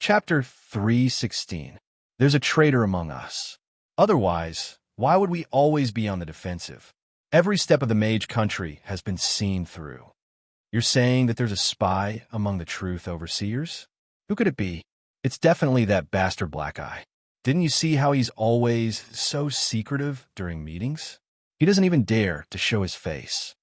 Chapter 316. There's a traitor among us. Otherwise, why would we always be on the defensive? Every step of the mage country has been seen through. You're saying that there's a spy among the truth overseers? Who could it be? It's definitely that bastard Black Eye. Didn't you see how he's always so secretive during meetings? He doesn't even dare to show his face.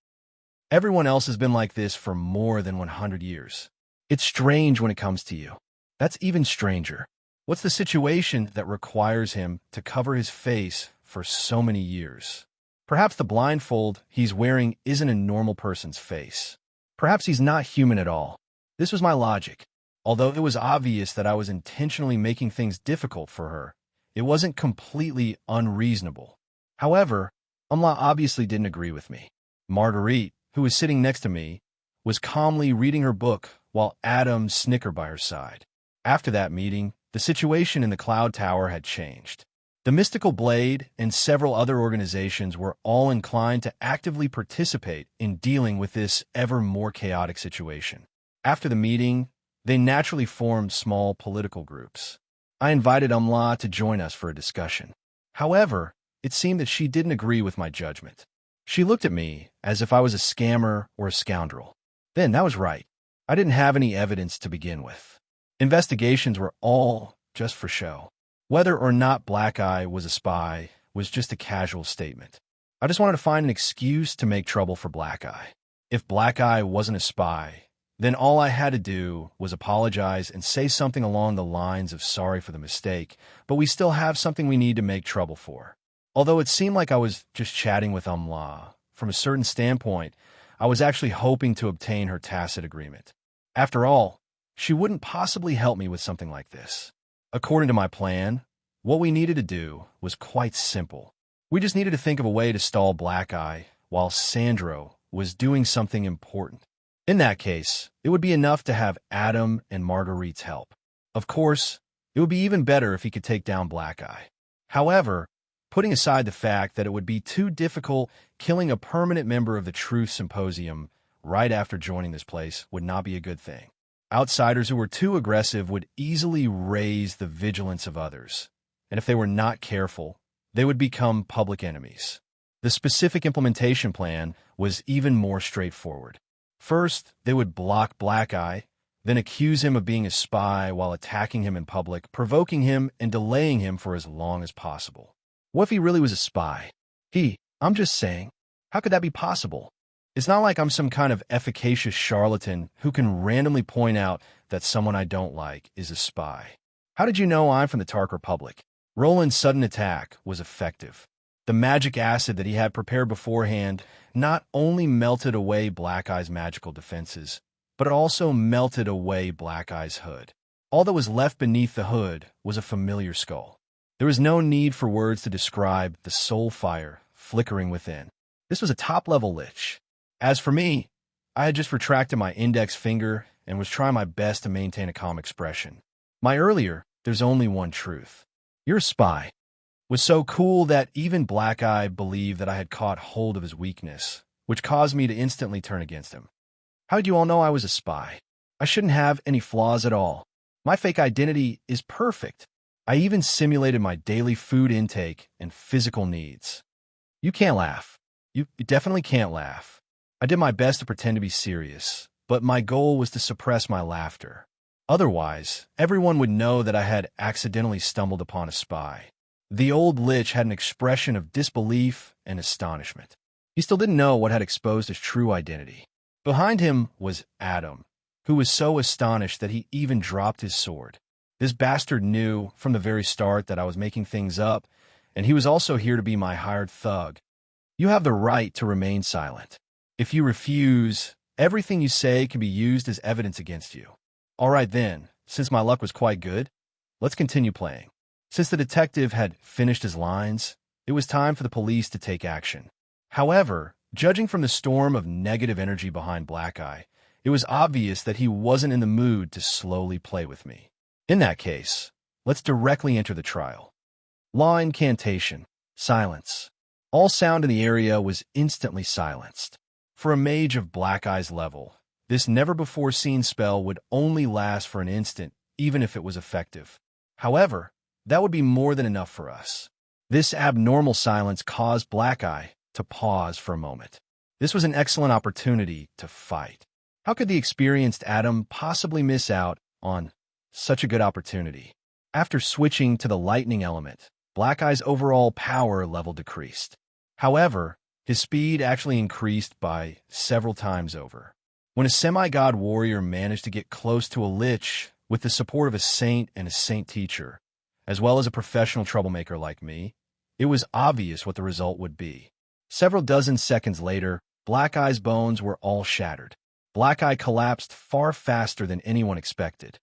Everyone else has been like this for more than 100 years. It's strange when it comes to you. That's even stranger. What's the situation that requires him to cover his face for so many years? Perhaps the blindfold he's wearing isn't a normal person's face. Perhaps he's not human at all. This was my logic. Although it was obvious that I was intentionally making things difficult for her, it wasn't completely unreasonable. However, Umla obviously didn't agree with me. Marguerite, who was sitting next to me, was calmly reading her book while Adam snickered by her side. After that meeting, the situation in the Cloud Tower had changed. The Mystical Blade and several other organizations were all inclined to actively participate in dealing with this ever more chaotic situation. After the meeting, they naturally formed small political groups. I invited Umla to join us for a discussion. However, it seemed that she didn't agree with my judgment. She looked at me as if I was a scammer or a scoundrel. Then, that was right. I didn't have any evidence to begin with. Investigations were all just for show. Whether or not Black Eye was a spy was just a casual statement. I just wanted to find an excuse to make trouble for Black Eye. If Black Eye wasn't a spy, then all I had to do was apologize and say something along the lines of sorry for the mistake, but we still have something we need to make trouble for. Although it seemed like I was just chatting with Umla, from a certain standpoint, I was actually hoping to obtain her tacit agreement. After all, she wouldn't possibly help me with something like this. According to my plan, what we needed to do was quite simple. We just needed to think of a way to stall Black Eye while Sandro was doing something important. In that case, it would be enough to have Adam and Marguerite's help. Of course, it would be even better if he could take down Black Eye. However, putting aside the fact that it would be too difficult, killing a permanent member of the Truth Symposium right after joining this place would not be a good thing. Outsiders who were too aggressive would easily raise the vigilance of others, and if they were not careful, they would become public enemies. The specific implementation plan was even more straightforward. First, they would block Black Eye, then accuse him of being a spy while attacking him in public, provoking him and delaying him for as long as possible. What if he really was a spy? I'm just saying, how could that be possible? It's not like I'm some kind of efficacious charlatan who can randomly point out that someone I don't like is a spy. How did you know I'm from the Tark Republic? Roland's sudden attack was effective. The magic acid that he had prepared beforehand not only melted away Black Eye's magical defenses, but it also melted away Black Eye's hood. All that was left beneath the hood was a familiar skull. There was no need for words to describe the soul fire flickering within. This was a top-level Lich. As for me, I had just retracted my index finger and was trying my best to maintain a calm expression. My earlier, "there's only one truth. You're a spy," was so cool that even Black Eye believed that I had caught hold of his weakness, which caused me to instantly turn against him. How did you all know I was a spy? I shouldn't have any flaws at all. My fake identity is perfect. I even simulated my daily food intake and physical needs. You can't laugh. You definitely can't laugh. I did my best to pretend to be serious, but my goal was to suppress my laughter. Otherwise, everyone would know that I had accidentally stumbled upon a spy. The old Lich had an expression of disbelief and astonishment. He still didn't know what had exposed his true identity. Behind him was Adam, who was so astonished that he even dropped his sword. This bastard knew from the very start that I was making things up, and he was also here to be my hired thug. You have the right to remain silent. If you refuse, everything you say can be used as evidence against you. All right then, since my luck was quite good, let's continue playing. Since the detective had finished his lines, it was time for the police to take action. However, judging from the storm of negative energy behind Black Eye, it was obvious that he wasn't in the mood to slowly play with me. In that case, let's directly enter the trial. Law incantation. Silence. All sound in the area was instantly silenced. For a mage of Black Eye's level, this never-before-seen spell would only last for an instant, even if it was effective. However, that would be more than enough for us. This abnormal silence caused Black Eye to pause for a moment. This was an excellent opportunity to fight. How could the experienced Adam possibly miss out on such a good opportunity? After switching to the lightning element, Black Eye's overall power level decreased. However, his speed actually increased by several times over. When a semi-god warrior managed to get close to a Lich with the support of a saint and a saint teacher, as well as a professional troublemaker like me, it was obvious what the result would be. Several dozen seconds later, Black Eye's bones were all shattered. Black Eye collapsed far faster than anyone expected.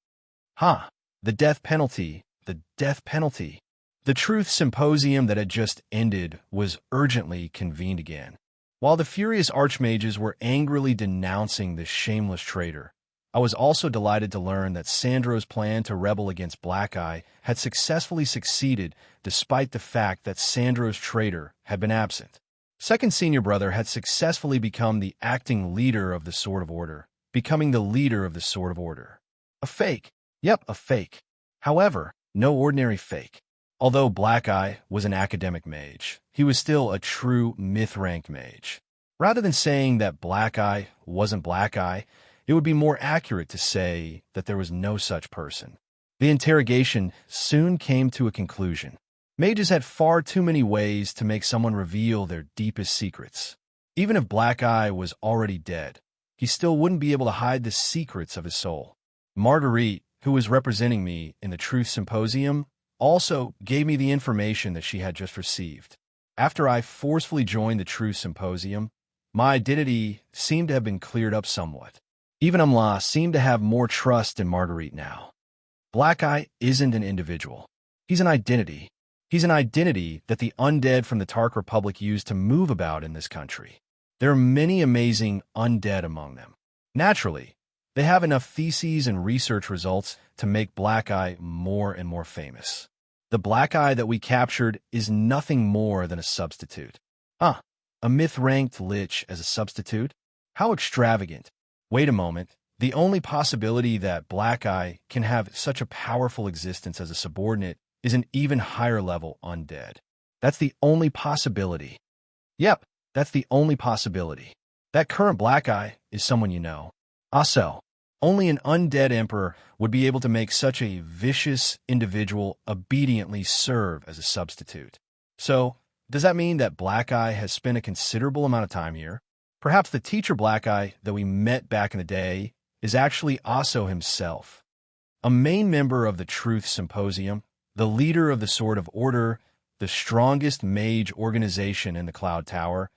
The death penalty, the death penalty. The truth symposium that had just ended was urgently convened again. While the furious archmages were angrily denouncing this shameless traitor, I was also delighted to learn that Sandro's plan to rebel against Black Eye had successfully succeeded despite the fact that Sandro's traitor had been absent. Second senior brother had successfully become the acting leader of the Sword of Order, becoming the leader of the Sword of Order. A fake. Yep, a fake. However, no ordinary fake. Although Black Eye was an academic mage, he was still a true myth-ranked mage. Rather than saying that Black Eye wasn't Black Eye, it would be more accurate to say that there was no such person. The interrogation soon came to a conclusion. Mages had far too many ways to make someone reveal their deepest secrets. Even if Black Eye was already dead, he still wouldn't be able to hide the secrets of his soul. Marguerite, who was representing me in the Truth Symposium, also gave me the information that she had just received. After I forcefully joined the Truth Symposium, my identity seemed to have been cleared up somewhat. Even Umla seemed to have more trust in Marguerite now. Black Eye isn't an individual. He's an identity. He's an identity that the undead from the Tark Republic used to move about in this country. There are many amazing undead among them. Naturally, they have enough theses and research results to make Black Eye more and more famous. The Black Eye that we captured is nothing more than a substitute. A myth-ranked Lich as a substitute? How extravagant. Wait a moment. The only possibility that Black Eye can have such a powerful existence as a subordinate is an even higher level undead. That's the only possibility. Yep, that's the only possibility. That current Black Eye is someone you know. Also, only an undead emperor would be able to make such a vicious individual obediently serve as a substitute. So, does that mean that Black Eye has spent a considerable amount of time here? Perhaps the teacher Black Eye that we met back in the day is actually Aso himself. A main member of the Truth Symposium, the leader of the Sword of Order, the strongest mage organization in the Cloud Tower,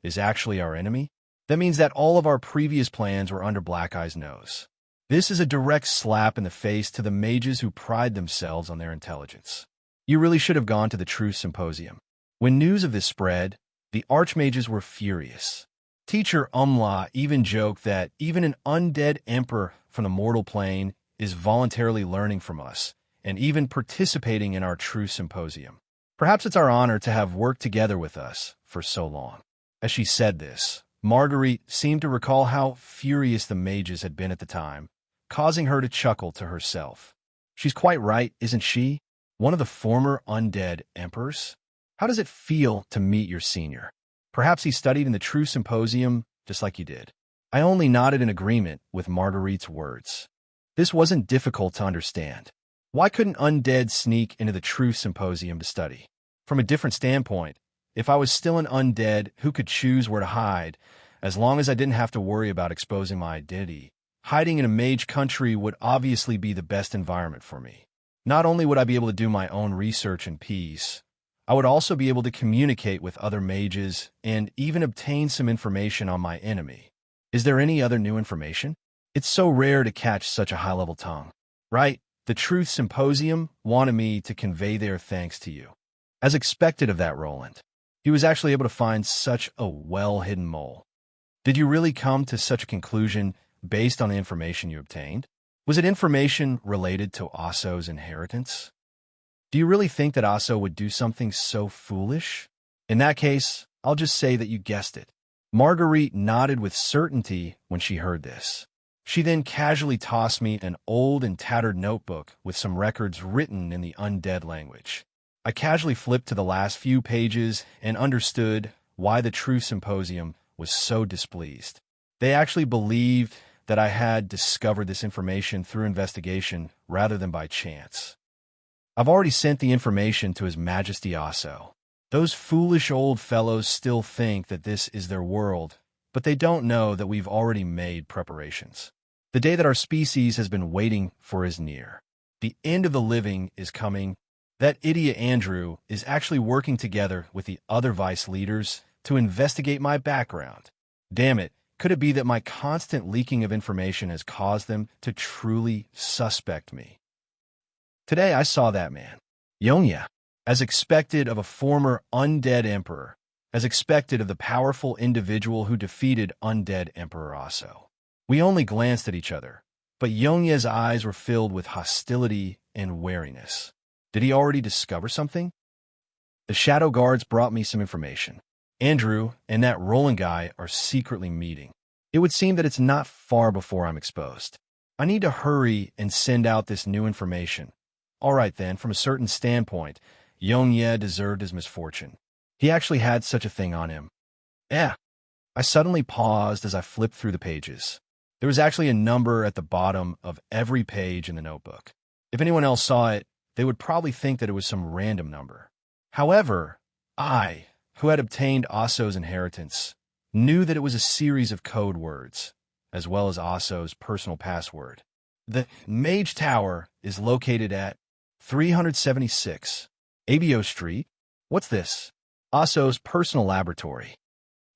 is actually our enemy? That means that all of our previous plans were under Black Eye's nose. This is a direct slap in the face to the mages who pride themselves on their intelligence. You really should have gone to the Truth Symposium. When news of this spread, the archmages were furious. Teacher Umla even joked that even an undead emperor from the mortal plane is voluntarily learning from us and even participating in our Truth Symposium. Perhaps it's our honor to have worked together with us for so long. As she said this, Marguerite seemed to recall how furious the mages had been at the time, causing her to chuckle to herself. She's quite right, isn't she? One of the former undead emperors? How does it feel to meet your senior? Perhaps he studied in the True Symposium just like you did. I only nodded in agreement with Marguerite's words. This wasn't difficult to understand. Why couldn't undead sneak into the True Symposium to study? From a different standpoint, if I was still an undead who could choose where to hide, as long as I didn't have to worry about exposing my identity, hiding in a mage country would obviously be the best environment for me. Not only would I be able to do my own research in peace, I would also be able to communicate with other mages and even obtain some information on my enemy. Is there any other new information? It's so rare to catch such a high-level tongue. Right? The Truth Symposium wanted me to convey their thanks to you. As expected of that Roland. He was actually able to find such a well-hidden mole. Did you really come to such a conclusion based on the information you obtained? Was it information related to Aso's inheritance? Do you really think that Aso would do something so foolish? In that case, I'll just say that you guessed it. Marguerite nodded with certainty when she heard this. She then casually tossed me an old and tattered notebook with some records written in the undead language. I casually flipped to the last few pages and understood why the Truth Symposium was so displeased. They actually believed that I had discovered this information through investigation rather than by chance. I've already sent the information to His Majesty Aso. Those foolish old fellows still think that this is their world, but they don't know that we've already made preparations. The day that our species has been waiting for is near. The end of the living is coming. That idiot Andrew is actually working together with the other vice leaders to investigate my background. Damn it, could it be that my constant leaking of information has caused them to truly suspect me? Today I saw that man, Yonya, as expected of a former undead emperor, as expected of the powerful individual who defeated undead Emperor Aso. We only glanced at each other, but Yonya's eyes were filled with hostility and wariness. Did he already discover something? The Shadow Guards brought me some information. Andrew and that Roland guy are secretly meeting. It would seem that it's not far before I'm exposed. I need to hurry and send out this new information. All right then, from a certain standpoint, Yonya deserved his misfortune. He actually had such a thing on him. I suddenly paused as I flipped through the pages. There was actually a number at the bottom of every page in the notebook. If anyone else saw it, they would probably think that it was some random number. However, I, who had obtained Aso's inheritance, knew that it was a series of code words, as well as Aso's personal password. The Mage Tower is located at 376 Abio Street. What's this? Aso's personal laboratory.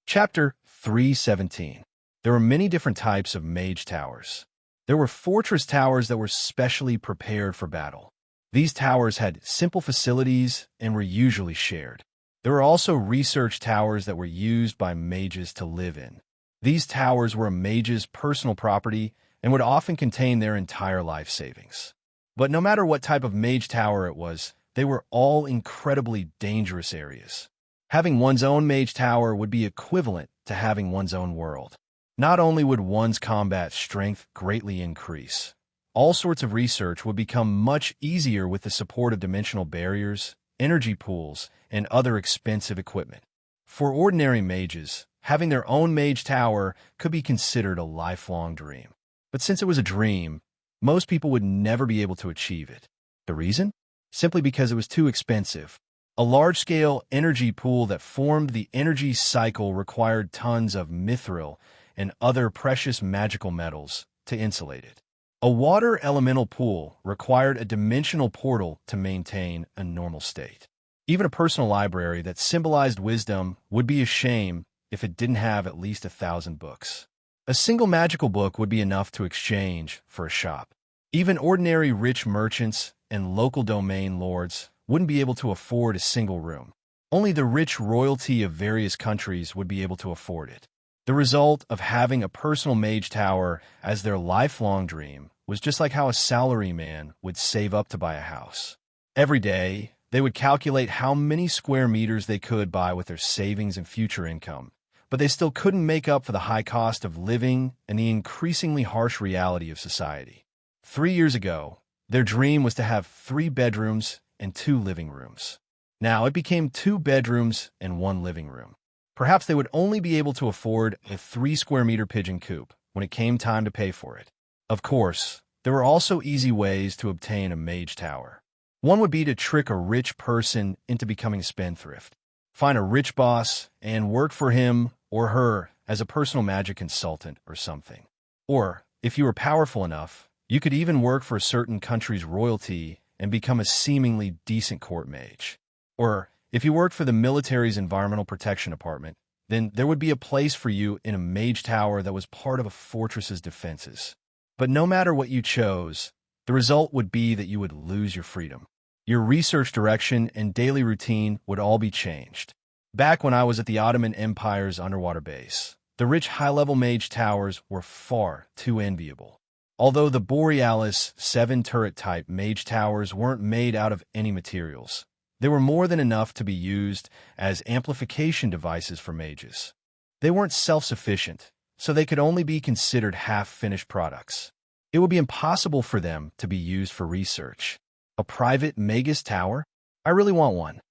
Chapter 317. There were many different types of mage towers. There were fortress towers that were specially prepared for battle. These towers had simple facilities and were usually shared. There were also research towers that were used by mages to live in. These towers were a mage's personal property and would often contain their entire life savings. But no matter what type of mage tower it was, they were all incredibly dangerous areas. Having one's own mage tower would be equivalent to having one's own world. Not only would one's combat strength greatly increase, all sorts of research would become much easier with the support of dimensional barriers, energy pools, and other expensive equipment. For ordinary mages, having their own mage tower could be considered a lifelong dream. But since it was a dream, most people would never be able to achieve it. The reason? Simply because it was too expensive. A large-scale energy pool that formed the energy cycle required tons of mithril and other precious magical metals to insulate it. A water elemental pool required a dimensional portal to maintain a normal state. Even a personal library that symbolized wisdom would be a shame if it didn't have at least 1,000 books. A single magical book would be enough to exchange for a shop. Even ordinary rich merchants and local domain lords wouldn't be able to afford a single room. Only the rich royalty of various countries would be able to afford it. The result of having a personal mage tower as their lifelong dream was just like how a salaryman would save up to buy a house. Every day, they would calculate how many square meters they could buy with their savings and future income, but they still couldn't make up for the high cost of living and the increasingly harsh reality of society. 3 years ago, their dream was to have 3 bedrooms and 2 living rooms. Now it became 2 bedrooms and 1 living room. Perhaps they would only be able to afford a 3-square-meter pigeon coop when it came time to pay for it. Of course, there were also easy ways to obtain a mage tower. One would be to trick a rich person into becoming a spendthrift. Find a rich boss and work for him or her as a personal magic consultant or something. Or, if you were powerful enough, you could even work for a certain country's royalty and become a seemingly decent court mage. Or, if you worked for the military's environmental protection department, then there would be a place for you in a mage tower that was part of a fortress's defenses. But no matter what you chose, the result would be that you would lose your freedom. Your research direction and daily routine would all be changed. Back when I was at the Ottoman Empire's underwater base, the rich high-level mage towers were far too enviable. Although the Borealis 7-turret-type mage towers weren't made out of any materials, they were more than enough to be used as amplification devices for mages. They weren't self-sufficient, so they could only be considered half-finished products. It would be impossible for them to be used for research. A private Magus Tower? I really want one.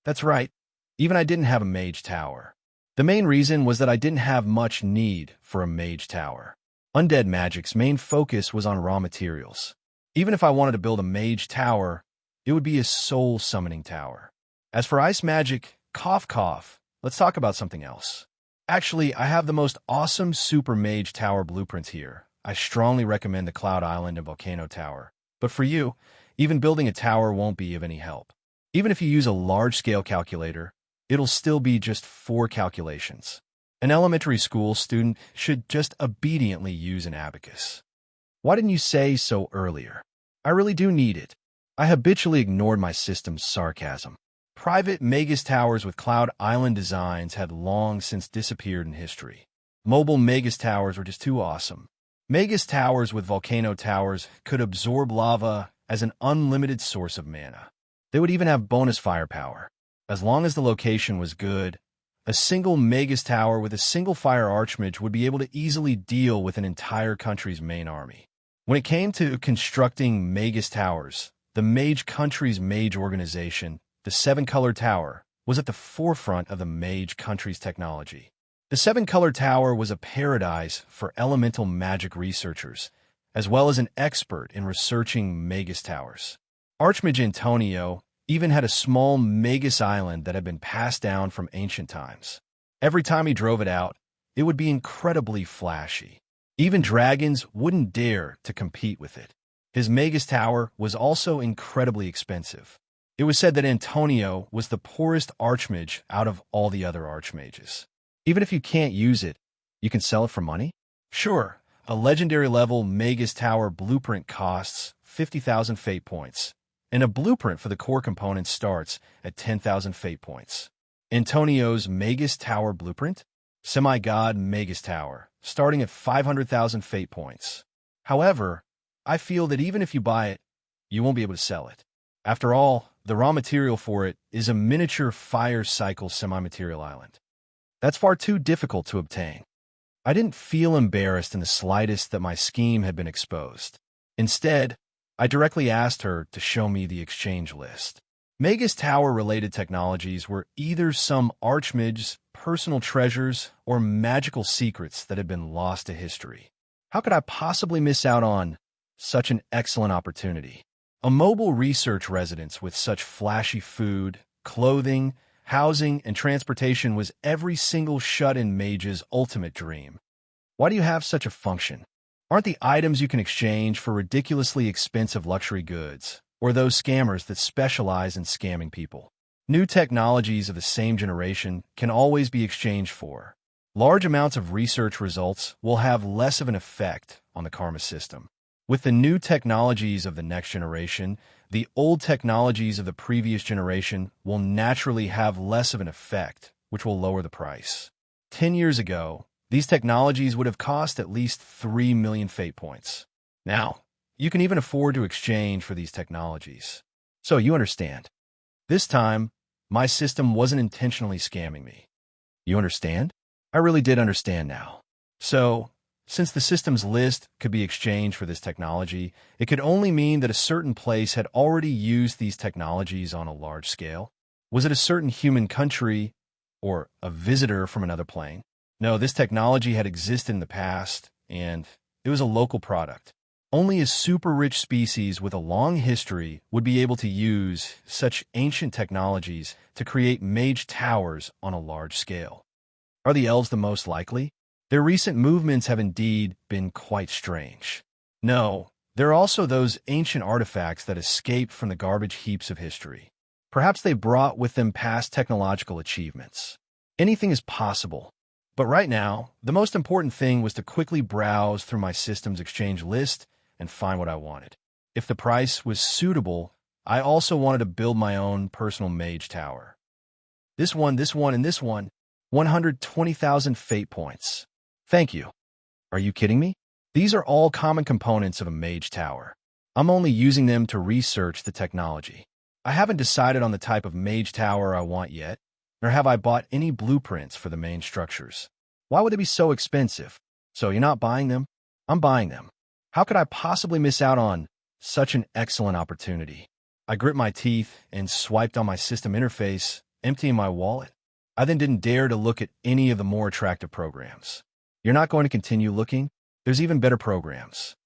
That's right, even I didn't have a mage tower. The main reason was that I didn't have much need for a mage tower. Undead magic's main focus was on raw materials. Even if I wanted to build a mage tower, it would be a soul summoning tower. As for ice magic, cough cough, let's talk about something else. Actually, I have the most awesome super mage tower blueprints here. I strongly recommend the Cloud Island and Volcano Tower. But for you, even building a tower won't be of any help. Even if you use a large-scale calculator, it'll still be just 4 calculations. An elementary school student should just obediently use an abacus. Why didn't you say so earlier? I really do need it. I habitually ignored my system's sarcasm. Private Magus towers with Cloud Island designs had long since disappeared in history. Mobile Magus towers were just too awesome. Magus towers with volcano towers could absorb lava as an unlimited source of mana. They would even have bonus firepower. As long as the location was good, a single Magus tower with a single fire archmage would be able to easily deal with an entire country's main army. When it came to constructing Magus towers, the Mage Country's mage organization, the Seven-Color Tower, was at the forefront of the Mage Country's technology. The Seven-Color Tower was a paradise for elemental magic researchers, as well as an expert in researching Magus towers. Archmage Antonio even had a small Magus island that had been passed down from ancient times. Every time he drove it out, it would be incredibly flashy. Even dragons wouldn't dare to compete with it. His Magus tower was also incredibly expensive. It was said that Antonio was the poorest archmage out of all the other archmages. Even if you can't use it, you can sell it for money? Sure, a legendary level Magus tower blueprint costs 50,000 fate points, and a blueprint for the core component starts at 10,000 fate points. Antonio's Magus tower blueprint? Semi-God Magus tower, starting at 500,000 fate points. However, I feel that even if you buy it, you won't be able to sell it. After all, the raw material for it is a miniature fire cycle semi-material island. That's far too difficult to obtain. I didn't feel embarrassed in the slightest that my scheme had been exposed. Instead, I directly asked her to show me the exchange list. Magus Tower-related technologies were either some archmage's personal treasures or magical secrets that had been lost to history. How could I possibly miss out on such an excellent opportunity? A mobile research residence with such flashy food, clothing, housing, and transportation was every single shut-in mage's ultimate dream. Why do you have such a function? Aren't the items you can exchange for ridiculously expensive luxury goods, or those scammers that specialize in scamming people? New technologies of the same generation can always be exchanged for. Large amounts of research results will have less of an effect on the karma system. With the new technologies of the next generation, the old technologies of the previous generation will naturally have less of an effect, which will lower the price. 10 years ago, these technologies would have cost at least 3 million fate points. Now, you can even afford to exchange for these technologies. So you understand. This time, my system wasn't intentionally scamming me. You understand? I really did understand now. So, since the system's list could be exchanged for this technology, it could only mean that a certain place had already used these technologies on a large scale. Was it a certain human country or a visitor from another plane? No, this technology had existed in the past, and it was a local product. Only a super-rich species with a long history would be able to use such ancient technologies to create mage towers on a large scale. Are the elves the most likely? Their recent movements have indeed been quite strange. No, there are also those ancient artifacts that escaped from the garbage heaps of history. Perhaps they brought with them past technological achievements. Anything is possible. But right now, the most important thing was to quickly browse through my system's exchange list and find what I wanted. If the price was suitable, I also wanted to build my own personal mage tower. This one, and this one, 120,000 fate points. Thank you. Are you kidding me? These are all common components of a mage tower. I'm only using them to research the technology. I haven't decided on the type of mage tower I want yet, nor have I bought any blueprints for the main structures. Why would they be so expensive? So you're not buying them? I'm buying them. How could I possibly miss out on such an excellent opportunity? I grit my teeth and swiped on my system interface, emptying my wallet. I then didn't dare to look at any of the more attractive programs. You're not going to continue looking? There's even better programs.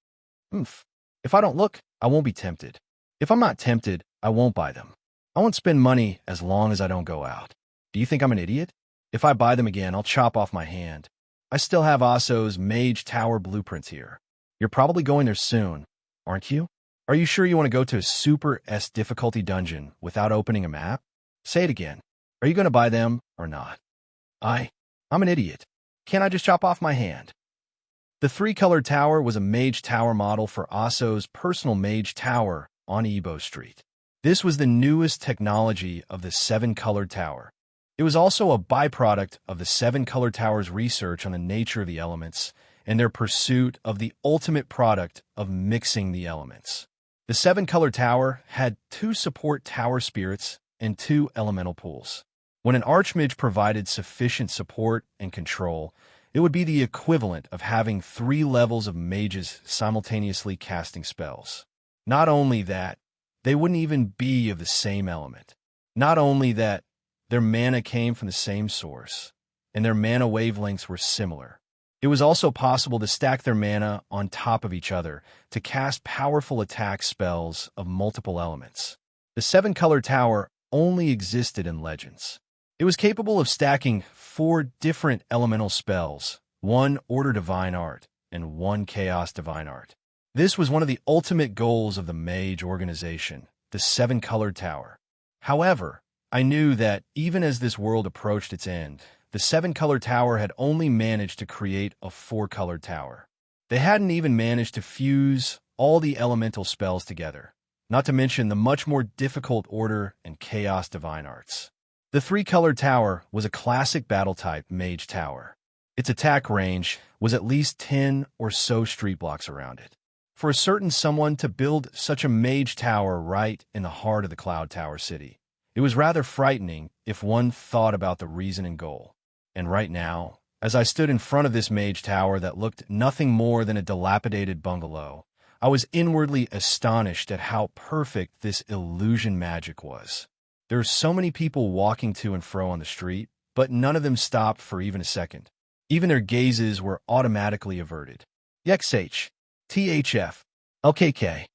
Oomph. If I don't look, I won't be tempted. If I'm not tempted, I won't buy them. I won't spend money as long as I don't go out. Do you think I'm an idiot? If I buy them again, I'll chop off my hand. I still have Asso's Mage Tower blueprints here. You're probably going there soon, aren't you? Are you sure you want to go to a Super S difficulty dungeon without opening a map? Say it again. Are you going to buy them or not? I'm an idiot. Can't I just chop off my hand? The three-colored tower was a Mage Tower model for Asso's personal Mage Tower on Ebo Street. This was the newest technology of the seven-colored tower. It was also a byproduct of the seven-colored tower's research on the nature of the elements and their pursuit of the ultimate product of mixing the elements. The seven-colored tower had 2 support tower spirits and 2 elemental pools. When an archmage provided sufficient support and control, it would be the equivalent of having 3 levels of mages simultaneously casting spells. Not only that, they wouldn't even be of the same element. Not only that, their mana came from the same source, and their mana wavelengths were similar. It was also possible to stack their mana on top of each other to cast powerful attack spells of multiple elements. The seven-color tower only existed in Legends. It was capable of stacking 4 different elemental spells, 1 Order Divine Art, and 1 Chaos Divine Art. This was one of the ultimate goals of the Mage organization, the seven-colored tower. However, I knew that even as this world approached its end, the seven-colored tower had only managed to create a 4-colored tower. They hadn't even managed to fuse all the elemental spells together, not to mention the much more difficult Order and Chaos Divine Arts. The 3-colored tower was a classic battle-type mage tower. Its attack range was at least 10 or so street blocks around it. For a certain someone to build such a mage tower right in the heart of the Cloud Tower city, it was rather frightening if one thought about the reason and goal. And right now, as I stood in front of this mage tower that looked nothing more than a dilapidated bungalow, I was inwardly astonished at how perfect this illusion magic was. There were so many people walking to and fro on the street, but none of them stopped for even a second. Even their gazes were automatically averted. YXH, THF, LKK.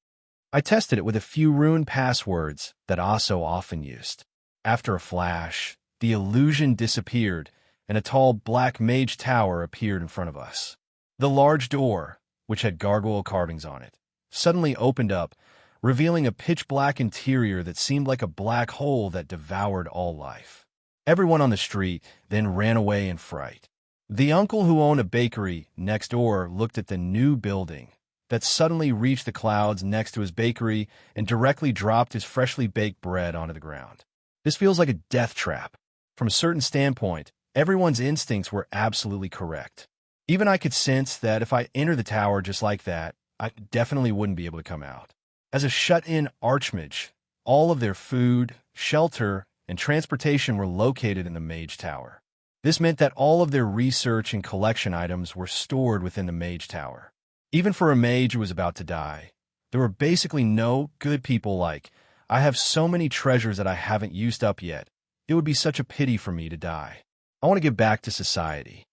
I tested it with a few rune passwords that Asso often used. After a flash, the illusion disappeared, and a tall black mage tower appeared in front of us. The large door, which had gargoyle carvings on it, suddenly opened up, revealing a pitch-black interior that seemed like a black hole that devoured all life. Everyone on the street then ran away in fright. The uncle who owned a bakery next door looked at the new building that suddenly reached the clouds next to his bakery and directly dropped his freshly baked bread onto the ground. This feels like a death trap. From a certain standpoint, everyone's instincts were absolutely correct. Even I could sense that if I entered the tower just like that, I definitely wouldn't be able to come out. As a shut-in archmage, all of their food, shelter, and transportation were located in the Mage Tower. This meant that all of their research and collection items were stored within the Mage Tower. Even for a mage who was about to die, there were basically no good people like, I have so many treasures that I haven't used up yet. It would be such a pity for me to die. I want to give back to society.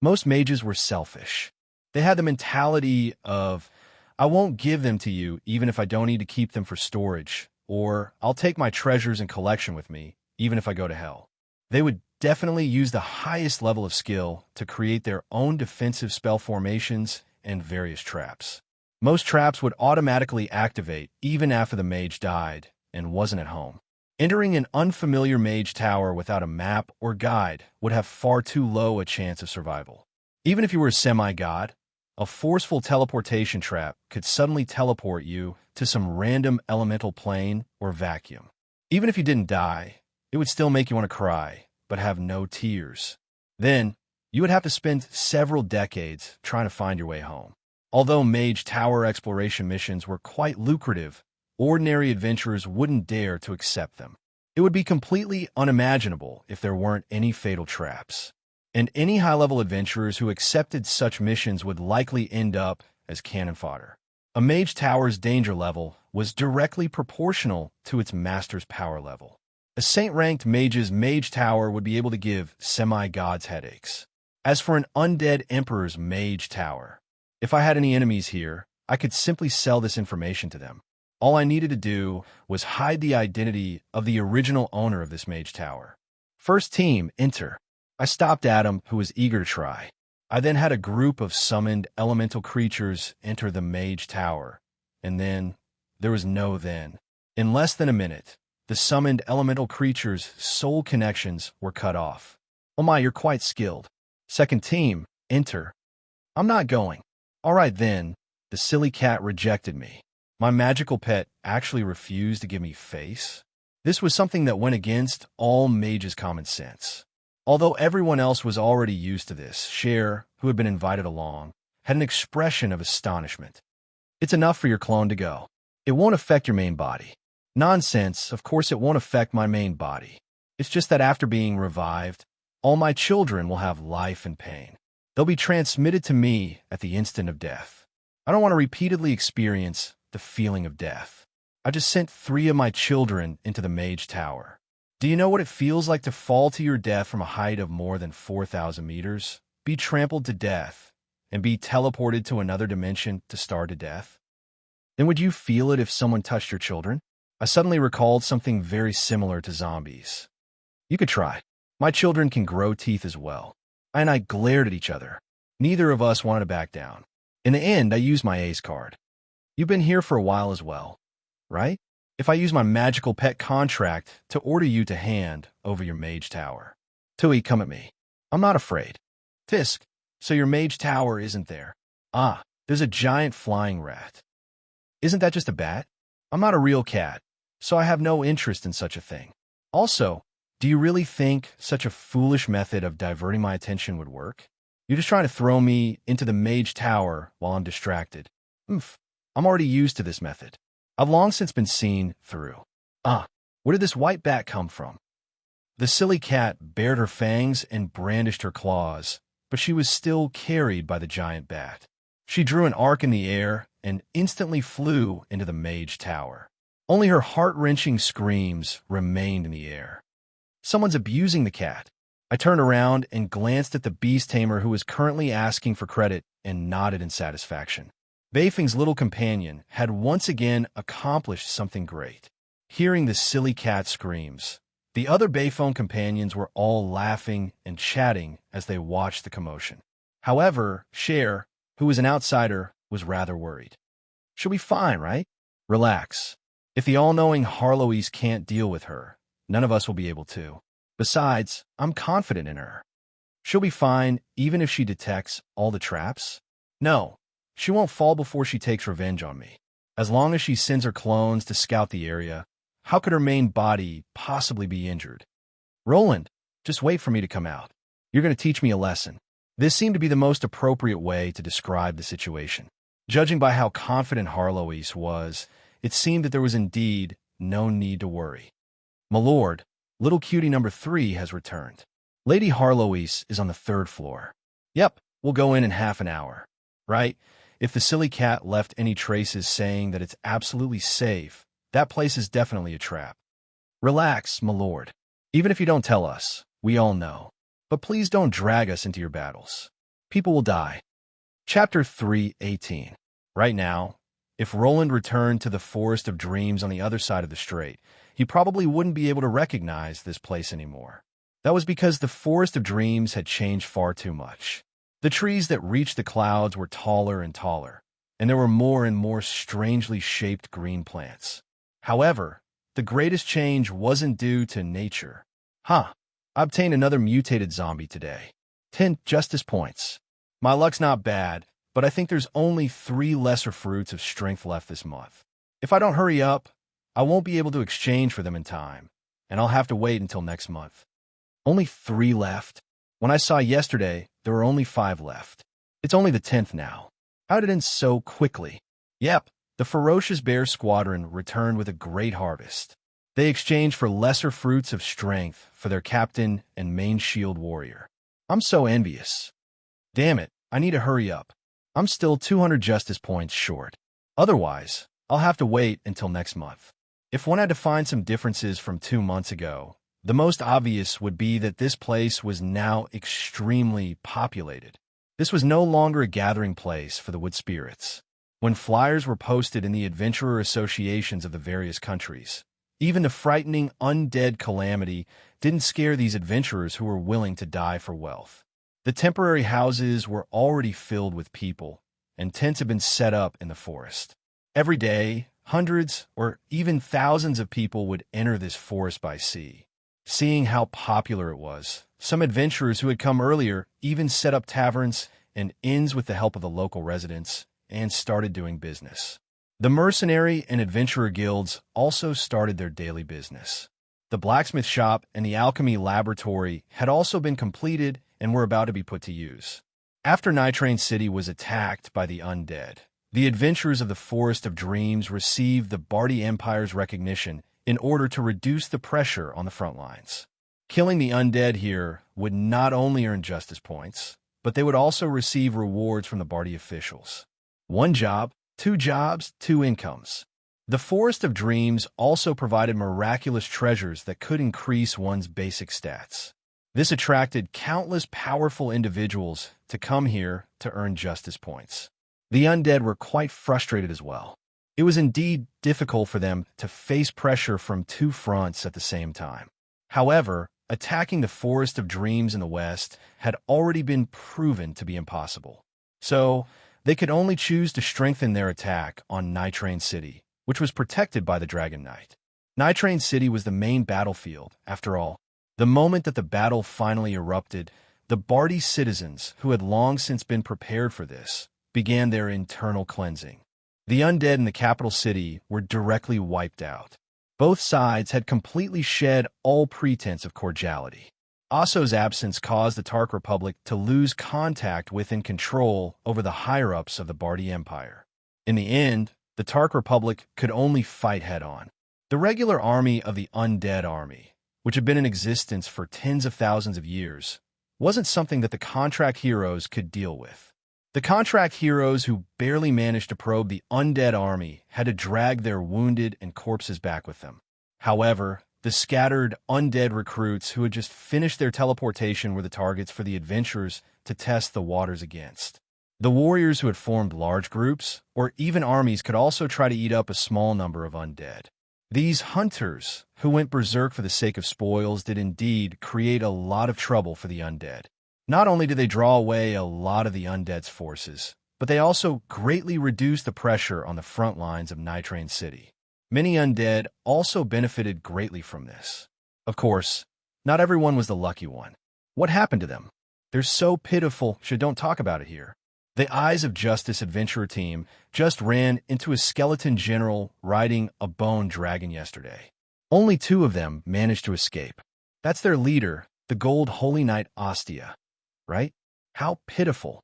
Most mages were selfish. They had the mentality of, I won't give them to you even if I don't need to keep them for storage, or I'll take my treasures and collection with me, even if I go to hell. They would definitely use the highest level of skill to create their own defensive spell formations and various traps. Most traps would automatically activate even after the mage died and wasn't at home. Entering an unfamiliar mage tower without a map or guide would have far too low a chance of survival. Even if you were a semi-god, a forceful teleportation trap could suddenly teleport you to some random elemental plane or vacuum. Even if you didn't die, it would still make you want to cry, but have no tears. Then, you would have to spend several decades trying to find your way home. Although mage tower exploration missions were quite lucrative, ordinary adventurers wouldn't dare to accept them. It would be completely unimaginable if there weren't any fatal traps. and any high-level adventurers who accepted such missions would likely end up as cannon fodder. A mage tower's danger level was directly proportional to its master's power level. A saint-ranked mage's mage tower would be able to give semi-gods headaches. As for an undead emperor's mage tower, if I had any enemies here, I could simply sell this information to them. All I needed to do was hide the identity of the original owner of this mage tower. First team, enter. I stopped Adam, who was eager to try. I then had a group of summoned elemental creatures enter the mage tower, and then there was no then. In less than a minute, the summoned elemental creatures' soul connections were cut off. Oh my, you're quite skilled. Second team, enter. I'm not going. All right then, the silly cat rejected me. My magical pet actually refused to give me face. This was something that went against all mages' common sense. Although everyone else was already used to this, Cher, who had been invited along, had an expression of astonishment. It's enough for your clone to go. It won't affect your main body. Nonsense, of course it won't affect my main body. It's just that after being revived, all my children will have life and pain. They'll be transmitted to me at the instant of death. I don't want to repeatedly experience the feeling of death. I just sent 3 of my children into the mage tower. Do you know what it feels like to fall to your death from a height of more than 4,000 meters, be trampled to death, and be teleported to another dimension to starve to death? Then would you feel it if someone touched your children? I suddenly recalled something very similar to zombies. You could try. My children can grow teeth as well. And I glared at each other. Neither of us wanted to back down. In the end, I used my ace card. You've been here for a while as well, right? If I use my magical pet contract to order you to hand over your mage tower. Tui, come at me. I'm not afraid. Fisk, so your mage tower isn't there. Ah, there's a giant flying rat. Isn't that just a bat? I'm not a real cat, so I have no interest in such a thing. Also, do you really think such a foolish method of diverting my attention would work? You're just trying to throw me into the mage tower while I'm distracted. I'm already used to this method. I've long since been seen through. Where did this white bat come from? The silly cat bared her fangs and brandished her claws, but she was still carried by the giant bat. She drew an arc in the air and instantly flew into the mage tower. Only her heart-wrenching screams remained in the air. Someone's abusing the cat. I turned around and glanced at the beast tamer who was currently asking for credit and nodded in satisfaction. Beifeng's little companion had once again accomplished something great. Hearing the silly cat screams, the other Beifeng companions were all laughing and chatting as they watched the commotion. However, Cher, who was an outsider, was rather worried. She'll be fine, right? Relax. If the all-knowing Harloise can't deal with her, none of us will be able to. Besides, I'm confident in her. She'll be fine even if she detects all the traps. No, she won't fall before she takes revenge on me. As long as she sends her clones to scout the area, how could her main body possibly be injured? Roland, just wait for me to come out. You're going to teach me a lesson. This seemed to be the most appropriate way to describe the situation. Judging by how confident Harloise was, it seemed that there was indeed no need to worry. My lord, little cutie number 3 has returned. Lady Harloise is on the 3rd floor. Yep, we'll go in half an hour. Right? If the silly cat left any traces saying that it's absolutely safe, that place is definitely a trap. Relax, my lord. Even if you don't tell us, we all know. But please don't drag us into your battles. People will die. Chapter 3:18. Right now, if Roland returned to the Forest of Dreams on the other side of the strait, he probably wouldn't be able to recognize this place anymore. That was because the Forest of Dreams had changed far too much. The trees that reached the clouds were taller and taller, and there were more and more strangely shaped green plants. However, the greatest change wasn't due to nature. I obtained another mutated zombie today. 10 justice points. My luck's not bad, but I think there's only 3 lesser fruits of strength left this month. If I don't hurry up, I won't be able to exchange for them in time, and I'll have to wait until next month. Only 3 left? When I saw yesterday, there were only 5 left. It's only the 10th now. How did it end so quickly? Yep, the ferocious bear squadron returned with a great harvest. They exchanged for lesser fruits of strength for their captain and main shield warrior. I'm so envious. Damn it, I need to hurry up. I'm still 200 justice points short. Otherwise, I'll have to wait until next month. If one had to find some differences from 2 months ago, the most obvious would be that this place was now extremely populated. This was no longer a gathering place for the wood spirits. When flyers were posted in the adventurer associations of the various countries, even the frightening undead calamity didn't scare these adventurers who were willing to die for wealth. The temporary houses were already filled with people, and tents had been set up in the forest. Every day, hundreds or even thousands of people would enter this forest by sea. Seeing how popular it was, some adventurers who had come earlier even set up taverns and inns with the help of the local residents and started doing business. The mercenary and adventurer guilds also started their daily business. The blacksmith shop and the alchemy laboratory had also been completed and were about to be put to use. After Nitrain City was attacked by the undead, the adventurers of the Forest of Dreams received the Bardi Empire's recognition in order to reduce the pressure on the front lines. Killing the undead here would not only earn justice points, but they would also receive rewards from the Bardi officials. 1 job, 2 jobs, 2 incomes. The Forest of Dreams also provided miraculous treasures that could increase one's basic stats. This attracted countless powerful individuals to come here to earn justice points. The undead were quite frustrated as well. It was indeed difficult for them to face pressure from 2 fronts at the same time. However, attacking the Forest of Dreams in the west had already been proven to be impossible. So, they could only choose to strengthen their attack on Nitrain City, which was protected by the Dragon Knight. Nitrain City was the main battlefield, after all. The moment that the battle finally erupted, the Bardi citizens, who had long since been prepared for this, began their internal cleansing. The undead in the capital city were directly wiped out. Both sides had completely shed all pretense of cordiality. Asso's absence caused the Tark Republic to lose contact with and control over the higher-ups of the Bardi Empire. In the end, the Tark Republic could only fight head-on. The regular army of the Undead Army, which had been in existence for tens of thousands of years, wasn't something that the contract heroes could deal with. The contract heroes who barely managed to probe the Undead Army had to drag their wounded and corpses back with them. However, the scattered undead recruits who had just finished their teleportation were the targets for the adventurers to test the waters against. The warriors who had formed large groups, or even armies, could also try to eat up a small number of undead. These hunters, who went berserk for the sake of spoils, did indeed create a lot of trouble for the undead. Not only did they draw away a lot of the undead's forces, but they also greatly reduced the pressure on the front lines of Nitrain City. Many undead also benefited greatly from this. Of course, not everyone was the lucky one. What happened to them? They're so pitiful, don't talk about it here. The Eyes of Justice adventurer team just ran into a skeleton general riding a bone dragon yesterday. Only 2 of them managed to escape. That's their leader, the Gold Holy Knight Ostia. Right? How pitiful.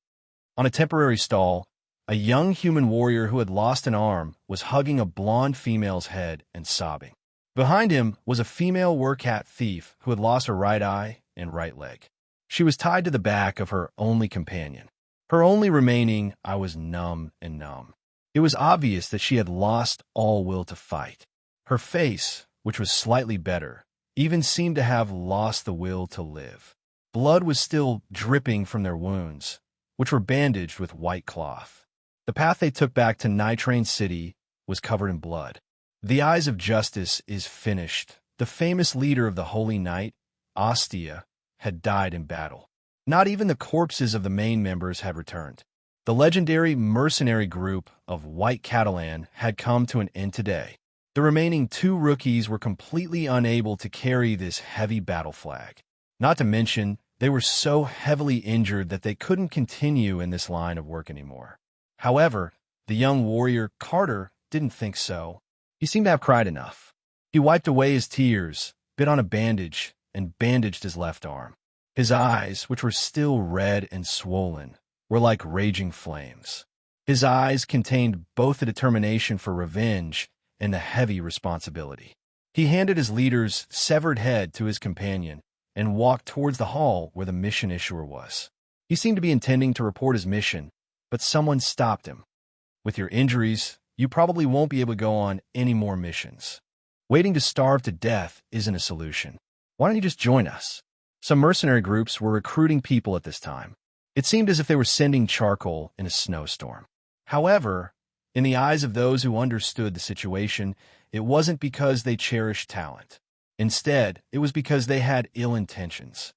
On a temporary stall, a young human warrior who had lost an arm was hugging a blonde female's head and sobbing. Behind him was a female wercat thief who had lost her right eye and right leg. She was tied to the back of her only companion. Her only remaining eye was numb and numb. It was obvious that she had lost all will to fight. Her face, which was slightly better, even seemed to have lost the will to live. Blood was still dripping from their wounds, which were bandaged with white cloth. The path they took back to Nitrain City was covered in blood. The Eyes of Justice is finished. The famous leader of the Holy Knight, Ostia, had died in battle. Not even the corpses of the main members had returned. The legendary mercenary group of White Catalan had come to an end today. The remaining 2 rookies were completely unable to carry this heavy battle flag. Not to mention, they were so heavily injured that they couldn't continue in this line of work anymore. However, the young warrior Carter didn't think so. He seemed to have cried enough. He wiped away his tears, bit on a bandage, and bandaged his left arm. His eyes, which were still red and swollen, were like raging flames. His eyes contained both the determination for revenge and the heavy responsibility. He handed his leader's severed head to his companion and walked towards the hall where the mission issuer was. He seemed to be intending to report his mission, but someone stopped him. With your injuries, you probably won't be able to go on any more missions. Waiting to starve to death isn't a solution. Why don't you just join us? Some mercenary groups were recruiting people at this time. It seemed as if they were sending charcoal in a snowstorm. However, in the eyes of those who understood the situation, it wasn't because they cherished talent. Instead, it was because they had ill intentions.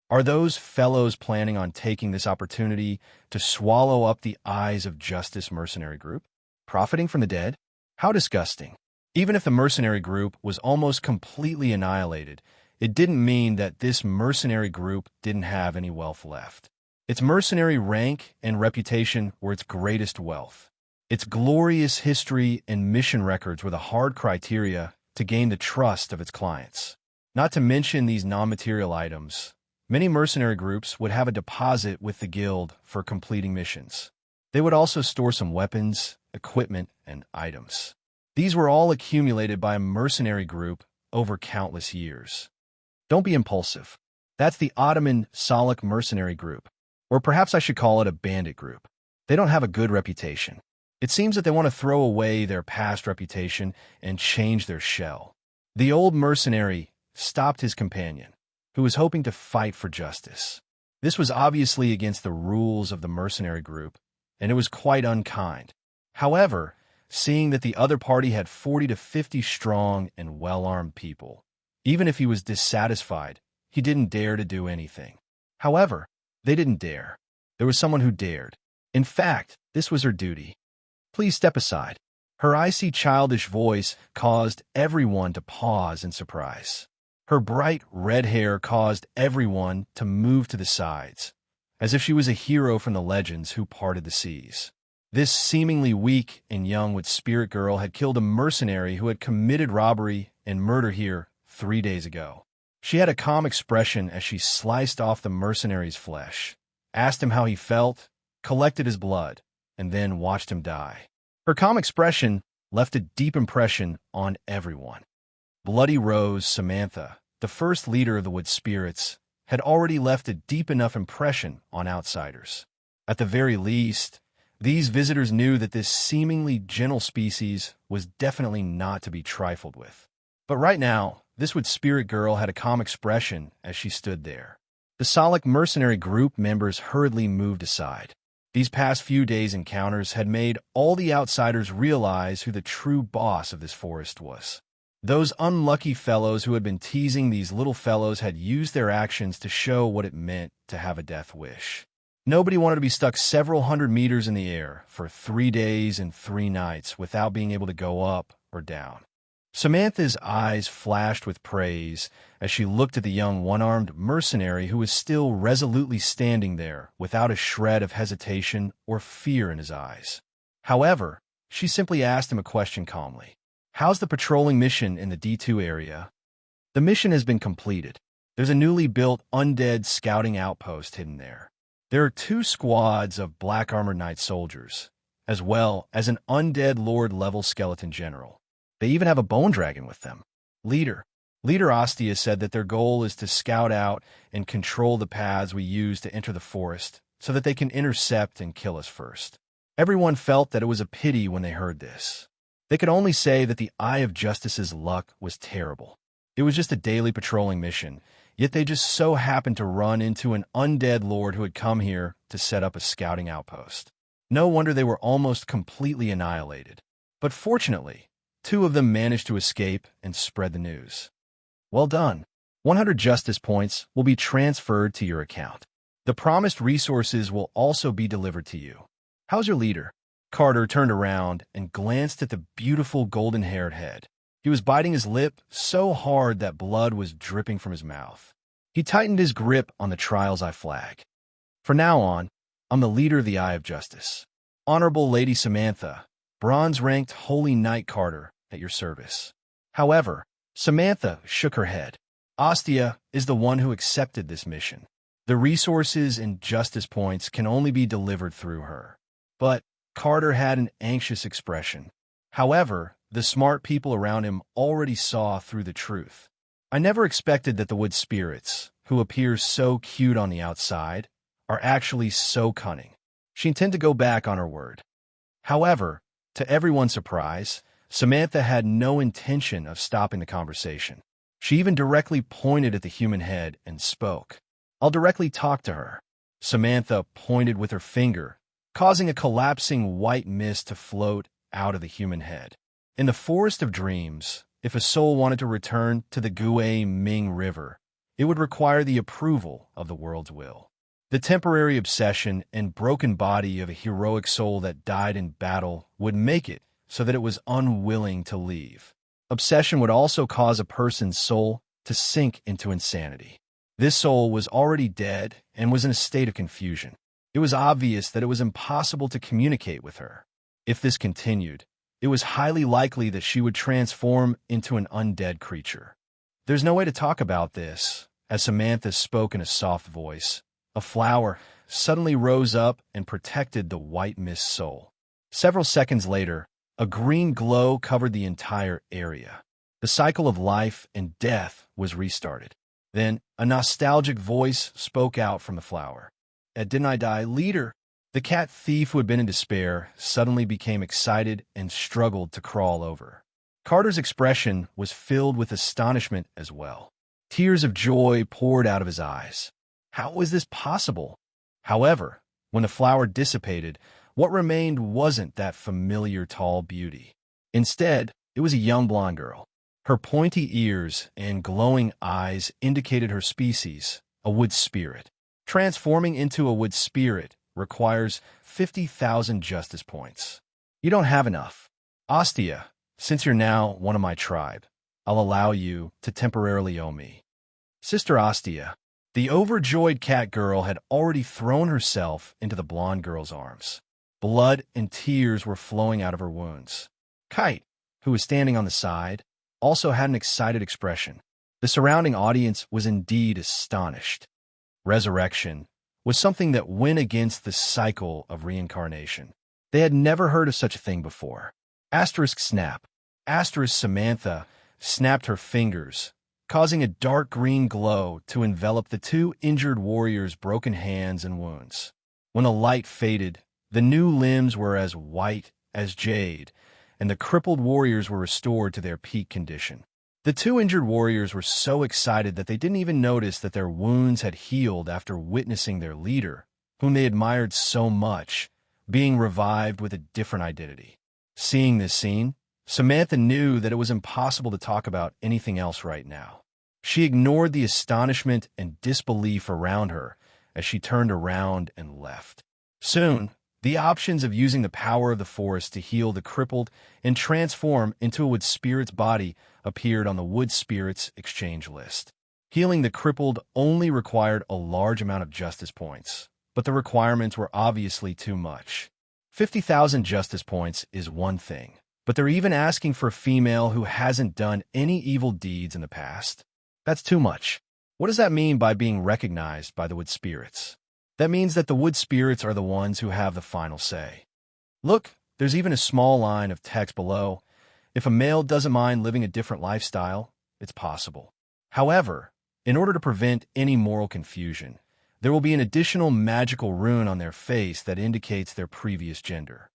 Are those fellows planning on taking this opportunity to swallow up the eyes of Justice Mercenary Group? Profiting from the dead? How disgusting. Even if the mercenary group was almost completely annihilated, it didn't mean that this mercenary group didn't have any wealth left. Its mercenary rank and reputation were its greatest wealth. Its glorious history and mission records were the hard criteria to gain the trust of its clients. Not to mention these non-material items, many mercenary groups would have a deposit with the guild for completing missions. They would also store some weapons, equipment, and items. These were all accumulated by a mercenary group over countless years. Don't be impulsive. That's the Ottoman Salic mercenary group. Or perhaps I should call it a bandit group. They don't have a good reputation. It seems that they want to throw away their past reputation and change their shell. The old mercenary stopped his companion, who was hoping to fight for justice. This was obviously against the rules of the mercenary group, and it was quite unkind. However, seeing that the other party had 40 to 50 strong and well-armed people, even if he was dissatisfied, he didn't dare to do anything. However, they didn't dare. There was someone who dared. In fact, this was her duty. Please step aside. Her icy, childish voice caused everyone to pause in surprise. Her bright red hair caused everyone to move to the sides, as if she was a hero from the legends who parted the seas. This seemingly weak and young wood spirit girl had killed a mercenary who had committed robbery and murder here 3 days ago. She had a calm expression as she sliced off the mercenary's flesh, asked him how he felt, collected his blood, and then watched him die. Her calm expression left a deep impression on everyone. Bloody Rose Samantha, the first leader of the Wood Spirits, had already left a deep enough impression on outsiders. At the very least, these visitors knew that this seemingly gentle species was definitely not to be trifled with. But right now, this Wood Spirit girl had a calm expression as she stood there. The Salic mercenary group members hurriedly moved aside. These past few days' encounters had made all the outsiders realize who the true boss of this forest was. Those unlucky fellows who had been teasing these little fellows had used their actions to show what it meant to have a death wish. Nobody wanted to be stuck several hundred meters in the air for 3 days and 3 nights without being able to go up or down. Samantha's eyes flashed with praise as she looked at the young one-armed mercenary who was still resolutely standing there without a shred of hesitation or fear in his eyes. However, she simply asked him a question calmly. How's the patrolling mission in the D2 area? The mission has been completed. There's a newly built undead scouting outpost hidden there. There are 2 squads of black armored knight soldiers, as well as an undead lord-level skeleton general. They even have a bone dragon with them. Leader Ostia said that their goal is to scout out and control the paths we use to enter the forest so that they can intercept and kill us first. Everyone felt that it was a pity when they heard this. They could only say that the Eye of Justice's luck was terrible. It was just a daily patrolling mission, yet they just so happened to run into an undead lord who had come here to set up a scouting outpost. No wonder they were almost completely annihilated. But fortunately, 2 of them managed to escape and spread the news. Well done. 100 justice points will be transferred to your account. The promised resources will also be delivered to you. How's your leader? Carter turned around and glanced at the beautiful golden-haired head. He was biting his lip so hard that blood was dripping from his mouth. He tightened his grip on the Trials I flag. From now on, I'm the leader of the Eye of Justice. Honorable Lady Samantha, bronze-ranked Holy Knight Carter, at your service. However, Samantha shook her head. Ostia is the one who accepted this mission. The resources and justice points can only be delivered through her. But Carter had an anxious expression. However, the smart people around him already saw through the truth. I never expected that the Wood Spirits, who appear so cute on the outside, are actually so cunning. She intended to go back on her word. However, to everyone's surprise, Samantha had no intention of stopping the conversation. She even directly pointed at the human head and spoke. "I'll directly talk to her." Samantha pointed with her finger, causing a collapsing white mist to float out of the human head. In the Forest of Dreams, if a soul wanted to return to the Gui Ming River, it would require the approval of the world's will. The temporary obsession and broken body of a heroic soul that died in battle would make it so that it was unwilling to leave. Obsession would also cause a person's soul to sink into insanity. This soul was already dead and was in a state of confusion. It was obvious that it was impossible to communicate with her. If this continued, it was highly likely that she would transform into an undead creature. "There's no way to talk about this," as Samantha spoke in a soft voice. A flower suddenly rose up and protected the white mist soul. Several seconds later, a green glow covered the entire area. The cycle of life and death was restarted. Then, a nostalgic voice spoke out from the flower. "Didn't I die, leader?" The cat thief, who had been in despair, suddenly became excited and struggled to crawl over. Carter's expression was filled with astonishment as well. Tears of joy poured out of his eyes. How was this possible? However, when the flower dissipated, what remained wasn't that familiar tall beauty. Instead, it was a young blonde girl. Her pointy ears and glowing eyes indicated her species, a wood spirit. Transforming into a wood spirit requires 50,000 justice points. You don't have enough. Ostia, since you're now one of my tribe, I'll allow you to temporarily owe me. Sister Ostia. The overjoyed cat girl had already thrown herself into the blonde girl's arms. Blood and tears were flowing out of her wounds. Kite, who was standing on the side, also had an excited expression. The surrounding audience was indeed astonished. Resurrection was something that went against the cycle of reincarnation. They had never heard of such a thing before. Asterisk snap. Asterisk Samantha snapped her fingers, causing a dark green glow to envelop the two injured warriors' broken hands and wounds. When the light faded, the new limbs were as white as jade, and the crippled warriors were restored to their peak condition. The two injured warriors were so excited that they didn't even notice that their wounds had healed after witnessing their leader, whom they admired so much, being revived with a different identity. Seeing this scene, Samantha knew that it was impossible to talk about anything else right now. She ignored the astonishment and disbelief around her as she turned around and left. Soon, the options of using the power of the forest to heal the crippled and transform into a wood spirit's body appeared on the wood spirits exchange list. Healing the crippled only required a large amount of justice points, but the requirements were obviously too much. 50,000 justice points is one thing, but they're even asking for a female who hasn't done any evil deeds in the past. That's too much. What does that mean by being recognized by the wood spirits? That means that the wood spirits are the ones who have the final say. Look, there's even a small line of text below. If a male doesn't mind living a different lifestyle, it's possible. However, in order to prevent any moral confusion, there will be an additional magical rune on their face that indicates their previous gender.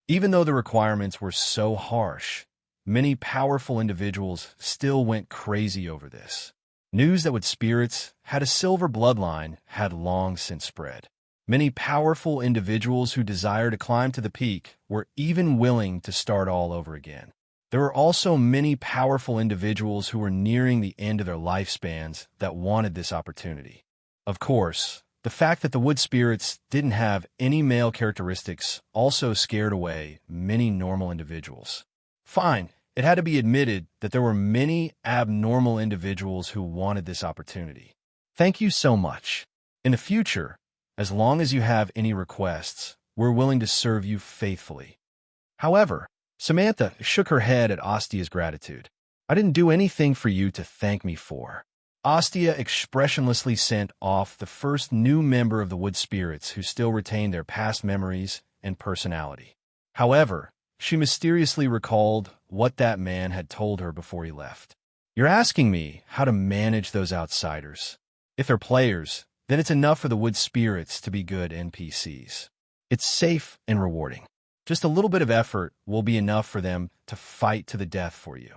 Even though the requirements were so harsh, many powerful individuals still went crazy over this. News that wood spirits had a silver bloodline had long since spread. Many powerful individuals who desired to climb to the peak were even willing to start all over again. There were also many powerful individuals who were nearing the end of their lifespans that wanted this opportunity. Of course, the fact that the wood spirits didn't have any male characteristics also scared away many normal individuals. Fine, it had to be admitted that there were many abnormal individuals who wanted this opportunity. Thank you so much. In the future, as long as you have any requests, we're willing to serve you faithfully. However, Samantha shook her head at Ostia's gratitude. I didn't do anything for you to thank me for. Ostia expressionlessly sent off the first new member of the wood spirits who still retained their past memories and personality. However, she mysteriously recalled what that man had told her before he left. You're asking me how to manage those outsiders. If they're players, then it's enough for the wood spirits to be good NPCs. It's safe and rewarding. Just a little bit of effort will be enough for them to fight to the death for you.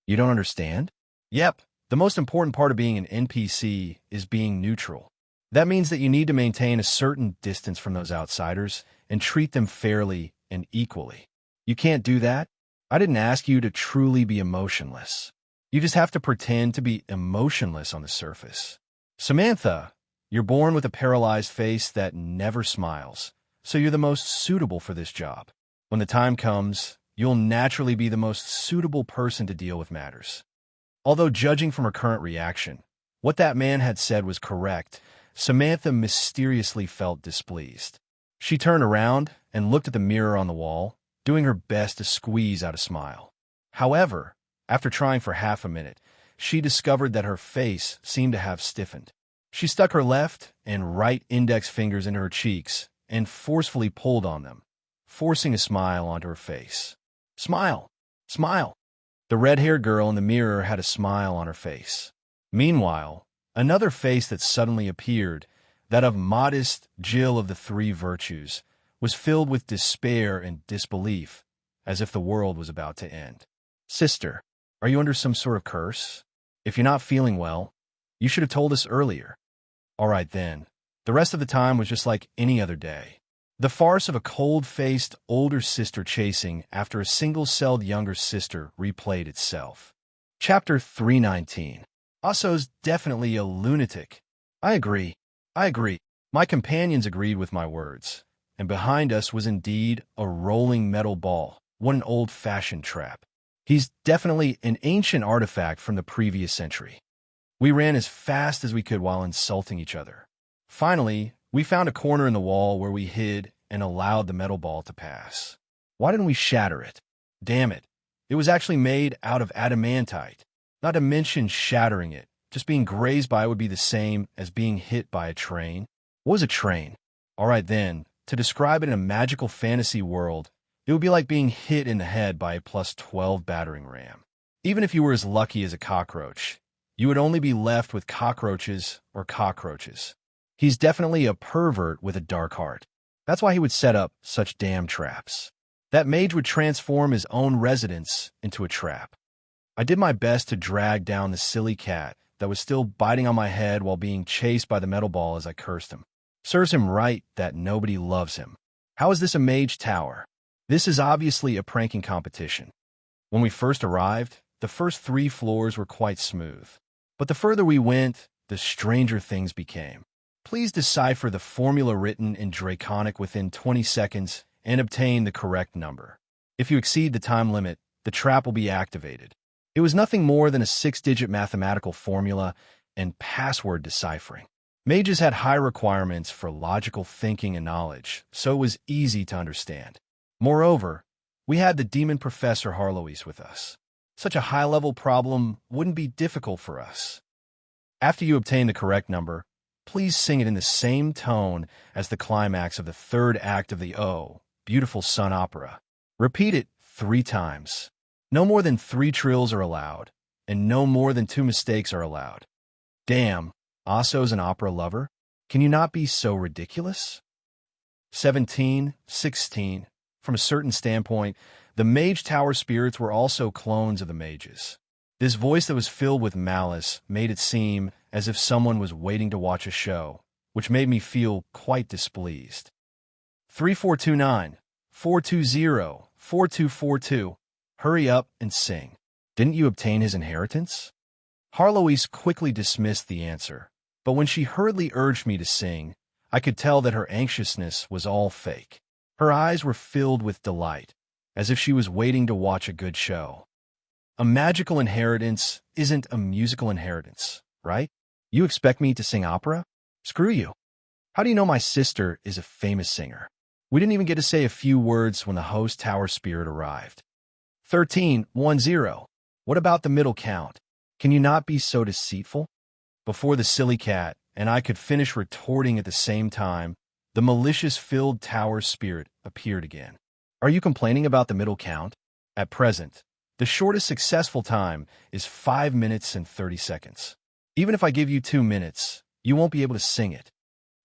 You don't understand? Yep, the most important part of being an NPC is being neutral. That means that you need to maintain a certain distance from those outsiders and treat them fairly and equally. You can't do that. I didn't ask you to truly be emotionless. You just have to pretend to be emotionless on the surface. Samantha, you're born with a paralyzed face that never smiles, so you're the most suitable for this job. When the time comes, you'll naturally be the most suitable person to deal with matters. Although judging from her current reaction, what that man had said was correct, Samantha mysteriously felt displeased. She turned around and looked at the mirror on the wall, doing her best to squeeze out a smile. However, after trying for half a minute, she discovered that her face seemed to have stiffened. She stuck her left and right index fingers into her cheeks and forcefully pulled on them, forcing a smile onto her face. Smile! Smile! The red-haired girl in the mirror had a smile on her face. Meanwhile, another face that suddenly appeared, that of modest Jill of the three virtues, was filled with despair and disbelief, as if the world was about to end. Sister, are you under some sort of curse? If you're not feeling well, you should have told us earlier. All right then. The rest of the time was just like any other day. The farce of a cold-faced older sister chasing after a single-celled younger sister replayed itself. Chapter 319. Aso's definitely a lunatic. I agree. My companions agreed with my words, and behind us was indeed a rolling metal ball. What an old-fashioned trap. He's definitely an ancient artifact from the previous century. We ran as fast as we could while insulting each other. Finally, we found a corner in the wall where we hid and allowed the metal ball to pass. Why didn't we shatter it? Damn it. It was actually made out of adamantite. Not to mention shattering it. Just being grazed by it would be the same as being hit by a train. What was a train? All right then, to describe it in a magical fantasy world, it would be like being hit in the head by a +12 battering ram. Even if you were as lucky as a cockroach, you would only be left with cockroaches or cockroaches. He's definitely a pervert with a dark heart. That's why he would set up such damn traps. That mage would transform his own residence into a trap. I did my best to drag down the silly cat that was still biting on my head while being chased by the metal ball as I cursed him. Serves him right that nobody loves him. How is this a mage tower? This is obviously a pranking competition. When we first arrived, the first 3 floors were quite smooth. But the further we went, the stranger things became. Please decipher the formula written in Draconic within 20 seconds and obtain the correct number. If you exceed the time limit, the trap will be activated. It was nothing more than a 6-digit mathematical formula and password deciphering. Mages had high requirements for logical thinking and knowledge, so it was easy to understand. Moreover, we had the demon Professor Harlois with us. Such a high-level problem wouldn't be difficult for us. After you obtain the correct number, please sing it in the same tone as the climax of the 3rd act of the O, Beautiful Sun opera. Repeat it 3 times. No more than 3 trills are allowed, and no more than 2 mistakes are allowed. Damn, Aso's an opera lover? Can you not be so ridiculous? 17, 16. From a certain standpoint, the mage tower spirits were also clones of the mages. This voice that was filled with malice made it seem as if someone was waiting to watch a show, which made me feel quite displeased. 3429, 420, 4242. Hurry up and sing. Didn't you obtain his inheritance? Harlois quickly dismissed the answer, but when she hurriedly urged me to sing, I could tell that her anxiousness was all fake. Her eyes were filled with delight, as if she was waiting to watch a good show. A magical inheritance isn't a musical inheritance, right? You expect me to sing opera? Screw you. How do you know my sister is a famous singer? We didn't even get to say a few words when the host tower spirit arrived. 1310. What about the middle count? Can you not be so deceitful? Before the silly cat and I could finish retorting at the same time, the malicious-filled tower spirit appeared again. Are you complaining about the middle count? At present, the shortest successful time is 5 minutes and 30 seconds. Even if I give you 2 minutes, you won't be able to sing it.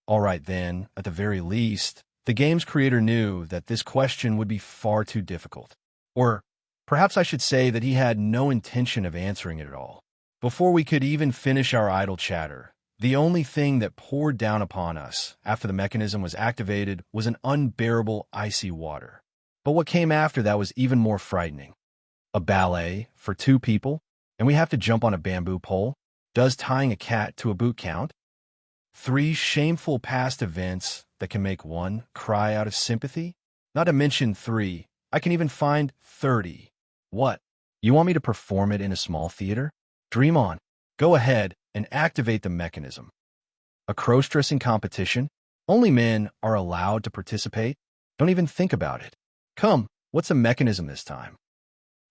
All right then, at the very least, the game's creator knew that this question would be far too difficult. Or perhaps I should say that he had no intention of answering it at all. Before we could even finish our idle chatter, the only thing that poured down upon us after the mechanism was activated was an unbearable icy water. But what came after that was even more frightening. A ballet for 2 people, and we have to jump on a bamboo pole? Does tying a cat to a boot count? 3 shameful past events that can make one cry out of sympathy? Not to mention 3, I can even find 30. What? You want me to perform it in a small theater? Dream on. Go ahead and activate the mechanism. A cross-dressing competition? Only men are allowed to participate? Don't even think about it. Come, what's the mechanism this time?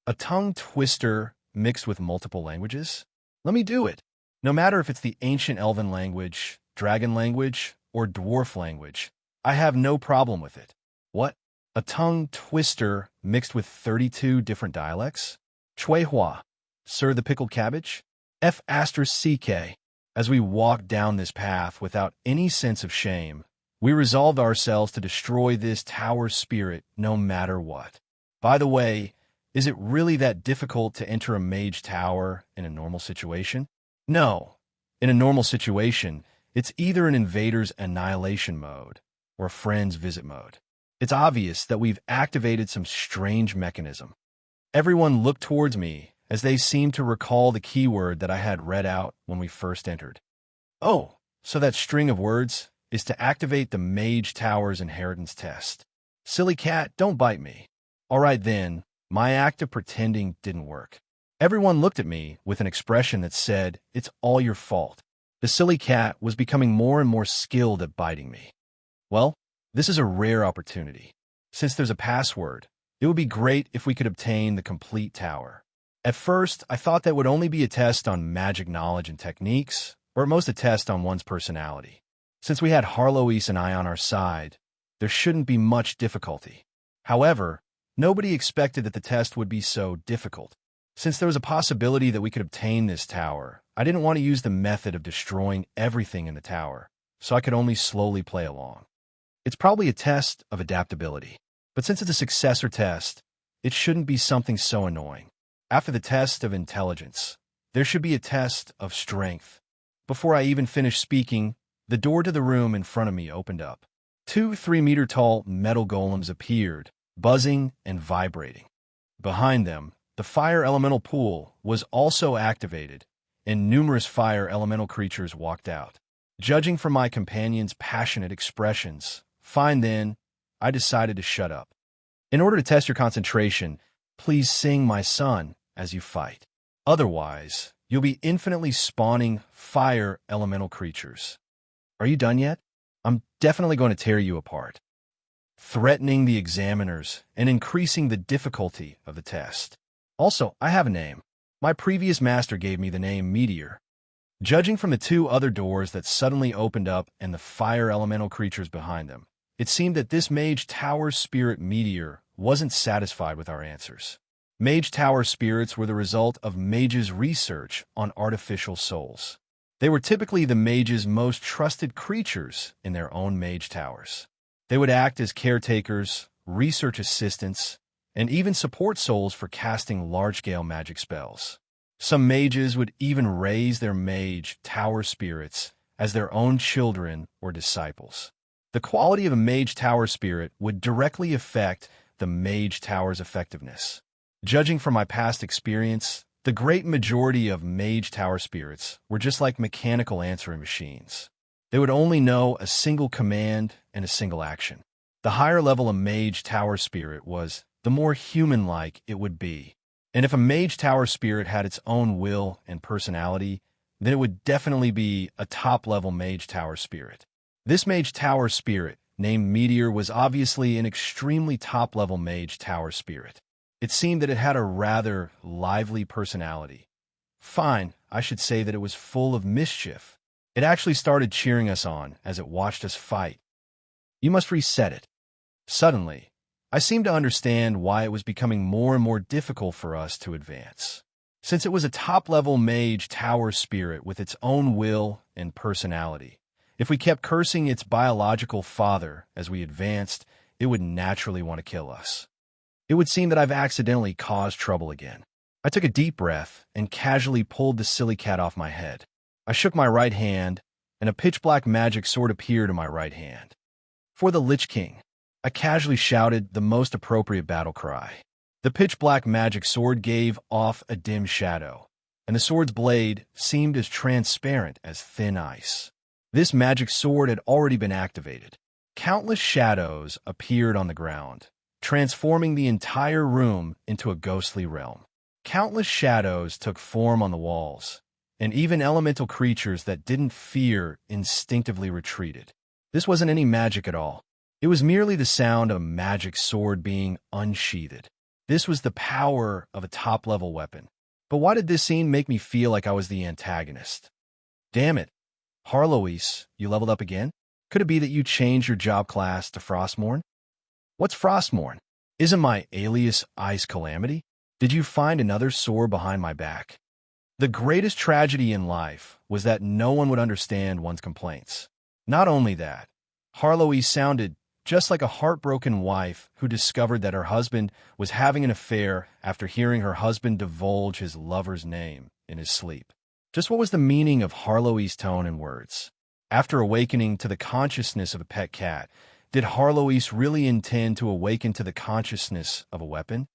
A tongue twister mixed with multiple languages? Let me do it. No matter if it's the ancient elven language, dragon language, or dwarf language, I have no problem with it. What? A tongue twister mixed with 32 different dialects? Chui hua. Sir the pickled cabbage? F***. As we walked down this path without any sense of shame, we resolved ourselves to destroy this tower spirit no matter what. By the way, is it really that difficult to enter a mage tower in a normal situation? No. In a normal situation, it's either an invader's annihilation mode or a friend's visit mode. It's obvious that we've activated some strange mechanism. Everyone looked towards me as they seemed to recall the keyword that I had read out when we first entered. Oh, so that string of words is to activate the Mage Tower's inheritance test. Silly cat, don't bite me. All right then, my act of pretending didn't work. Everyone looked at me with an expression that said, it's all your fault. The silly cat was becoming more and more skilled at biting me. Well, this is a rare opportunity. Since there's a password, it would be great if we could obtain the complete tower. At first, I thought that would only be a test on magic knowledge and techniques, or at most a test on one's personality. Since we had Harlois and I on our side, there shouldn't be much difficulty. However, nobody expected that the test would be so difficult. Since there was a possibility that we could obtain this tower, I didn't want to use the method of destroying everything in the tower, so I could only slowly play along. It's probably a test of adaptability, but since it's a successor test, it shouldn't be something so annoying. After the test of intelligence, there should be a test of strength. Before I even finished speaking, the door to the room in front of me opened up. 2 3-meter-tall metal golems appeared, buzzing and vibrating. Behind them, the fire elemental pool was also activated, and numerous fire elemental creatures walked out. Judging from my companion's passionate expressions, fine then, I decided to shut up. In order to test your concentration, please sing my son as you fight. Otherwise, you'll be infinitely spawning fire elemental creatures. Are you done yet? I'm definitely going to tear you apart. Threatening the examiners and increasing the difficulty of the test. Also, I have a name. My previous master gave me the name Meteor. Judging from the 2 other doors that suddenly opened up and the fire elemental creatures behind them, it seemed that this Mage Tower Spirit Meteor wasn't satisfied with our answers. Mage Tower spirits were the result of mages' research on artificial souls. They were typically the mages' most trusted creatures in their own mage towers. They would act as caretakers, research assistants, and even support souls for casting large-scale magic spells. Some mages would even raise their mage tower spirits as their own children or disciples. The quality of a mage tower spirit would directly affect the mage tower's effectiveness. Judging from my past experience, the great majority of mage tower spirits were just like mechanical answering machines. They would only know a single command and a single action. The higher level a mage tower spirit was, the more human-like it would be. And if a mage tower spirit had its own will and personality, then it would definitely be a top-level mage tower spirit. This mage tower spirit, named Meteor, was obviously an extremely top-level mage tower spirit. It seemed that it had a rather lively personality. Fine, I should say that it was full of mischief. It actually started cheering us on as it watched us fight. You must reset it. Suddenly, I seemed to understand why it was becoming more and more difficult for us to advance. Since it was a top-level mage tower spirit with its own will and personality, if we kept cursing its biological father as we advanced, it would naturally want to kill us. It would seem that I've accidentally caused trouble again. I took a deep breath and casually pulled the silly cat off my head. I shook my right hand, and a pitch-black magic sword appeared in my right hand. For the Lich King, I casually shouted the most appropriate battle cry. The pitch-black magic sword gave off a dim shadow, and the sword's blade seemed as transparent as thin ice. This magic sword had already been activated. Countless shadows appeared on the ground, transforming the entire room into a ghostly realm. Countless shadows took form on the walls, and even elemental creatures that didn't fear instinctively retreated. This wasn't any magic at all. It was merely the sound of a magic sword being unsheathed. This was the power of a top-level weapon. But why did this scene make me feel like I was the antagonist? Damn it. Harloise, you leveled up again? Could it be that you changed your job class to Frostmourne? What's Frostmourne? Isn't my alias Ice Calamity? Did you find another sore behind my back? The greatest tragedy in life was that no one would understand one's complaints. Not only that, Harloise sounded just like a heartbroken wife who discovered that her husband was having an affair after hearing her husband divulge his lover's name in his sleep. Just what was the meaning of Harloise's tone and words? After awakening to the consciousness of a pet cat, did Harloise really intend to awaken to the consciousness of a weapon?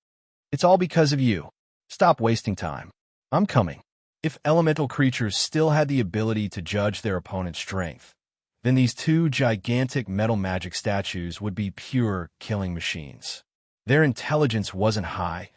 It's all because of you. Stop wasting time. I'm coming. If elemental creatures still had the ability to judge their opponent's strength, then these two gigantic metal magic statues would be pure killing machines. Their intelligence wasn't high,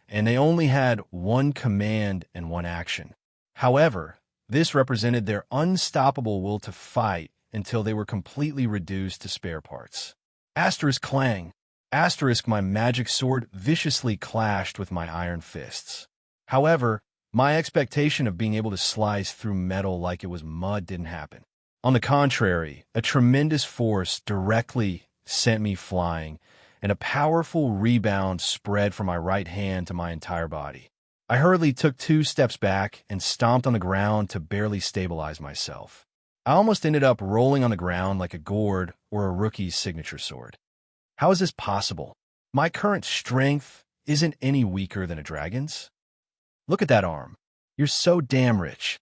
and they only had one command and one action. However, this represented their unstoppable will to fight until they were completely reduced to spare parts. Asterisk clang. Asterisk my magic sword viciously clashed with my iron fists. However, my expectation of being able to slice through metal like it was mud didn't happen. On the contrary, a tremendous force directly sent me flying, and a powerful rebound spread from my right hand to my entire body. I hurriedly took 2 steps back and stomped on the ground to barely stabilize myself. I almost ended up rolling on the ground like a gourd or a rookie's signature sword. How is this possible? My current strength isn't any weaker than a dragon's. Look at that arm. You're so damn rich.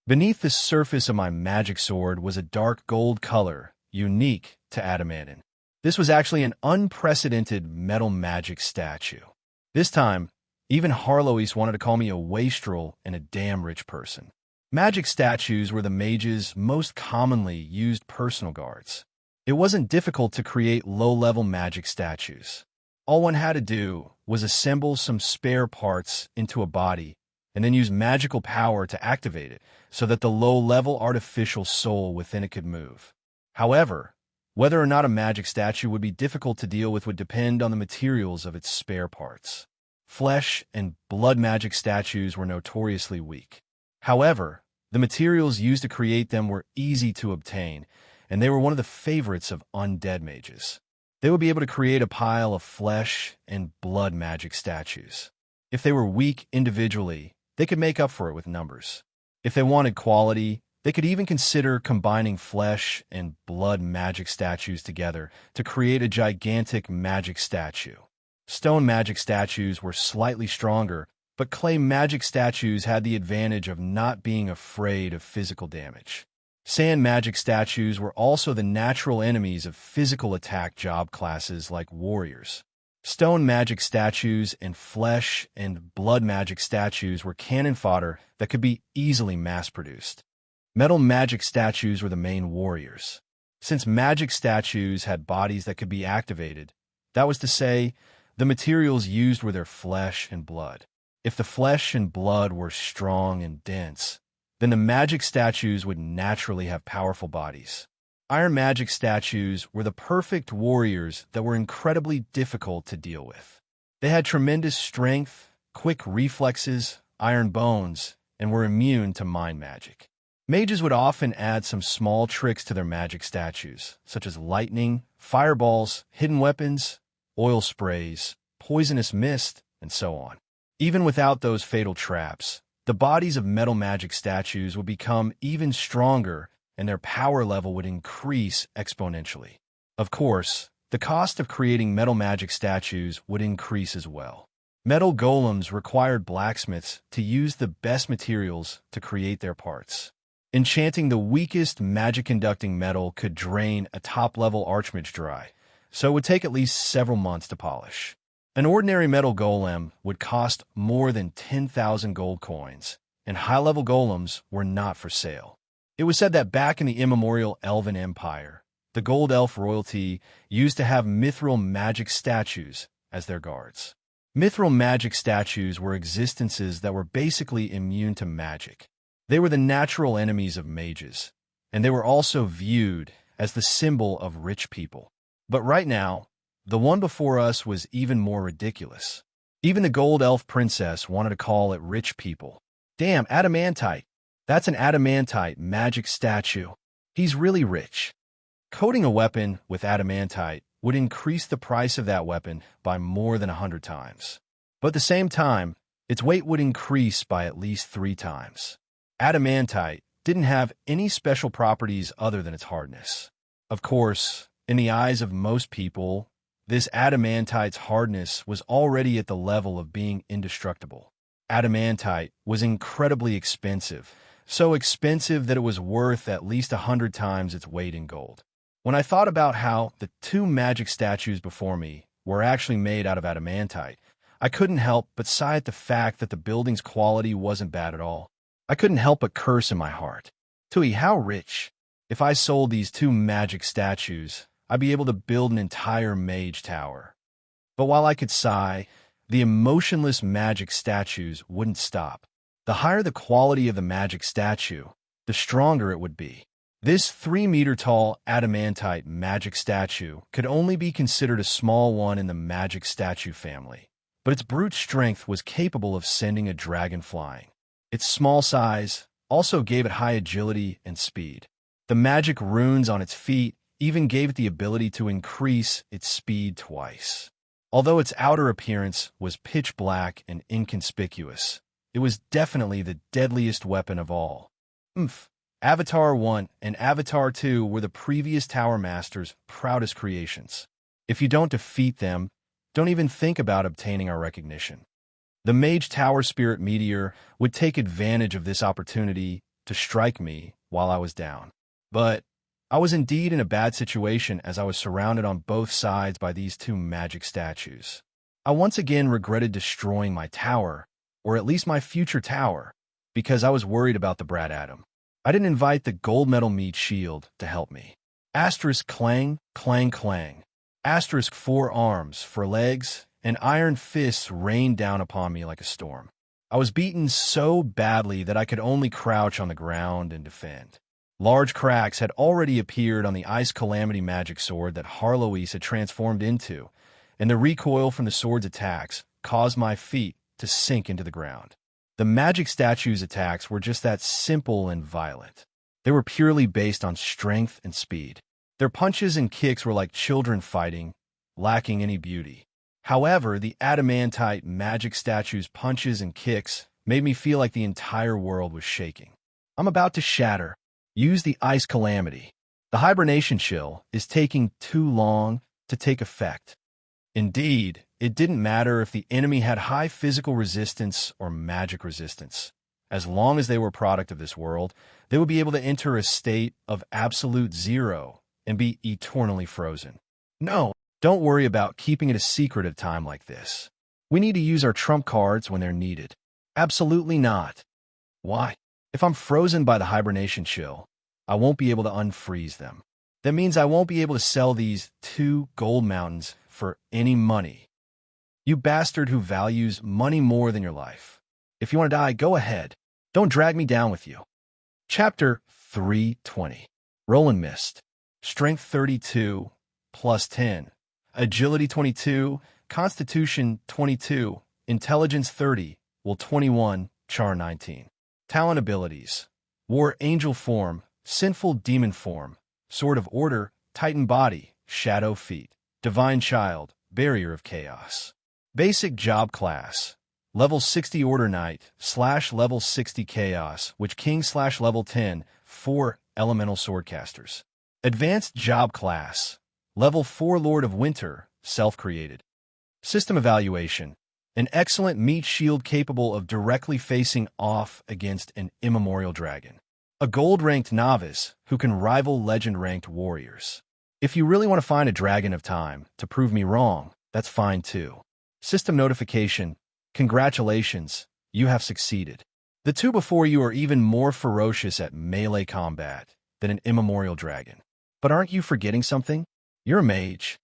Beneath the surface of my magic sword was a dark gold color, unique to adamantine. This was actually an unprecedented metal magic statue. This time, even Harloise wanted to call me a wastrel and a damn rich person. Magic statues were the mage's most commonly used personal guards. It wasn't difficult to create low-level magic statues. All one had to do was assemble some spare parts into a body and then use magical power to activate it so that the low-level artificial soul within it could move. However, whether or not a magic statue would be difficult to deal with would depend on the materials of its spare parts. Flesh and blood magic statues were notoriously weak. However, the materials used to create them were easy to obtain, and they were one of the favorites of undead mages. They would be able to create a pile of flesh and blood magic statues. If they were weak individually, they could make up for it with numbers. If they wanted quality, they could even consider combining flesh and blood magic statues together to create a gigantic magic statue. Stone magic statues were slightly stronger, but clay magic statues had the advantage of not being afraid of physical damage. Sand magic statues were also the natural enemies of physical attack job classes like warriors. Stone magic statues and flesh and blood magic statues were cannon fodder that could be easily mass-produced. Metal magic statues were the main warriors. Since magic statues had bodies that could be activated, that was to say, the materials used were their flesh and blood. If the flesh and blood were strong and dense, then the magic statues would naturally have powerful bodies. Iron magic statues were the perfect warriors that were incredibly difficult to deal with. They had tremendous strength, quick reflexes, iron bones, and were immune to mind magic. Mages would often add some small tricks to their magic statues, such as lightning, fireballs, hidden weapons, oil sprays, poisonous mist, and so on. Even without those fatal traps, the bodies of metal magic statues would become even stronger and their power level would increase exponentially. Of course, the cost of creating metal magic statues would increase as well. Metal golems required blacksmiths to use the best materials to create their parts. Enchanting the weakest magic-conducting metal could drain a top-level archmage dry, so it would take at least several months to polish. An ordinary metal golem would cost more than 10,000 gold coins, and high-level golems were not for sale. It was said that back in the immemorial Elven Empire, the Gold Elf royalty used to have mithril magic statues as their guards. Mithril magic statues were existences that were basically immune to magic. They were the natural enemies of mages, and they were also viewed as the symbol of rich people. But right now, the one before us was even more ridiculous. Even the Gold Elf princess wanted to call it rich people. Damn, adamantite. That's an adamantite magic statue. He's really rich. Coating a weapon with adamantite would increase the price of that weapon by more than 100 times. But at the same time, its weight would increase by at least 3 times. Adamantite didn't have any special properties other than its hardness. Of course, in the eyes of most people, this adamantite's hardness was already at the level of being indestructible. Adamantite was incredibly expensive, so expensive that it was worth at least 100 times its weight in gold. When I thought about how the 2 magic statues before me were actually made out of adamantite, I couldn't help but sigh at the fact that the building's quality wasn't bad at all. I couldn't help but curse in my heart. Tui, how rich! If I sold these 2 magic statues, I'd be able to build an entire mage tower. But while I could sigh, the emotionless magic statues wouldn't stop. The higher the quality of the magic statue, the stronger it would be. This 3-meter-tall adamantite magic statue could only be considered a small one in the magic statue family, but its brute strength was capable of sending a dragon flying. Its small size also gave it high agility and speed. The magic runes on its feet even gave it the ability to increase its speed twice. Although its outer appearance was pitch black and inconspicuous, it was definitely the deadliest weapon of all. Avatar 1 and Avatar 2 were the previous Tower Master's proudest creations. If you don't defeat them, don't even think about obtaining our recognition. The Mage Tower Spirit Meteor would take advantage of this opportunity to strike me while I was down. But I was indeed in a bad situation as I was surrounded on both sides by these 2 magic statues. I once again regretted destroying my tower, or at least my future tower, because I was worried about the Brat Atom. I didn't invite the gold metal meat shield to help me. Asterisk clang, clang, clang. Asterisk 4 arms, for legs, and iron fists rained down upon me like a storm. I was beaten so badly that I could only crouch on the ground and defend. Large cracks had already appeared on the Ice Calamity magic sword that Harloise had transformed into, and the recoil from the sword's attacks caused my feet to sink into the ground. The magic statue's attacks were just that simple and violent. They were purely based on strength and speed. Their punches and kicks were like children fighting, lacking any beauty. However, the adamantite magic statue's punches and kicks made me feel like the entire world was shaking. I'm about to shatter. Use the Ice Calamity. The hibernation chill is taking too long to take effect. Indeed, it didn't matter if the enemy had high physical resistance or magic resistance. As long as they were a product of this world, they would be able to enter a state of absolute zero and be eternally frozen. No, don't worry about keeping it a secret at a time like this. We need to use our trump cards when they're needed. Absolutely not. Why? If I'm frozen by the hibernation chill, I won't be able to unfreeze them. That means I won't be able to sell these 2 gold mountains for any money. You bastard who values money more than your life. If you want to die, go ahead. Don't drag me down with you. Chapter 320. Roland Mist. Strength 32, plus 10. Agility 22, Constitution 22, Intelligence 30, Will 21, Char 19. Talent abilities. War Angel Form, Sinful Demon Form, Sword of Order, Titan Body, Shadow Feet. Divine Child, Barrier of Chaos. Basic Job Class. level 60 Order Knight / level 60 Chaos Witch King / level 10, 4 Elemental Swordcasters. Advanced Job Class, level 4 Lord of Winter, self-created. System Evaluation, an excellent meat shield capable of directly facing off against an immemorial dragon. A gold-ranked novice who can rival legend-ranked warriors. If you really want to find a dragon of time to prove me wrong, that's fine too. System Notification, congratulations, you have succeeded. The two before you are even more ferocious at melee combat than an immemorial dragon. But aren't you forgetting something? You're a mage.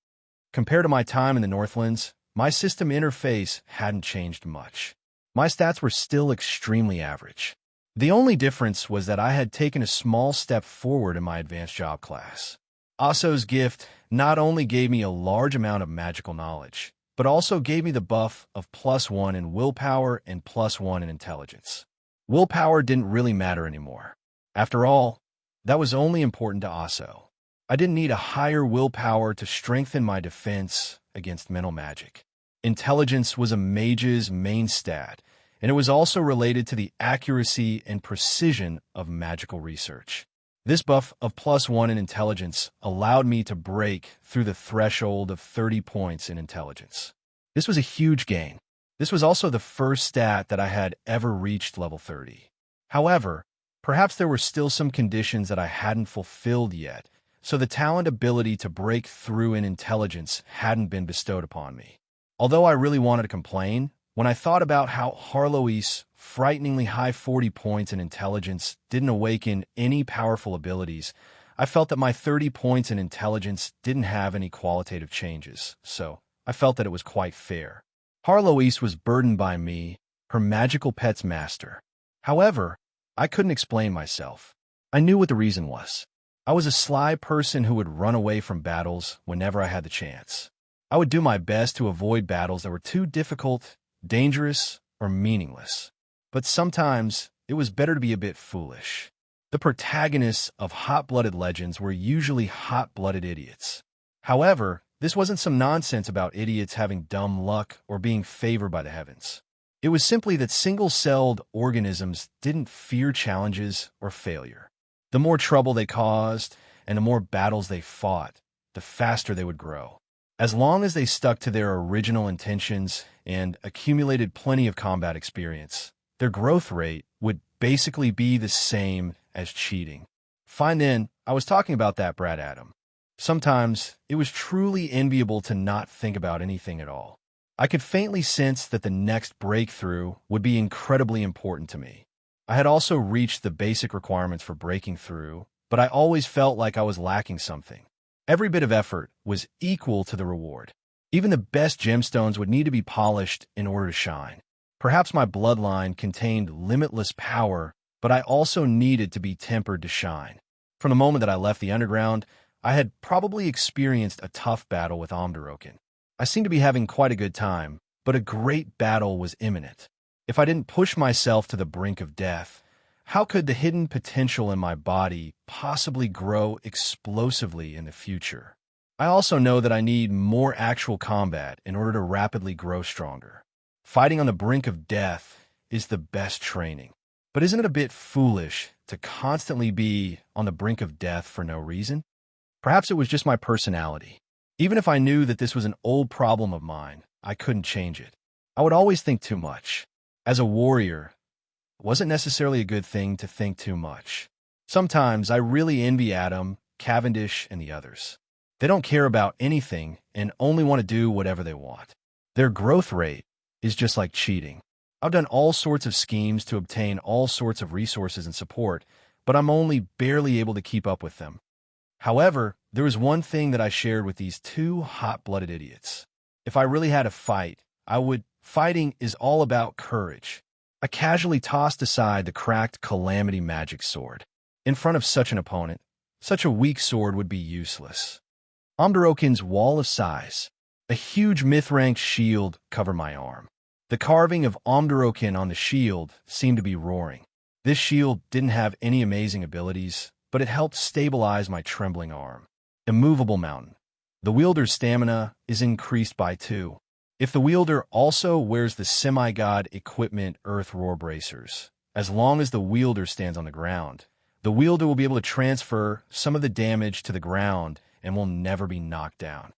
Compared to my time in the Northlands, my system interface hadn't changed much. My stats were still extremely average. The only difference was that I had taken a small step forward in my advanced job class. Aso's gift not only gave me a large amount of magical knowledge, but also gave me the buff of +1 in willpower and +1 in intelligence. Willpower didn't really matter anymore. After all, that was only important to Aso. I didn't need a higher willpower to strengthen my defense against mental magic. Intelligence was a mage's main stat, and it was also related to the accuracy and precision of magical research. This buff of +1 in intelligence allowed me to break through the threshold of 30 points in intelligence. This was a huge gain. This was also the first stat that I had ever reached level 30. However, perhaps there were still some conditions that I hadn't fulfilled yet, so the talent ability to break through in intelligence hadn't been bestowed upon me. Although I really wanted to complain, when I thought about how Harlow's frighteningly high 40 points in intelligence didn't awaken any powerful abilities, I felt that my 30 points in intelligence didn't have any qualitative changes, so I felt that it was quite fair. Harlow's was burdened by me, her magical pet's master. However, I couldn't explain myself. I knew what the reason was. I was a sly person who would run away from battles whenever I had the chance. I would do my best to avoid battles that were too difficult, dangerous, or meaningless. But sometimes it was better to be a bit foolish. The protagonists of hot-blooded legends were usually hot-blooded idiots. However, this wasn't some nonsense about idiots having dumb luck or being favored by the heavens. It was simply that single-celled organisms didn't fear challenges or failure. The more trouble they caused and the more battles they fought, the faster they would grow. As long as they stuck to their original intentions and accumulated plenty of combat experience, their growth rate would basically be the same as cheating. Fine then, I was talking about that, Brad Adam. Sometimes it was truly enviable to not think about anything at all. I could faintly sense that the next breakthrough would be incredibly important to me. I had also reached the basic requirements for breaking through, but I always felt like I was lacking something. Every bit of effort was equal to the reward. Even the best gemstones would need to be polished in order to shine. Perhaps my bloodline contained limitless power, but I also needed to be tempered to shine. From the moment that I left the underground, I had probably experienced a tough battle with Omdaroken. I seemed to be having quite a good time, but a great battle was imminent. If I didn't push myself to the brink of death, how could the hidden potential in my body possibly grow explosively in the future? I also know that I need more actual combat in order to rapidly grow stronger. Fighting on the brink of death is the best training. But isn't it a bit foolish to constantly be on the brink of death for no reason? Perhaps it was just my personality. Even if I knew that this was an old problem of mine, I couldn't change it. I would always think too much. As a warrior, it wasn't necessarily a good thing to think too much. Sometimes I really envy Adam, Cavendish, and the others. They don't care about anything and only want to do whatever they want. Their growth rate is just like cheating. I've done all sorts of schemes to obtain all sorts of resources and support, but I'm only barely able to keep up with them. However, there was one thing that I shared with these two hot-blooded idiots. If I really had a fight, I would. Fighting is all about courage. I casually tossed aside the cracked calamity magic sword. In front of such an opponent, such a weak sword would be useless. Omdaroken's wall of size, a huge myth-ranked shield covered my arm. The carving of Omdaroken on the shield seemed to be roaring. This shield didn't have any amazing abilities, but it helped stabilize my trembling arm. Immovable mountain. The wielder's stamina is increased by 2. If the wielder also wears the semi-god equipment Earth Roar bracers, as long as the wielder stands on the ground, the wielder will be able to transfer some of the damage to the ground and will never be knocked down.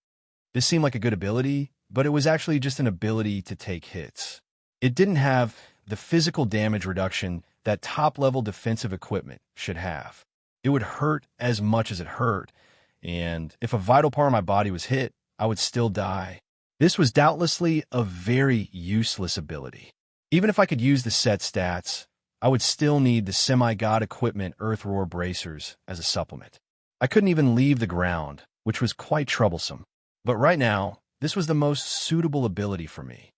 This seemed like a good ability, but it was actually just an ability to take hits. It didn't have the physical damage reduction that top-level defensive equipment should have. It would hurt as much as it hurt, and if a vital part of my body was hit, I would still die. This was doubtlessly a very useless ability. Even if I could use the set stats, I would still need the semi-god equipment Earth Roar bracers as a supplement. I couldn't even leave the ground, which was quite troublesome. But right now, this was the most suitable ability for me.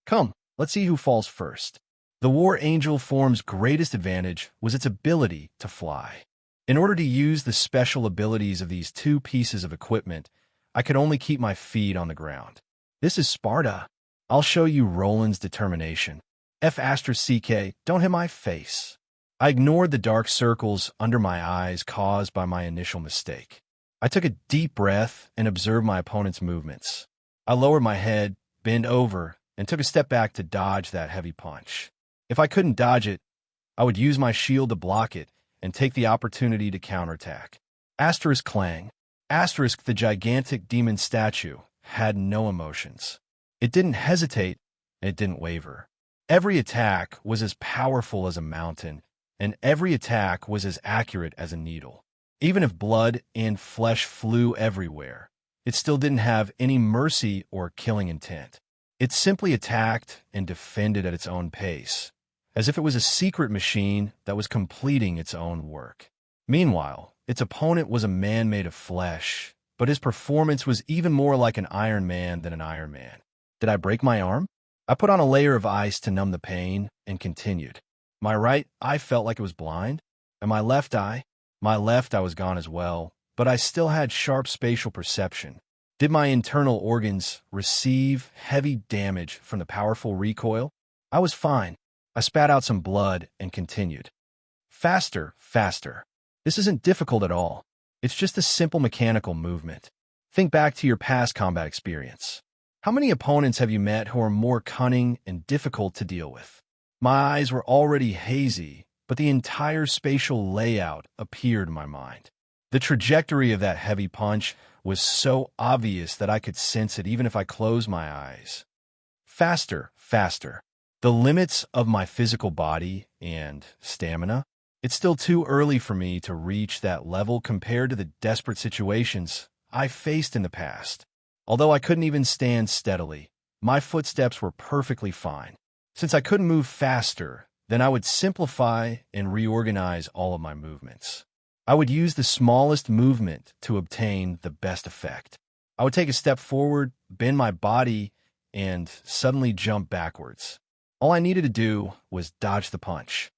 Come, let's see who falls first. The War Angel form's greatest advantage was its ability to fly. In order to use the special abilities of these two pieces of equipment, I could only keep my feet on the ground. This is Sparta. I'll show you Roland's determination. F***, don't hit my face. I ignored the dark circles under my eyes caused by my initial mistake. I took a deep breath and observed my opponent's movements. I lowered my head, bent over, and took a step back to dodge that heavy punch. If I couldn't dodge it, I would use my shield to block it and take the opportunity to counterattack. Asterisk clang. Asterisk, the gigantic demon statue, had no emotions. It didn't hesitate, and it didn't waver. Every attack was as powerful as a mountain, and every attack was as accurate as a needle. Even if blood and flesh flew everywhere, it still didn't have any mercy or killing intent. It simply attacked and defended at its own pace, as if it was a secret machine that was completing its own work. Meanwhile, its opponent was a man made of flesh, but his performance was even more like an Iron Man than an Iron Man. Did I break my arm? I put on a layer of ice to numb the pain and continued. My right eye felt like it was blind, and my left eye was gone as well, but I still had sharp spatial perception. Did my internal organs receive heavy damage from the powerful recoil? I was fine. I spat out some blood and continued. Faster, faster. This isn't difficult at all. It's just a simple mechanical movement. Think back to your past combat experience. How many opponents have you met who are more cunning and difficult to deal with? My eyes were already hazy, but the entire spatial layout appeared in my mind. The trajectory of that heavy punch was so obvious that I could sense it even if I closed my eyes. Faster, faster. The limits of my physical body and stamina. It's still too early for me to reach that level compared to the desperate situations I faced in the past. Although I couldn't even stand steadily, my footsteps were perfectly fine. Since I couldn't move faster, then I would simplify and reorganize all of my movements. I would use the smallest movement to obtain the best effect. I would take a step forward, bend my body, and suddenly jump backwards. All I needed to do was dodge the punch.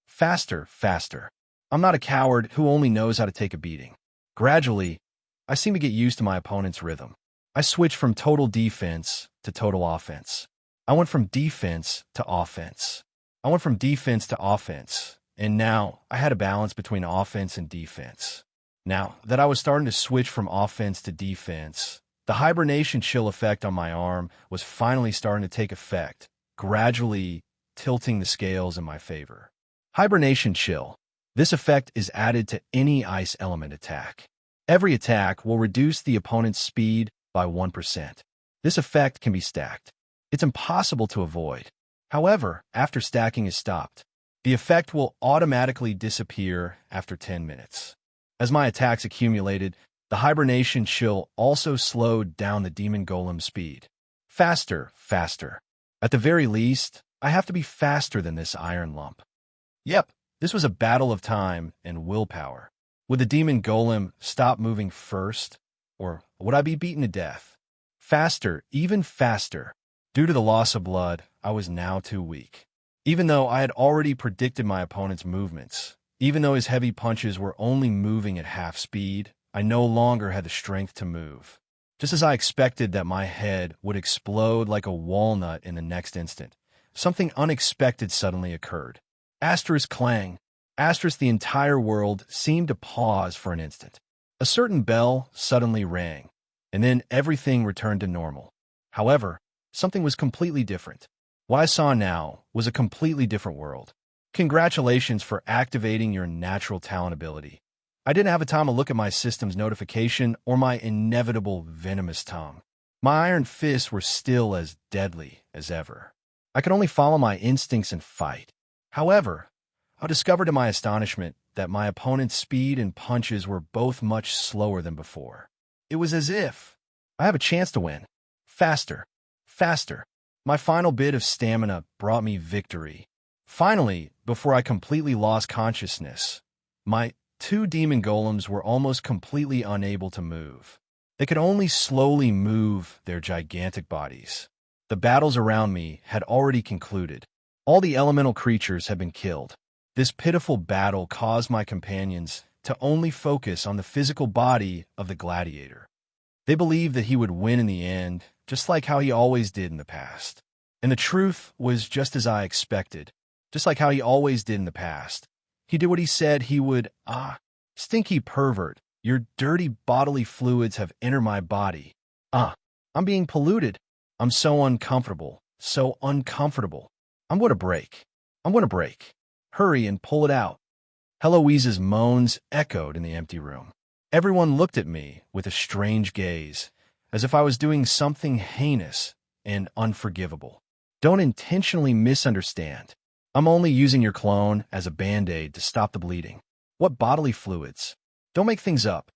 Faster, faster. I'm not a coward who only knows how to take a beating. Gradually, I seemed to get used to my opponent's rhythm. I switched from total defense to total offense. I went from defense to offense. I went from defense to offense, and now I had a balance between offense and defense. Now that I was starting to switch from offense to defense, the hibernation chill effect on my arm was finally starting to take effect, gradually tilting the scales in my favor. Hibernation chill. This effect is added to any ice element attack. Every attack will reduce the opponent's speed by 1%. This effect can be stacked. It's impossible to avoid. However, after stacking is stopped, the effect will automatically disappear after 10 minutes. As my attacks accumulated, the hibernation chill also slowed down the demon golem's speed. Faster, faster. At the very least, I have to be faster than this iron lump. Yep, this was a battle of time and willpower. Would the demon golem stop moving first, or would I be beaten to death? Faster, even faster. Due to the loss of blood, I was now too weak. Even though I had already predicted my opponent's movements, even though his heavy punches were only moving at half speed, I no longer had the strength to move. Just as I expected that my head would explode like a walnut in the next instant, something unexpected suddenly occurred. Asterisk clang. Asterisk, the entire world seemed to pause for an instant. A certain bell suddenly rang, and then everything returned to normal. However, something was completely different. What I saw now was a completely different world. Congratulations for activating your natural talent ability. I didn't have a time to look at my system's notification or my inevitable venomous tongue. My iron fists were still as deadly as ever. I could only follow my instincts and fight. However, I discovered to my astonishment that my opponent's speed and punches were both much slower than before. It was as if I have a chance to win. Faster, faster. My final bit of stamina brought me victory. Finally, before I completely lost consciousness, my two demon golems were almost completely unable to move. They could only slowly move their gigantic bodies. The battles around me had already concluded. All the elemental creatures had been killed. This pitiful battle caused my companions to only focus on the physical body of the gladiator. They believed that he would win in the end, just like how he always did in the past. And the truth was just as I expected, just like how he always did in the past. He did what he said he would. Stinky pervert, your dirty bodily fluids have entered my body. I'm being polluted. I'm so uncomfortable, so uncomfortable. I'm going to break. I'm going to break. Hurry and pull it out. Heloise's moans echoed in the empty room. Everyone looked at me with a strange gaze, as if I was doing something heinous and unforgivable. Don't intentionally misunderstand. I'm only using your clone as a band-aid to stop the bleeding. What bodily fluids? Don't make things up.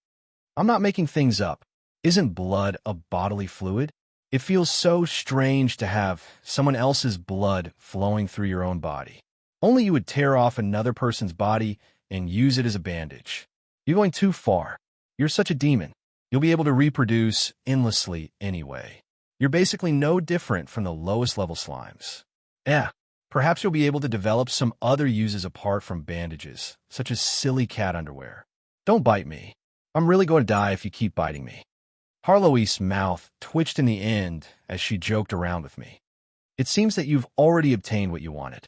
I'm not making things up. Isn't blood a bodily fluid? It feels so strange to have someone else's blood flowing through your own body. Only you would tear off another person's body and use it as a bandage. You're going too far. You're such a demon. You'll be able to reproduce endlessly anyway. You're basically no different from the lowest level slimes. Perhaps you'll be able to develop some other uses apart from bandages, such as silly cat underwear. Don't bite me. I'm really going to die if you keep biting me. Harloise's mouth twitched in the end as she joked around with me. It seems that you've already obtained what you wanted.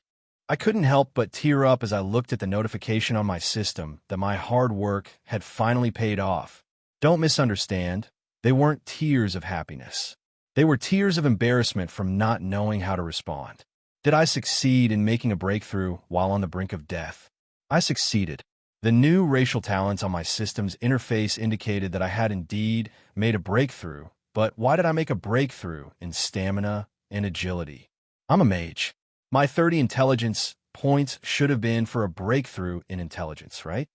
I couldn't help but tear up as I looked at the notification on my system that my hard work had finally paid off. Don't misunderstand. They weren't tears of happiness. They were tears of embarrassment from not knowing how to respond. Did I succeed in making a breakthrough while on the brink of death? I succeeded. The new racial talents on my system's interface indicated that I had indeed made a breakthrough, but why did I make a breakthrough in stamina and agility? I'm a mage. My 30 intelligence points should have been for a breakthrough in intelligence, right?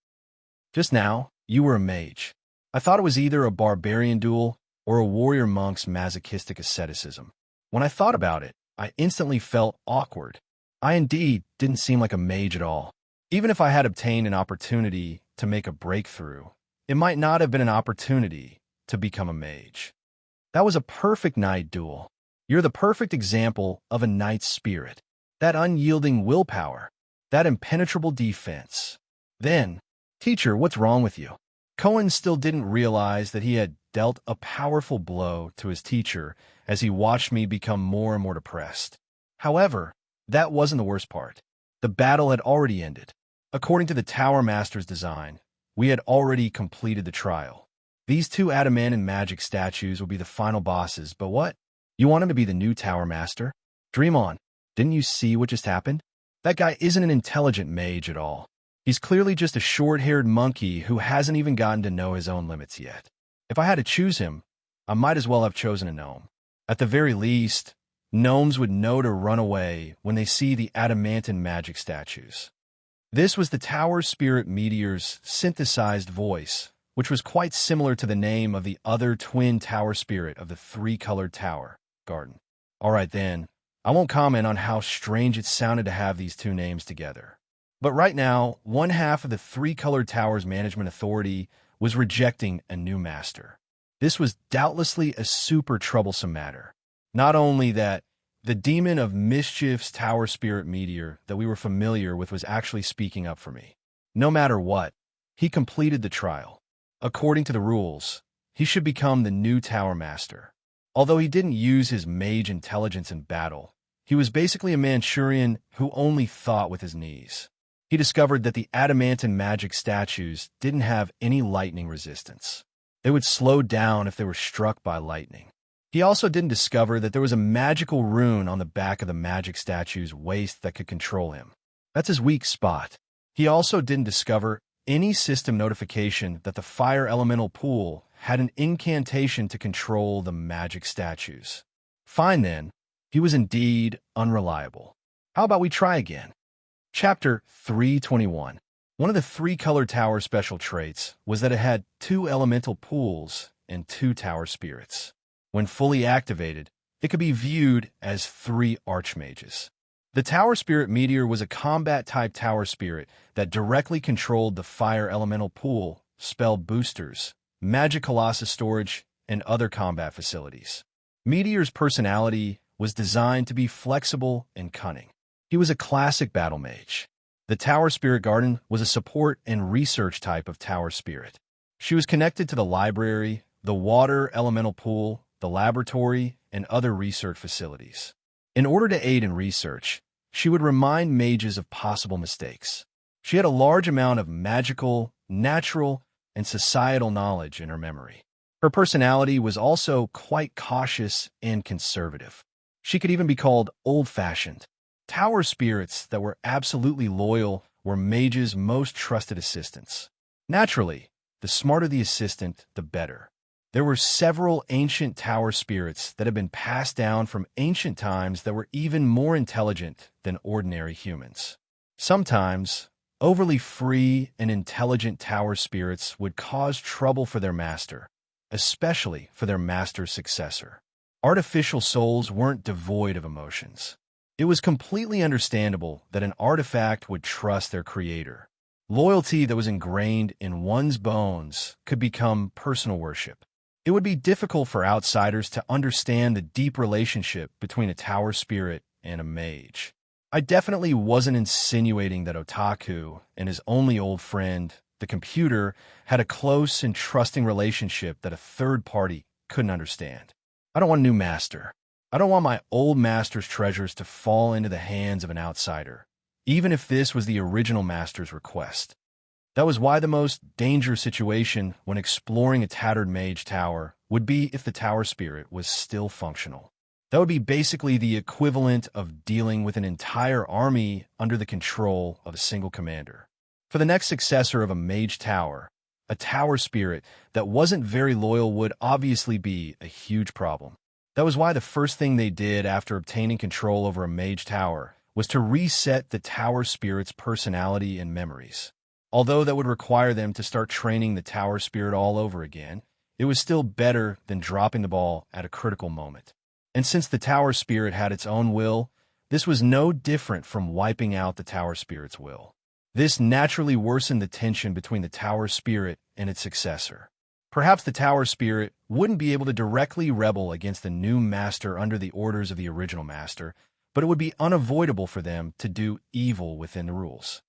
Just now, you were a mage. I thought it was either a barbarian duel or a warrior monk's masochistic asceticism. When I thought about it, I instantly felt awkward. I indeed didn't seem like a mage at all. Even if I had obtained an opportunity to make a breakthrough, it might not have been an opportunity to become a mage. That was a perfect knight duel. You're the perfect example of a knight's spirit. That unyielding willpower, that impenetrable defense. Then, teacher, what's wrong with you? Cohen still didn't realize that he had dealt a powerful blow to his teacher as he watched me become more and more depressed. However, that wasn't the worst part. The battle had already ended. According to the Tower Master's design, we had already completed the trial. These two adamant magic statues will be the final bosses, but what? You want him to be the new Tower Master? Dream on. Didn't you see what just happened? That guy isn't an intelligent mage at all. He's clearly just a short-haired monkey who hasn't even gotten to know his own limits yet. If I had to choose him, I might as well have chosen a gnome. At the very least, gnomes would know to run away when they see the adamantine magic statues. This was the Tower Spirit Meteor's synthesized voice, which was quite similar to the name of the other twin Tower Spirit of the three-colored tower garden. All right then, I won't comment on how strange it sounded to have these two names together. But right now, one half of the three-colored tower's management authority was rejecting a new master. This was doubtlessly a super troublesome matter. Not only that, the demon of mischief's Tower Spirit Meteor that we were familiar with was actually speaking up for me. No matter what, he completed the trial. According to the rules, he should become the new Tower Master. Although he didn't use his mage intelligence in battle, he was basically a Manchurian who only thought with his knees. He discovered that the adamantine magic statues didn't have any lightning resistance. They would slow down if they were struck by lightning. He also didn't discover that there was a magical rune on the back of the magic statue's waist that could control him. That's his weak spot. He also didn't discover any system notification that the fire elemental pool had an incantation to control the magic statues. Fine then, he was indeed unreliable. How about we try again? Chapter 321. One of the three-color tower special traits was that it had 2 elemental pools and 2 tower spirits. When fully activated, it could be viewed as 3 archmages. The Tower Spirit Meteor was a combat-type tower spirit that directly controlled the fire elemental pool, spell boosters, magic colossus storage, and other combat facilities. Meteor's personality was designed to be flexible and cunning. He was a classic battle mage. The Tower Spirit Garden was a support and research type of tower spirit. She was connected to the library, the water elemental pool, the laboratory, and other research facilities. In order to aid in research, she would remind mages of possible mistakes. She had a large amount of magical, natural, and societal knowledge in her memory. Her personality was also quite cautious and conservative. She could even be called old-fashioned. Tower spirits that were absolutely loyal were mages' most trusted assistants. Naturally, the smarter the assistant, the better. There were several ancient tower spirits that had been passed down from ancient times that were even more intelligent than ordinary humans. Sometimes, overly free and intelligent tower spirits would cause trouble for their master, especially for their master's successor. Artificial souls weren't devoid of emotions. It was completely understandable that an artifact would trust their creator. Loyalty that was ingrained in one's bones could become personal worship. It would be difficult for outsiders to understand the deep relationship between a tower spirit and a mage. I definitely wasn't insinuating that Otaku and his only old friend, the computer, had a close and trusting relationship that a third party couldn't understand. I don't want a new master. I don't want my old master's treasures to fall into the hands of an outsider, even if this was the original master's request. That was why the most dangerous situation when exploring a tattered mage tower would be if the tower spirit was still functional. That would be basically the equivalent of dealing with an entire army under the control of a single commander. For the next successor of a mage tower, a tower spirit that wasn't very loyal would obviously be a huge problem. That was why the first thing they did after obtaining control over a mage tower was to reset the tower spirit's personality and memories. Although that would require them to start training the tower spirit all over again, it was still better than dropping the ball at a critical moment. And since the tower spirit had its own will, this was no different from wiping out the tower spirit's will. This naturally worsened the tension between the tower spirit and its successor. Perhaps the tower spirit wouldn't be able to directly rebel against the new master under the orders of the original master, but it would be unavoidable for them to do evil within the rules.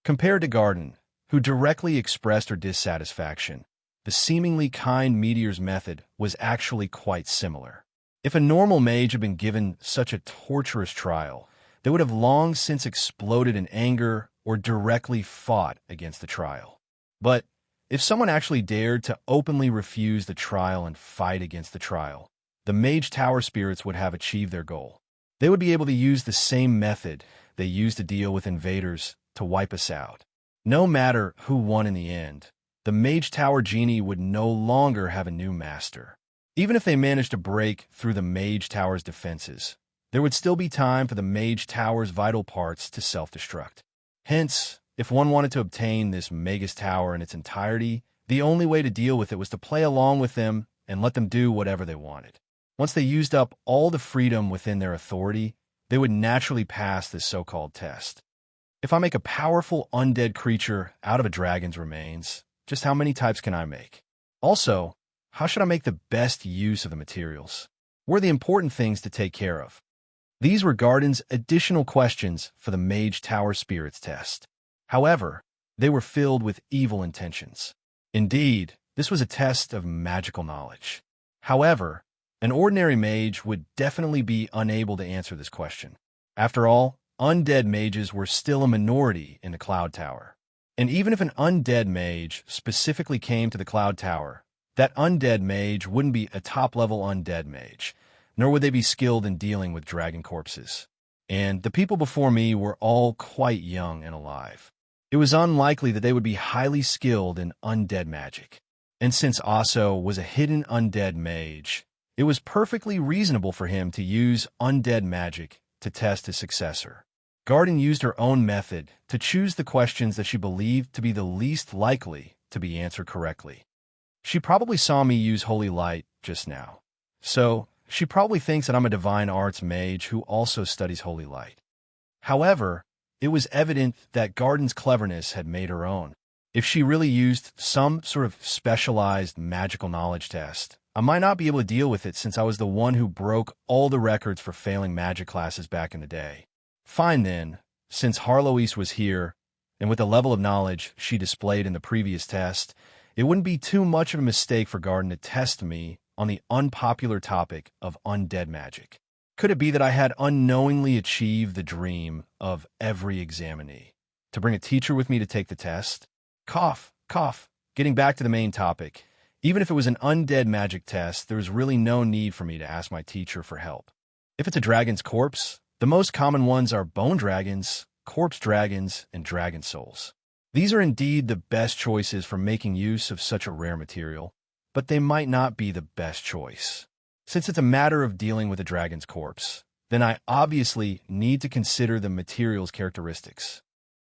Compared to Garden, who directly expressed her dissatisfaction, the seemingly kind meteor's method was actually quite similar. If a normal mage had been given such a torturous trial, they would have long since exploded in anger or directly fought against the trial. But if someone actually dared to openly refuse the trial and fight against the trial, the mage tower spirits would have achieved their goal. They would be able to use the same method they used to deal with invaders to wipe us out. No matter who won in the end, the mage tower genie would no longer have a new master. Even if they managed to break through the mage tower's defenses, there would still be time for the mage tower's vital parts to self-destruct. Hence, if one wanted to obtain this Magus Tower in its entirety, the only way to deal with it was to play along with them and let them do whatever they wanted. Once they used up all the freedom within their authority, they would naturally pass this so-called test. If I make a powerful undead creature out of a dragon's remains, just how many types can I make? Also, how should I make the best use of the materials? What are the important things to take care of? These were Garden's additional questions for the Mage Tower Spirits test. However, they were filled with evil intentions. Indeed, this was a test of magical knowledge. However, an ordinary mage would definitely be unable to answer this question. After all, undead mages were still a minority in the Cloud Tower. And even if an undead mage specifically came to the Cloud Tower, That undead mage wouldn't be a top-level undead mage, nor would they be skilled in dealing with dragon corpses. And the people before me were all quite young and alive. It was unlikely that they would be highly skilled in undead magic. And since Aso was a hidden undead mage, it was perfectly reasonable for him to use undead magic to test his successor. Garden used her own method to choose the questions that she believed to be the least likely to be answered correctly. She probably saw me use holy light just now. So, she probably thinks that I'm a divine arts mage who also studies holy light. However, it was evident that Garden's cleverness had made her own. If she really used some sort of specialized magical knowledge test, I might not be able to deal with it since I was the one who broke all the records for failing magic classes back in the day. Fine then, since Harloise was here, and with the level of knowledge she displayed in the previous test, it wouldn't be too much of a mistake for Garden to test me on the unpopular topic of undead magic. Could it be that I had unknowingly achieved the dream of every examinee? To bring a teacher with me to take the test? Cough, cough. Getting back to the main topic, even if it was an undead magic test, there was really no need for me to ask my teacher for help. If it's a dragon's corpse, the most common ones are bone dragons, corpse dragons, and dragon souls. These are indeed the best choices for making use of such a rare material, but they might not be the best choice. Since it's a matter of dealing with a dragon's corpse, then I obviously need to consider the material's characteristics.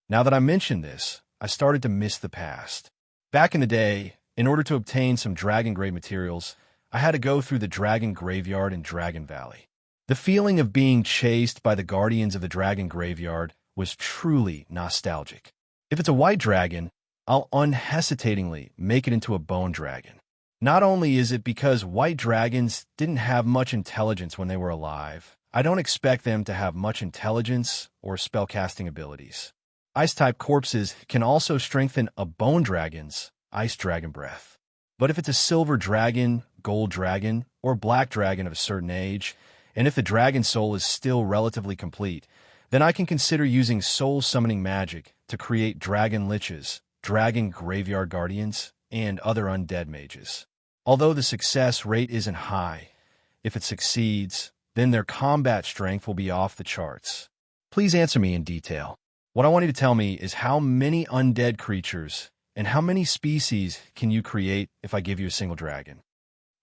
Now that I mentioned this, I started to miss the past. Back in the day, in order to obtain some dragon grave materials, I had to go through the dragon graveyard in Dragon Valley. The feeling of being chased by the guardians of the dragon graveyard was truly nostalgic. If it's a white dragon, I'll unhesitatingly make it into a bone dragon. Not only is it because white dragons didn't have much intelligence when they were alive, I don't expect them to have much intelligence or spellcasting abilities. Ice-type corpses can also strengthen a bone dragon's ice dragon breath. But if it's a silver dragon, gold dragon, or black dragon of a certain age, and if the dragon soul is still relatively complete, then I can consider using soul summoning magic to create dragon liches, dragon graveyard guardians, and other undead mages. Although the success rate isn't high, if it succeeds, then their combat strength will be off the charts. Please answer me in detail. What I want you to tell me is how many undead creatures and how many species can you create if I give you a single dragon?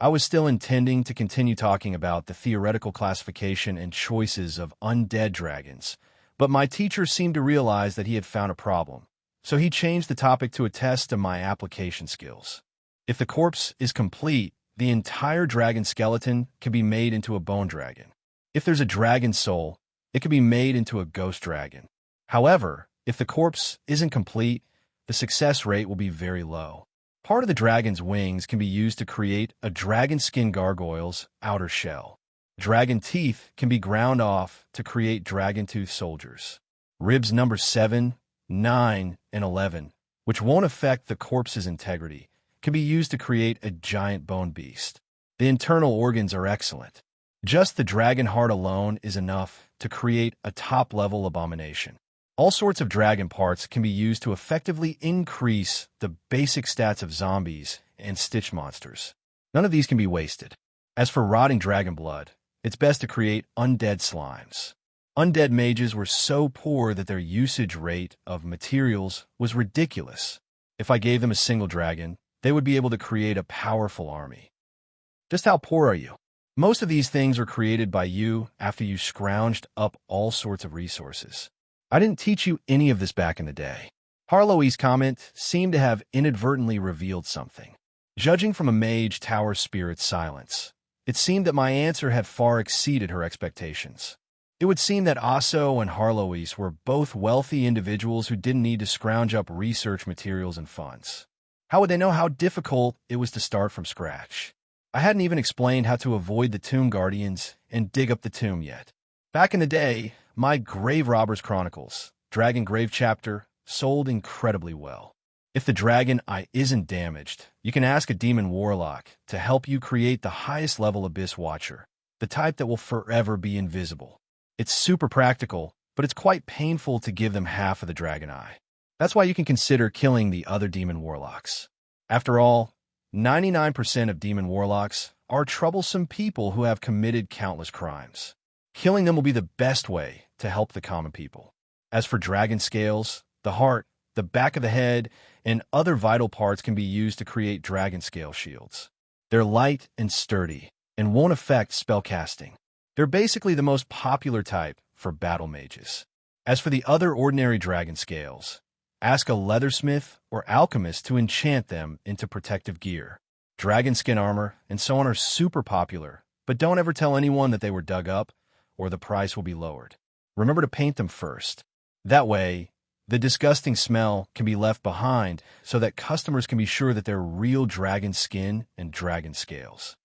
I was still intending to continue talking about the theoretical classification and choices of undead dragons, but my teacher seemed to realize that he had found a problem, so he changed the topic to a test of my application skills. If the corpse is complete, the entire dragon skeleton can be made into a bone dragon. If there's a dragon soul, it can be made into a ghost dragon. However, if the corpse isn't complete, the success rate will be very low. Part of the dragon's wings can be used to create a dragon skin gargoyle's outer shell. Dragon teeth can be ground off to create dragon tooth soldiers. Ribs number 7, 9, and 11, which won't affect the corpse's integrity, can be used to create a giant bone beast. The internal organs are excellent. Just the dragon heart alone is enough to create a top-level abomination. All sorts of dragon parts can be used to effectively increase the basic stats of zombies and stitch monsters. None of these can be wasted. As for rotting dragon blood, it's best to create undead slimes. Undead mages were so poor that their usage rate of materials was ridiculous. If I gave them a single dragon, they would be able to create a powerful army. Just how poor are you? Most of these things were created by you after you scrounged up all sorts of resources. I didn't teach you any of this back in the day. Harlowe's comment seemed to have inadvertently revealed something. Judging from a mage tower spirit's silence, it seemed that my answer had far exceeded her expectations. It would seem that Aso and Harloise were both wealthy individuals who didn't need to scrounge up research materials and funds. How would they know how difficult it was to start from scratch? I hadn't even explained how to avoid the tomb guardians and dig up the tomb yet. Back in the day, my Grave Robbers Chronicles, Dragon Grave chapter, sold incredibly well. If the dragon eye isn't damaged, you can ask a demon warlock to help you create the highest level Abyss Watcher, the type that will forever be invisible. It's super practical, but it's quite painful to give them half of the dragon eye. That's why you can consider killing the other demon warlocks. After all, 99% of demon warlocks are troublesome people who have committed countless crimes. Killing them will be the best way to help the common people. As for dragon scales, the heart, the back of the head, and other vital parts can be used to create dragon scale shields. They're light and sturdy, and won't affect spellcasting. They're basically the most popular type for battle mages. As for the other ordinary dragon scales, ask a leathersmith or alchemist to enchant them into protective gear. Dragon skin armor and so on are super popular, but don't ever tell anyone that they were dug up, or the price will be lowered. Remember to paint them first. That way, the disgusting smell can be left behind so that customers can be sure that they're real dragon skin and dragon scales.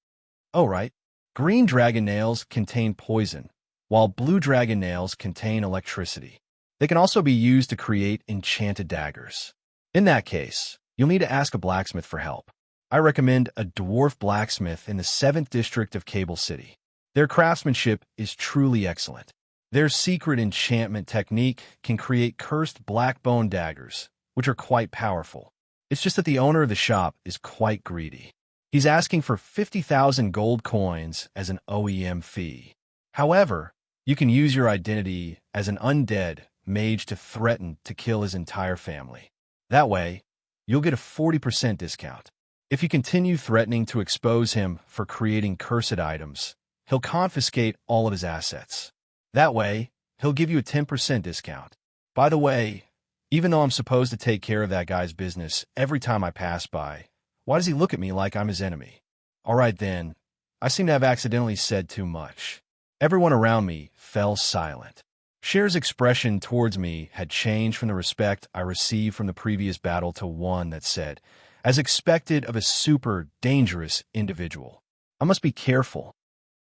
Oh, right. Green dragon nails contain poison, while blue dragon nails contain electricity. They can also be used to create enchanted daggers. In that case, you'll need to ask a blacksmith for help. I recommend a dwarf blacksmith in the 7th district of Cable City. Their craftsmanship is truly excellent. Their secret enchantment technique can create cursed black bone daggers, which are quite powerful. It's just that the owner of the shop is quite greedy. He's asking for 50,000 gold coins as an OEM fee. However, you can use your identity as an undead mage to threaten to kill his entire family. That way, you'll get a 40% discount. If you continue threatening to expose him for creating cursed items, he'll confiscate all of his assets. That way, he'll give you a 10% discount. By the way, even though I'm supposed to take care of that guy's business every time I pass by, why does he look at me like I'm his enemy? All right then, I seem to have accidentally said too much. Everyone around me fell silent. Cher's expression towards me had changed from the respect I received from the previous battle to one that said, as expected of a super dangerous individual, I must be careful.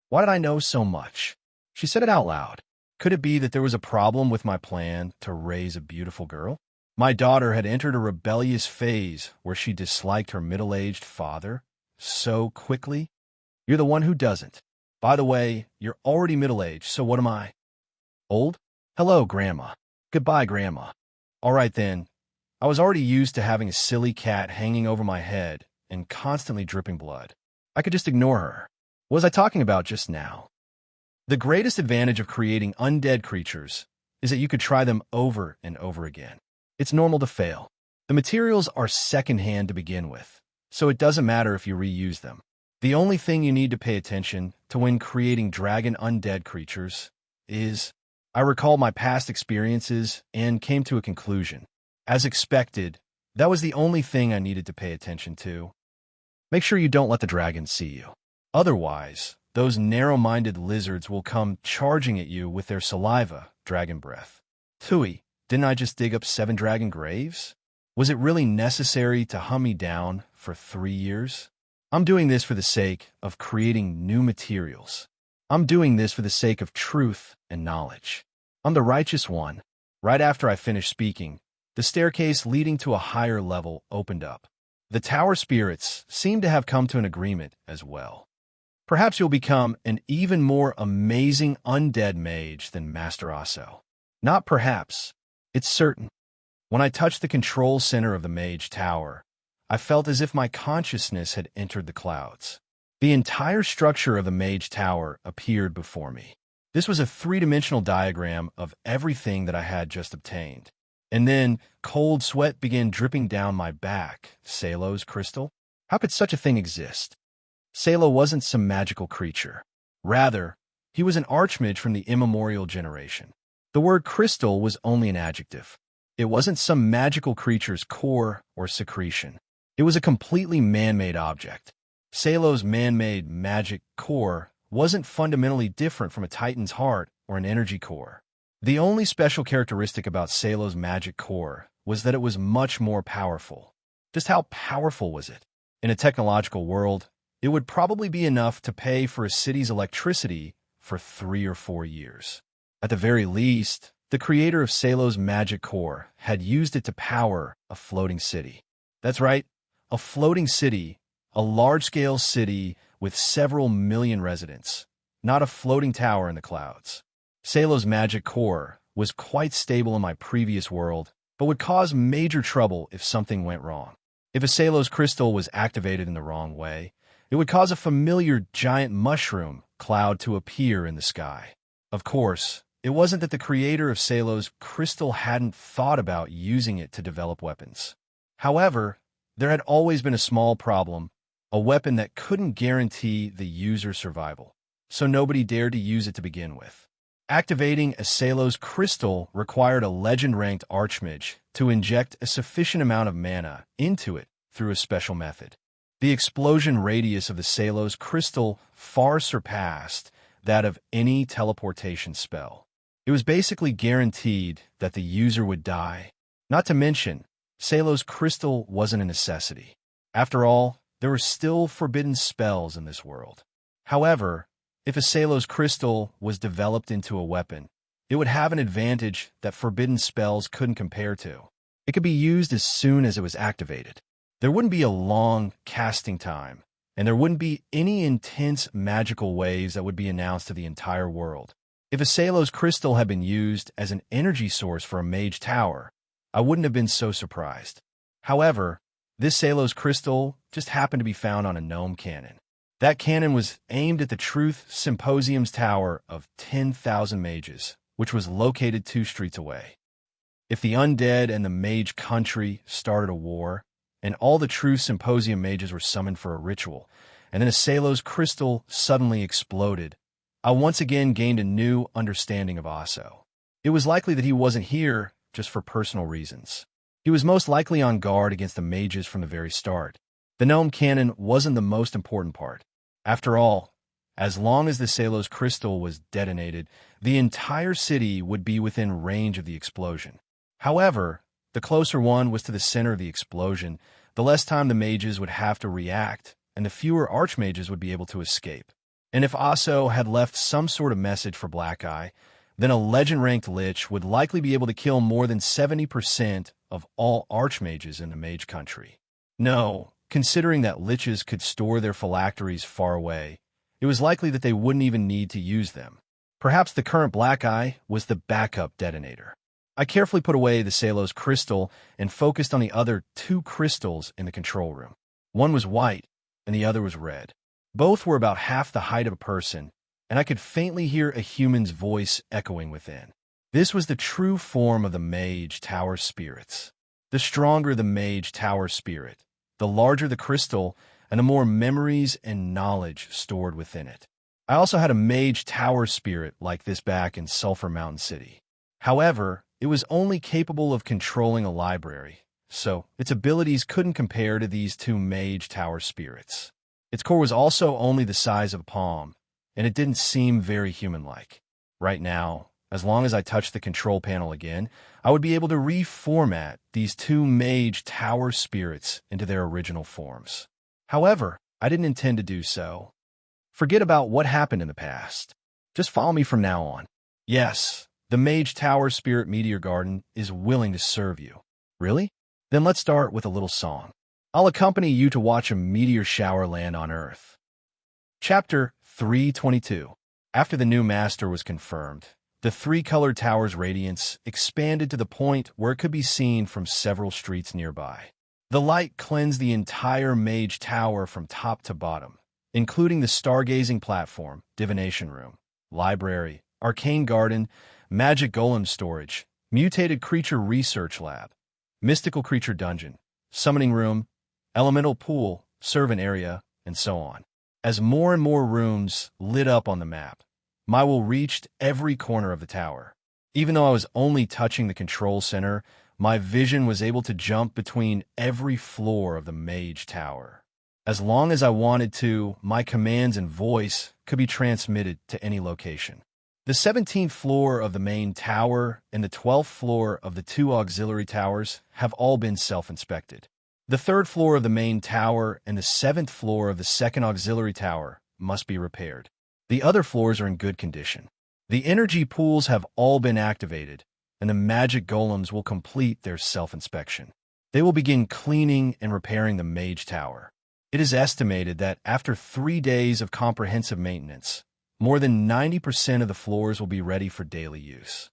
Why did I know so much? She said it out loud. Could it be that there was a problem with my plan to raise a beautiful girl? My daughter had entered a rebellious phase where she disliked her middle-aged father so quickly. You're the one who doesn't. By the way, you're already middle-aged, so what am I? Old? Hello, Grandma. Goodbye, Grandma. All right then. I was already used to having a silly cat hanging over my head and constantly dripping blood. I could just ignore her. What was I talking about just now? The greatest advantage of creating undead creatures is that you could try them over and over again. It's normal to fail. The materials are secondhand to begin with, so it doesn't matter if you reuse them. The only thing you need to pay attention to when creating dragon undead creatures is, I recall my past experiences and came to a conclusion. As expected, that was the only thing I needed to pay attention to. Make sure you don't let the dragons see you. Otherwise, those narrow-minded lizards will come charging at you with their saliva, dragon breath. Tui, didn't I just dig up 7 dragon graves? Was it really necessary to hunt me down for 3 years? I'm doing this for the sake of creating new materials. I'm doing this for the sake of truth and knowledge. I'm the righteous one. Right after I finished speaking, the staircase leading to a higher level opened up. The tower spirits seem to have come to an agreement as well. Perhaps you'll become an even more amazing undead mage than Master Aso. Not perhaps, it's certain. When I touched the control center of the mage tower, I felt as if my consciousness had entered the clouds. The entire structure of the mage tower appeared before me. This was a 3-dimensional diagram of everything that I had just obtained. And then cold sweat began dripping down my back. Salo's crystal? How could such a thing exist? Salo wasn't some magical creature. Rather, he was an archmage from the immemorial generation. The word crystal was only an adjective. It wasn't some magical creature's core or secretion. It was a completely man-made object. Salo's man-made magic core wasn't fundamentally different from a titan's heart or an energy core. The only special characteristic about Salo's magic core was that it was much more powerful. Just how powerful was it? In a technological world, it would probably be enough to pay for a city's electricity for 3 or 4 years. At the very least, the creator of Salo's magic core had used it to power a floating city. That's right, a floating city, a large-scale city with several million residents, not a floating tower in the clouds. Salo's magic core was quite stable in my previous world, but would cause major trouble if something went wrong. If a Salos crystal was activated in the wrong way, it would cause a familiar giant mushroom cloud to appear in the sky. Of course, it wasn't that the creator of Salos crystal hadn't thought about using it to develop weapons. However, there had always been a small problem, a weapon that couldn't guarantee the user's survival, so nobody dared to use it to begin with. Activating a Salos crystal required a legend-ranked archmage to inject a sufficient amount of mana into it through a special method. The explosion radius of the Salos crystal far surpassed that of any teleportation spell. It was basically guaranteed that the user would die. Not to mention, Salos crystal wasn't a necessity. After all, there were still forbidden spells in this world. However, if a Salos crystal was developed into a weapon, it would have an advantage that forbidden spells couldn't compare to. It could be used as soon as it was activated. There wouldn't be a long casting time, and there wouldn't be any intense magical waves that would be announced to the entire world. If a Salos crystal had been used as an energy source for a mage tower, I wouldn't have been so surprised. However, this Salos crystal just happened to be found on a gnome cannon. That cannon was aimed at the Truth Symposium's tower of 10,000 mages, which was located 2 streets away. If the undead and the mage country started a war, and all the Truth Symposium mages were summoned for a ritual, and then a Salos crystal suddenly exploded, I once again gained a new understanding of Aso. It was likely that he wasn't here just for personal reasons. He was most likely on guard against the mages from the very start. The gnome cannon wasn't the most important part. After all, as long as the Salos crystal was detonated, the entire city would be within range of the explosion. However, the closer one was to the center of the explosion, the less time the mages would have to react, and the fewer archmages would be able to escape. And if Aso had left some sort of message for Black Eye, then a legend-ranked Lich would likely be able to kill more than 70% of all archmages in the mage country. No, considering that Liches could store their phylacteries far away, it was likely that they wouldn't even need to use them. Perhaps the current Black Eye was the backup detonator. I carefully put away the Salos crystal and focused on the other 2 crystals in the control room. One was white, and the other was red. Both were about half the height of a person, and I could faintly hear a human's voice echoing within. This was the true form of the Mage Tower spirits. The stronger the Mage Tower spirit, the larger the crystal, and the more memories and knowledge stored within it. I also had a Mage Tower spirit like this back in Sulphur Mountain City. However, it was only capable of controlling a library, so its abilities couldn't compare to these 2 Mage Tower spirits. Its core was also only the size of a palm, and it didn't seem very human-like. Right now, as long as I touched the control panel again, I would be able to reformat these 2 Mage Tower spirits into their original forms. However, I didn't intend to do so. Forget about what happened in the past. Just follow me from now on. Yes, the Mage Tower Spirit Meteor Garden is willing to serve you. Really? Then let's start with a little song. I'll accompany you to watch a meteor shower land on Earth. Chapter 322. After the new master was confirmed, the 3-colored tower's radiance expanded to the point where it could be seen from several streets nearby. The light cleansed the entire Mage Tower from top to bottom, including the stargazing platform, divination room, library, arcane garden, magic golem storage, mutated creature research lab, mystical creature dungeon, summoning room, elemental pool, servant area, and so on. As more and more rooms lit up on the map, my will reached every corner of the tower. Even though I was only touching the control center, my vision was able to jump between every floor of the Mage Tower. As long as I wanted to, my commands and voice could be transmitted to any location. The 17th floor of the main tower and the 12th floor of the 2 auxiliary towers have all been self-inspected. The 3rd floor of the main tower and the 7th floor of the 2nd auxiliary tower must be repaired. The other floors are in good condition. The energy pools have all been activated, and the magic golems will complete their self-inspection. They will begin cleaning and repairing the Mage Tower. It is estimated that after 3 days of comprehensive maintenance, more than 90% of the floors will be ready for daily use.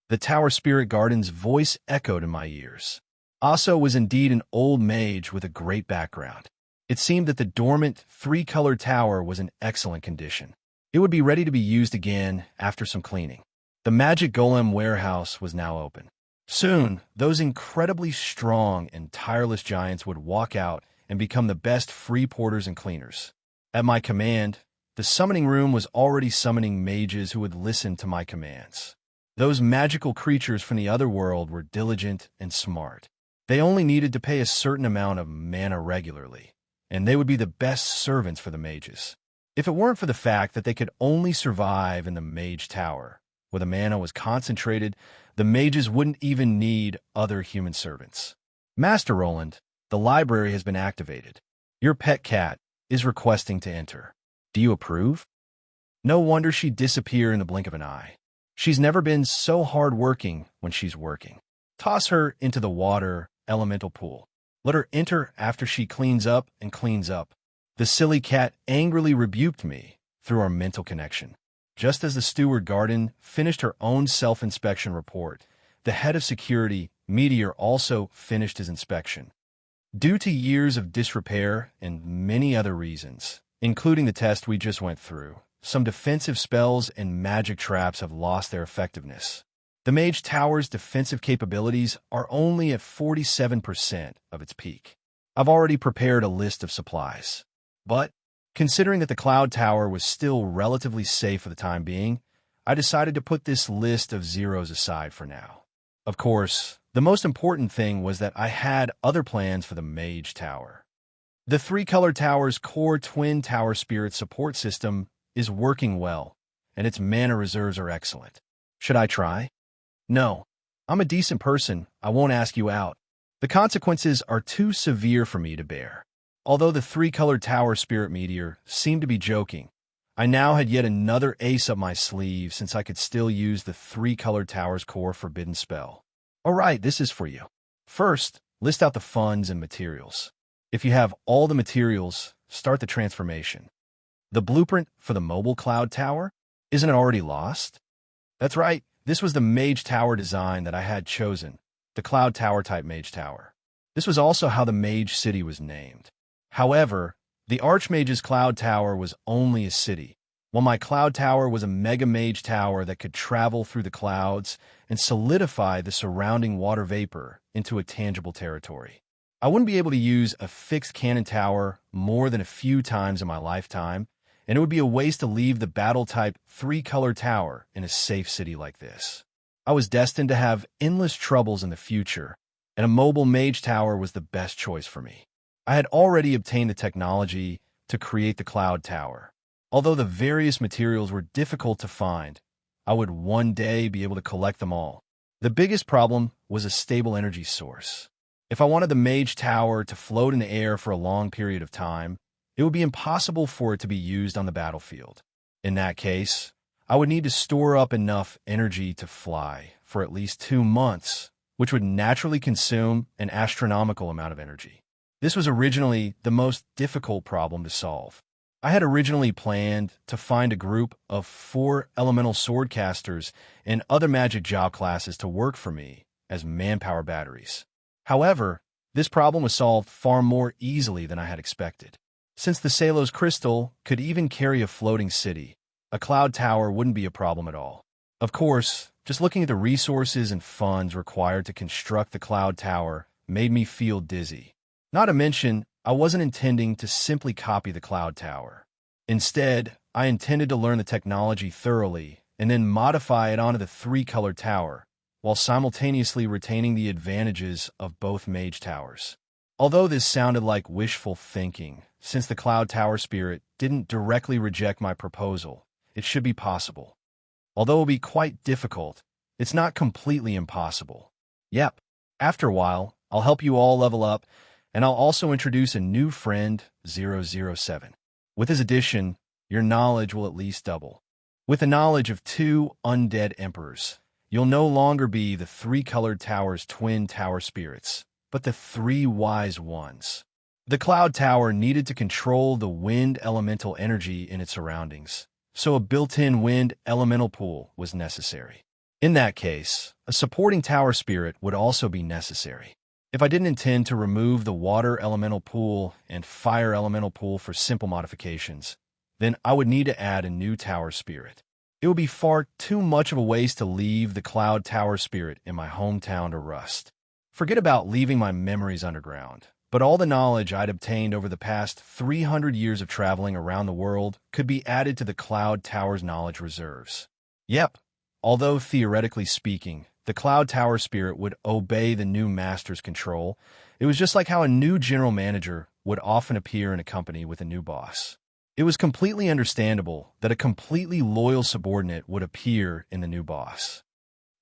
The Tower Spirit Garden's voice echoed in my ears. Aso was indeed an old mage with a great background. It seemed that the dormant, three-colored tower was in excellent condition. It would be ready to be used again after some cleaning. The magic golem warehouse was now open. Soon, those incredibly strong and tireless giants would walk out and become the best free porters and cleaners. At my command, the summoning room was already summoning mages who would listen to my commands. Those magical creatures from the other world were diligent and smart. They only needed to pay a certain amount of mana regularly, and they would be the best servants for the mages. If it weren't for the fact that they could only survive in the mage tower, where the mana was concentrated, the mages wouldn't even need other human servants. Master Roland, the library has been activated. Your pet cat is requesting to enter. Do you approve? No wonder she'd disappear in the blink of an eye. She's never been so hard-working when she's working. Toss her into the water elemental pool. Let her enter after she cleans up and cleans up. The silly cat angrily rebuked me through our mental connection. Just as the steward garden finished her own self-inspection report, the head of security, Meteor, also finished his inspection. Due to years of disrepair and many other reasons, including the test we just went through, some defensive spells and magic traps have lost their effectiveness. The Mage Tower's defensive capabilities are only at 47% of its peak. I've already prepared a list of supplies. But, considering that the Cloud Tower was still relatively safe for the time being, I decided to put this list of zeros aside for now. Of course, the most important thing was that I had other plans for the Mage Tower. The three-color tower's core twin tower spirit support system is working well, and its mana reserves are excellent. Should I try? No. I'm a decent person. I won't ask you out. The consequences are too severe for me to bear. Although the three-colored tower spirit meteor seemed to be joking, I now had yet another ace up my sleeve since I could still use the three-colored tower's core forbidden spell. All right, this is for you. First, list out the funds and materials. If you have all the materials, start the transformation. The blueprint for the mobile cloud tower? Isn't it already lost? That's right. This was the Mage Tower design that I had chosen, the Cloud Tower type Mage Tower. This was also how the Mage City was named. However, the Archmage's Cloud Tower was only a city, while my Cloud Tower was a Mega Mage Tower that could travel through the clouds and solidify the surrounding water vapor into a tangible territory. I wouldn't be able to use a fixed cannon tower more than a few times in my lifetime, and it would be a waste to leave the battle-type three-color tower in a safe city like this. I was destined to have endless troubles in the future, and a mobile mage tower was the best choice for me. I had already obtained the technology to create the cloud tower. Although the various materials were difficult to find, I would one day be able to collect them all. The biggest problem was a stable energy source. If I wanted the mage tower to float in the air for a long period of time, it would be impossible for it to be used on the battlefield. In that case, I would need to store up enough energy to fly for at least 2 months, which would naturally consume an astronomical amount of energy. This was originally the most difficult problem to solve. I had originally planned to find a group of 4 elemental swordcasters and other magic job classes to work for me as manpower batteries. However, this problem was solved far more easily than I had expected. Since the Salos crystal could even carry a floating city, a cloud tower wouldn't be a problem at all. Of course, just looking at the resources and funds required to construct the cloud tower made me feel dizzy. Not to mention, I wasn't intending to simply copy the cloud tower. Instead, I intended to learn the technology thoroughly and then modify it onto the three-colored tower, while simultaneously retaining the advantages of both mage towers. Although this sounded like wishful thinking, since the Cloud Tower spirit didn't directly reject my proposal, it should be possible. Although it will be quite difficult, it's not completely impossible. Yep, after a while, I'll help you all level up, and I'll also introduce a new friend, 007. With his addition, your knowledge will at least double. With the knowledge of 2 undead emperors, you'll no longer be the three-colored tower's twin tower spirits, but the 3 wise ones. The Cloud Tower needed to control the wind elemental energy in its surroundings, so a built-in wind elemental pool was necessary. In that case, a supporting tower spirit would also be necessary. If I didn't intend to remove the water elemental pool and fire elemental pool for simple modifications, then I would need to add a new tower spirit. It would be far too much of a waste to leave the cloud tower spirit in my hometown to rust. Forget about leaving my memories underground, but all the knowledge I'd obtained over the past 300 years of traveling around the world could be added to the cloud tower's knowledge reserves. Yep, although theoretically speaking, the cloud tower spirit would obey the new master's control, it was just like how a new general manager would often appear in a company with a new boss. It was completely understandable that a completely loyal subordinate would appear in the new boss.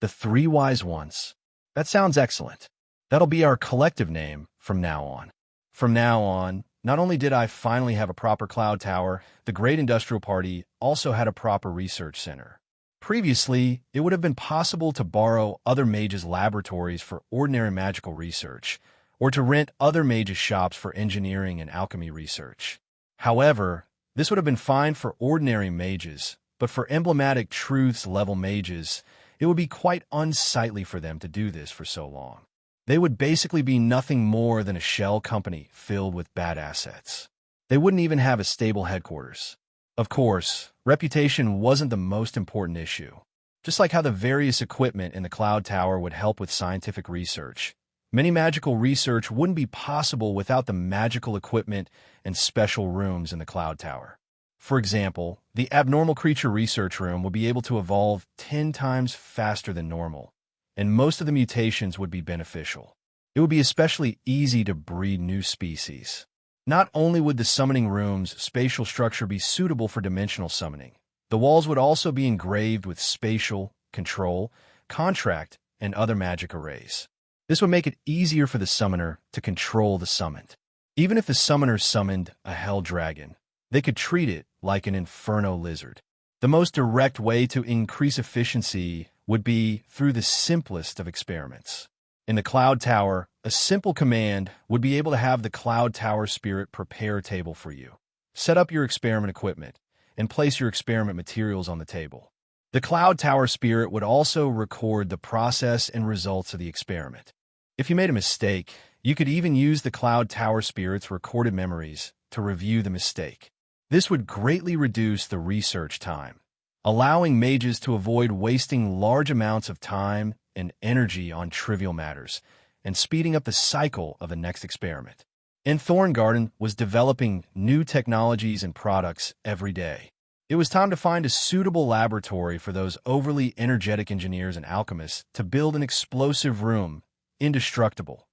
The Three Wise Ones. That sounds excellent. That'll be our collective name from now on. From now on, not only did I finally have a proper cloud tower, the Great Industrial Party also had a proper research center. Previously, it would have been possible to borrow other mages' laboratories for ordinary magical research, or to rent other mages' shops for engineering and alchemy research. However, this would have been fine for ordinary mages, but for emblematic truths-level mages, it would be quite unsightly for them to do this for so long. They would basically be nothing more than a shell company filled with bad assets. They wouldn't even have a stable headquarters. Of course, reputation wasn't the most important issue. Just like how the various equipment in the Cloud Tower would help with scientific research, many magical research wouldn't be possible without the magical equipment and special rooms in the Cloud Tower. For example, the abnormal creature research room would be able to evolve 10 times faster than normal, and most of the mutations would be beneficial. It would be especially easy to breed new species. Not only would the summoning room's spatial structure be suitable for dimensional summoning, the walls would also be engraved with spatial, control, contract, and other magic arrays. This would make it easier for the summoner to control the summoned. Even if the summoner summoned a hell dragon, they could treat it like an inferno lizard. The most direct way to increase efficiency would be through the simplest of experiments. In the Cloud Tower, a simple command would be able to have the Cloud Tower Spirit prepare a table for you. Set up your experiment equipment and place your experiment materials on the table. The Cloud Tower Spirit would also record the process and results of the experiment. If you made a mistake, you could even use the Cloud Tower Spirit's recorded memories to review the mistake. This would greatly reduce the research time, allowing mages to avoid wasting large amounts of time and energy on trivial matters, and speeding up the cycle of the next experiment. And Thorn Garden was developing new technologies and products every day. It was time to find a suitable laboratory for those overly energetic engineers and alchemists to build an explosive room, indestructible,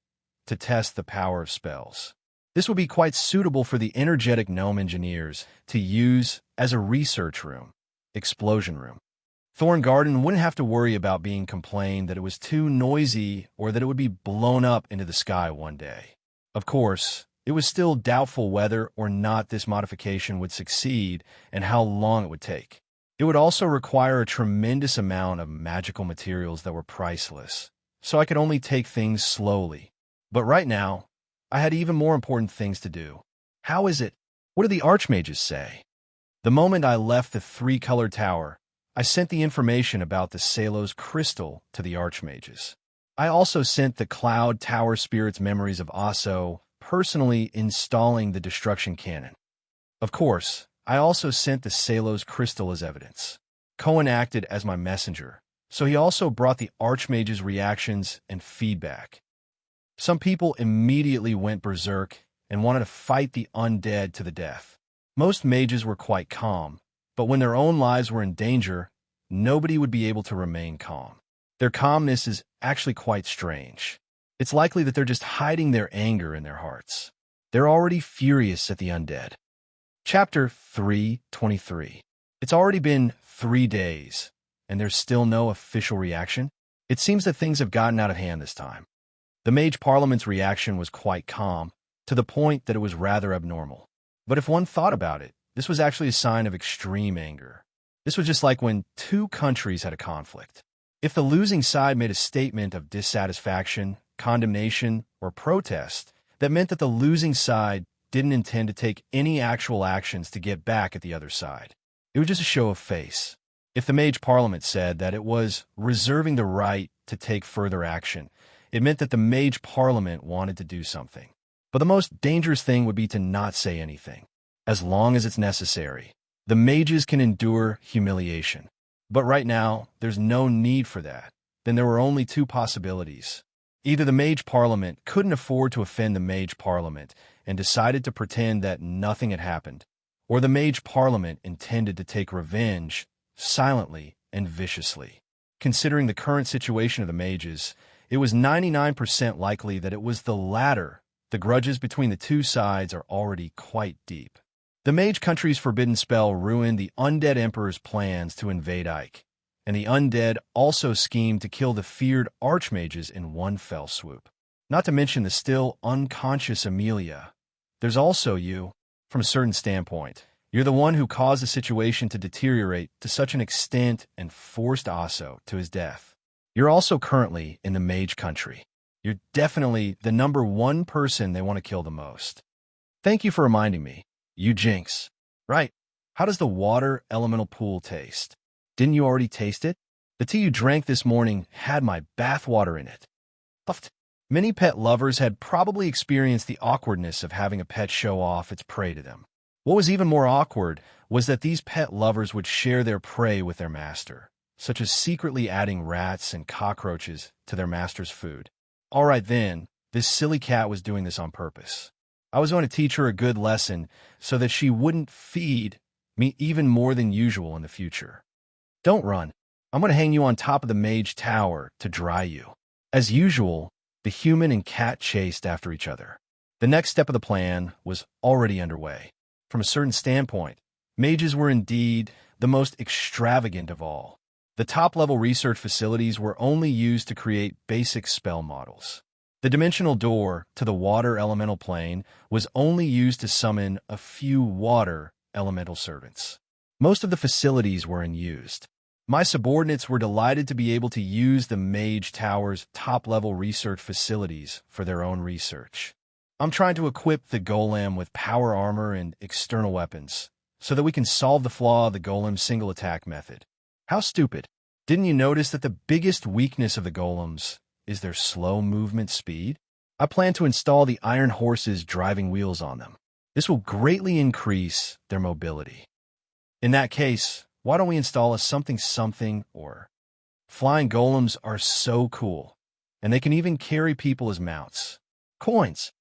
to test the power of spells. This would be quite suitable for the energetic gnome engineers to use as a research room, explosion room. Thorn Garden wouldn't have to worry about being complained that it was too noisy or that it would be blown up into the sky one day. Of course, it was still doubtful whether or not this modification would succeed and how long it would take. It would also require a tremendous amount of magical materials that were priceless, so I could only take things slowly. But right now, I had even more important things to do. How is it? What do the archmages say? The moment I left the three-colored tower, I sent the information about the Salos crystal to the archmages. I also sent the Cloud Tower Spirit's memories of Aso personally installing the destruction cannon. Of course, I also sent the Salos crystal as evidence. Cohen acted as my messenger, so he also brought the archmages' reactions and feedback. Some people immediately went berserk and wanted to fight the undead to the death. Most mages were quite calm, but when their own lives were in danger, nobody would be able to remain calm. Their calmness is actually quite strange. It's likely that they're just hiding their anger in their hearts. They're already furious at the undead. Chapter 3:23. It's already been 3 days, and there's still no official reaction? It seems that things have gotten out of hand this time. The Mage Parliament's reaction was quite calm, to the point that it was rather abnormal. But if one thought about it, this was actually a sign of extreme anger. This was just like when two countries had a conflict. If the losing side made a statement of dissatisfaction, condemnation, or protest, that meant that the losing side didn't intend to take any actual actions to get back at the other side. It was just a show of face. If the Mage Parliament said that it was reserving the right to take further action, It meant that the Mage Parliament wanted to do something. But the most dangerous thing would be to not say anything. As long as it's necessary, the mages can endure humiliation. But right now, there's no need for that. Then there were only two possibilities. Either the Mage Parliament couldn't afford to offend the Mage Parliament and decided to pretend that nothing had happened, or the Mage Parliament intended to take revenge silently and viciously. Considering the current situation of the mages, it was 99% likely that it was the latter. The grudges between the two sides are already quite deep. The Mage Country's forbidden spell ruined the Undead Emperor's plans to invade Ike, and the undead also schemed to kill the feared archmages in one fell swoop. Not to mention the still unconscious Amelia. There's also you. From a certain standpoint, you're the one who caused the situation to deteriorate to such an extent and forced Aso to his death. You're also currently in the Mage Country. You're definitely the number one person they want to kill the most. Thank you for reminding me. You jinx. Right. How does the water elemental pool taste? Didn't you already taste it? The tea you drank this morning had my bathwater in it. Puffed. Many pet lovers had probably experienced the awkwardness of having a pet show off its prey to them. What was even more awkward was that these pet lovers would share their prey with their master, such as secretly adding rats and cockroaches to their master's food. All right then, this silly cat was doing this on purpose. I was going to teach her a good lesson so that she wouldn't feed me even more than usual in the future. Don't run. I'm going to hang you on top of the mage tower to dry you. As usual, the human and cat chased after each other. The next step of the plan was already underway. From a certain standpoint, mages were indeed the most extravagant of all. The top-level research facilities were only used to create basic spell models. The dimensional door to the water elemental plane was only used to summon a few water elemental servants. Most of the facilities were unused. My subordinates were delighted to be able to use the Mage Tower's top-level research facilities for their own research. I'm trying to equip the golem with power armor and external weapons, so that we can solve the flaw of the golem's single-attack method. How stupid. Didn't you notice that the biggest weakness of the golems is their slow movement speed? I plan to install the iron horse's driving wheels on them. This will greatly increase their mobility. In that case, why don't we install a something or flying golems are so cool, and they can even carry people as mounts. Coins.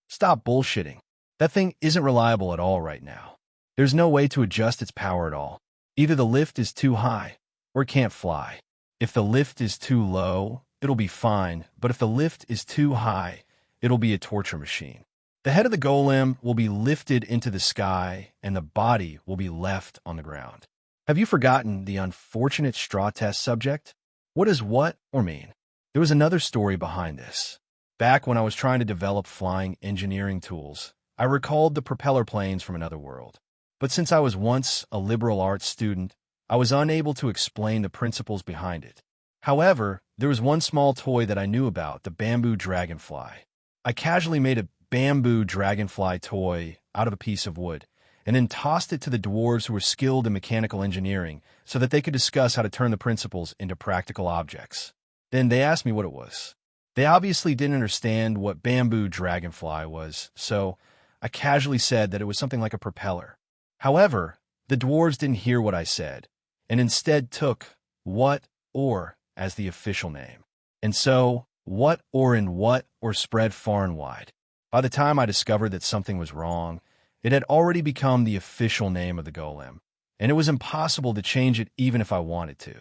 Stop bullshitting. That thing isn't reliable at all right now. There's no way to adjust its power at all. Either the lift is too high, or it can't fly. If the lift is too low, it'll be fine, but if the lift is too high, it'll be a torture machine. The head of the golem will be lifted into the sky, and the body will be left on the ground. Have you forgotten the unfortunate straw test subject? What does what or mean? There was another story behind this. Back when I was trying to develop flying engineering tools, I recalled the propeller planes from another world. But since I was once a liberal arts student, I was unable to explain the principles behind it. However, there was one small toy that I knew about, the bamboo dragonfly. I casually made a bamboo dragonfly toy out of a piece of wood, and then tossed it to the dwarves who were skilled in mechanical engineering so that they could discuss how to turn the principles into practical objects. Then they asked me what it was. They obviously didn't understand what bamboo dragonfly was, so I casually said that it was something like a propeller. However, the dwarves didn't hear what I said, and instead took what or as the official name. And so, what or spread far and wide. By the time I discovered that something was wrong, it had already become the official name of the golem, and it was impossible to change it even if I wanted to.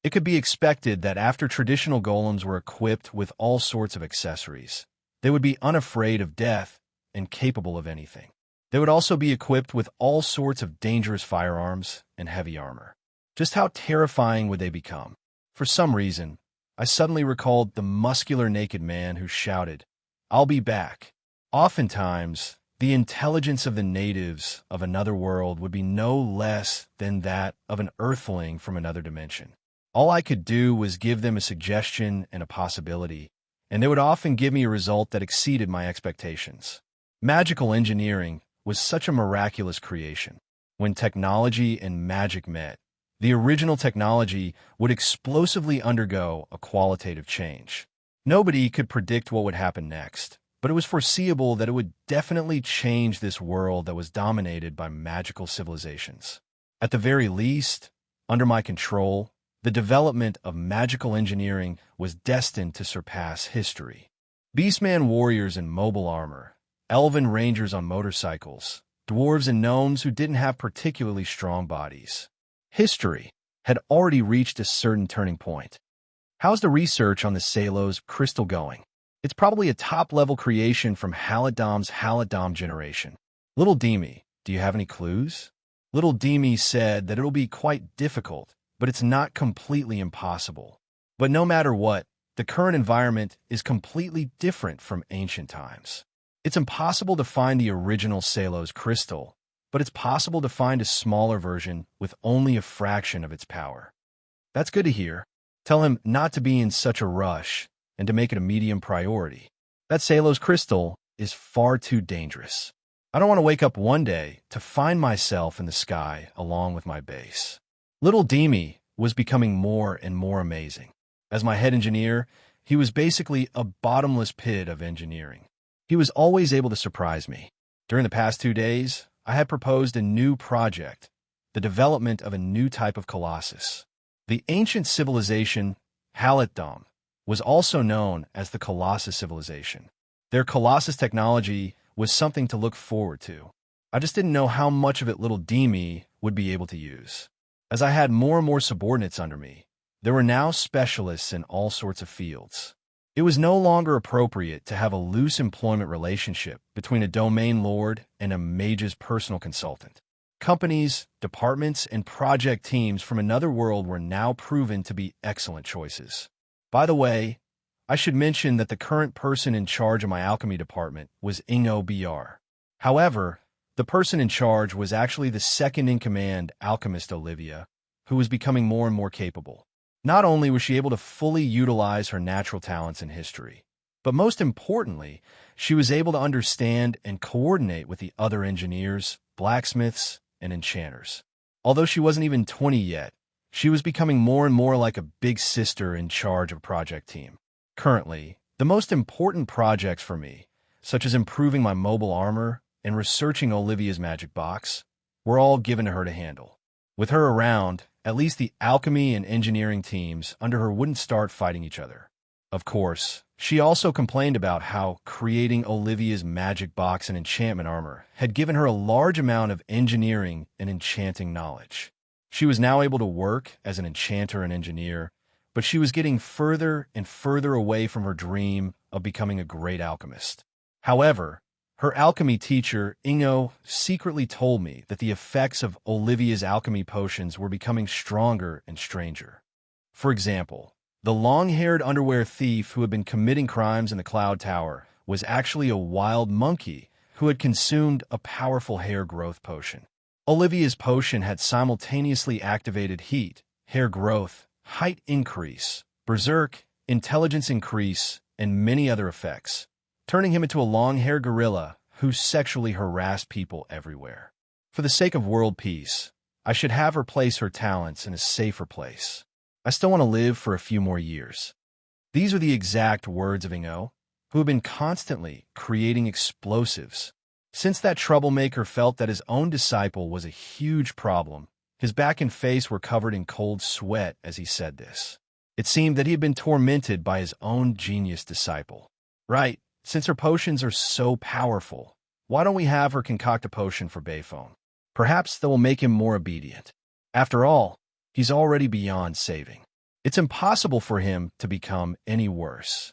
It could be expected that after traditional golems were equipped with all sorts of accessories, they would be unafraid of death and capable of anything. They would also be equipped with all sorts of dangerous firearms and heavy armor. Just how terrifying would they become? For some reason, I suddenly recalled the muscular naked man who shouted, "I'll be back." Oftentimes, the intelligence of the natives of another world would be no less than that of an earthling from another dimension. All I could do was give them a suggestion and a possibility, and they would often give me a result that exceeded my expectations. Magical engineering was such a miraculous creation. When technology and magic met, the original technology would explosively undergo a qualitative change. Nobody could predict what would happen next, but it was foreseeable that it would definitely change this world that was dominated by magical civilizations. At the very least, under my control, the development of magical engineering was destined to surpass history. Beastman warriors in mobile armor, elven rangers on motorcycles, dwarves and gnomes who didn't have particularly strong bodies. History had already reached a certain turning point. How's the research on the Salos crystal going? It's probably a top-level creation from Haladam's Haladam generation. Little Demi, do you have any clues? Little Demi said that it'll be quite difficult, but it's not completely impossible. But no matter what, the current environment is completely different from ancient times. It's impossible to find the original Salos crystal, but it's possible to find a smaller version with only a fraction of its power. That's good to hear. Tell him not to be in such a rush and to make it a medium priority. That Salos crystal is far too dangerous. I don't want to wake up one day to find myself in the sky along with my base. Little Demi was becoming more and more amazing. As my head engineer, he was basically a bottomless pit of engineering. He was always able to surprise me. During the past 2 days, I had proposed a new project, the development of a new type of colossus. The ancient civilization, Haladam, was also known as the Colossus civilization. Their Colossus technology was something to look forward to. I just didn't know how much of it little Demi would be able to use. As I had more and more subordinates under me, there were now specialists in all sorts of fields. It was no longer appropriate to have a loose employment relationship between a domain lord and a mage's personal consultant. Companies, departments, and project teams from another world were now proven to be excellent choices. By the way, I should mention that the current person in charge of my alchemy department was Ingo BR. However, the person in charge was actually the second-in-command alchemist Olivia, who was becoming more and more capable. Not only was she able to fully utilize her natural talents in history, but most importantly, she was able to understand and coordinate with the other engineers, blacksmiths, and enchanters. Although she wasn't even 20 yet, she was becoming more and more like a big sister in charge of a project team. Currently, the most important projects for me, such as improving my mobile armor and researching Olivia's magic box, were all given to her to handle. With her around, at least the alchemy and engineering teams under her wouldn't start fighting each other. Of course, she also complained about how creating Olivia's magic box and enchantment armor had given her a large amount of engineering and enchanting knowledge. She was now able to work as an enchanter and engineer, but she was getting further and further away from her dream of becoming a great alchemist. However, her alchemy teacher, Ingo, secretly told me that the effects of Olivia's alchemy potions were becoming stronger and stranger. For example, the long-haired underwear thief who had been committing crimes in the Cloud Tower was actually a wild monkey who had consumed a powerful hair growth potion. Olivia's potion had simultaneously activated heat, hair growth, height increase, berserk, intelligence increase, and many other effects, turning him into a long-haired gorilla who sexually harassed people everywhere. For the sake of world peace, I should have her place her talents in a safer place. I still want to live for a few more years. These are the exact words of Ingo, who had been constantly creating explosives. Since that troublemaker felt that his own disciple was a huge problem, his back and face were covered in cold sweat as he said this. It seemed that he had been tormented by his own genius disciple. Right, since her potions are so powerful, why don't we have her concoct a potion for Bayphone? Perhaps that will make him more obedient. After all, he's already beyond saving. It's impossible for him to become any worse.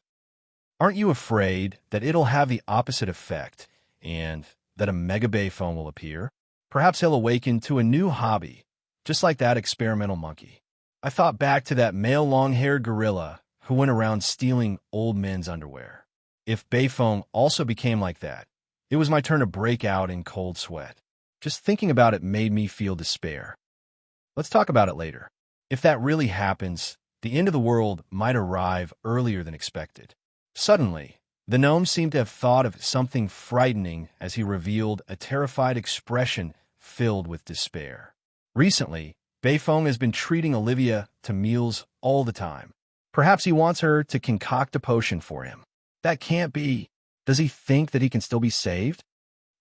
Aren't you afraid that it'll have the opposite effect and that a Mega Bayphone will appear? Perhaps he'll awaken to a new hobby, just like that experimental monkey. I thought back to that male long-haired gorilla who went around stealing old men's underwear. If Bayphone also became like that, it was my turn to break out in cold sweat. Just thinking about it made me feel despair. Let's talk about it later. If that really happens, the end of the world might arrive earlier than expected. Suddenly, the gnome seemed to have thought of something frightening as he revealed a terrified expression filled with despair. Recently, Bayphone has been treating Olivia to meals all the time. Perhaps he wants her to concoct a potion for him. That can't be. Does he think that he can still be saved?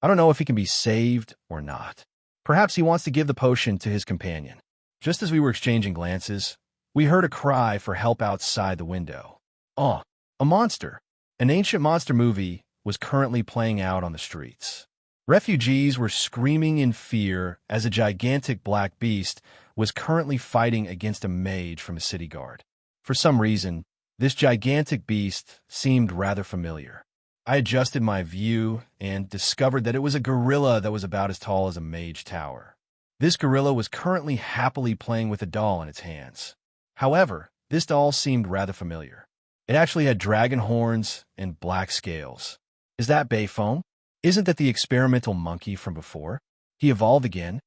I don't know if he can be saved or not. Perhaps he wants to give the potion to his companion. Just as we were exchanging glances, we heard a cry for help outside the window. Oh, a monster! An ancient monster movie was currently playing out on the streets. Refugees were screaming in fear as a gigantic black beast was currently fighting against a mage from a city guard. For some reason, this gigantic beast seemed rather familiar. I adjusted my view and discovered that it was a gorilla that was about as tall as a mage tower. This gorilla was currently happily playing with a doll in its hands. However, this doll seemed rather familiar. It actually had dragon horns and black scales. Is that Bayfoam? Isn't that the experimental monkey from before? He evolved again?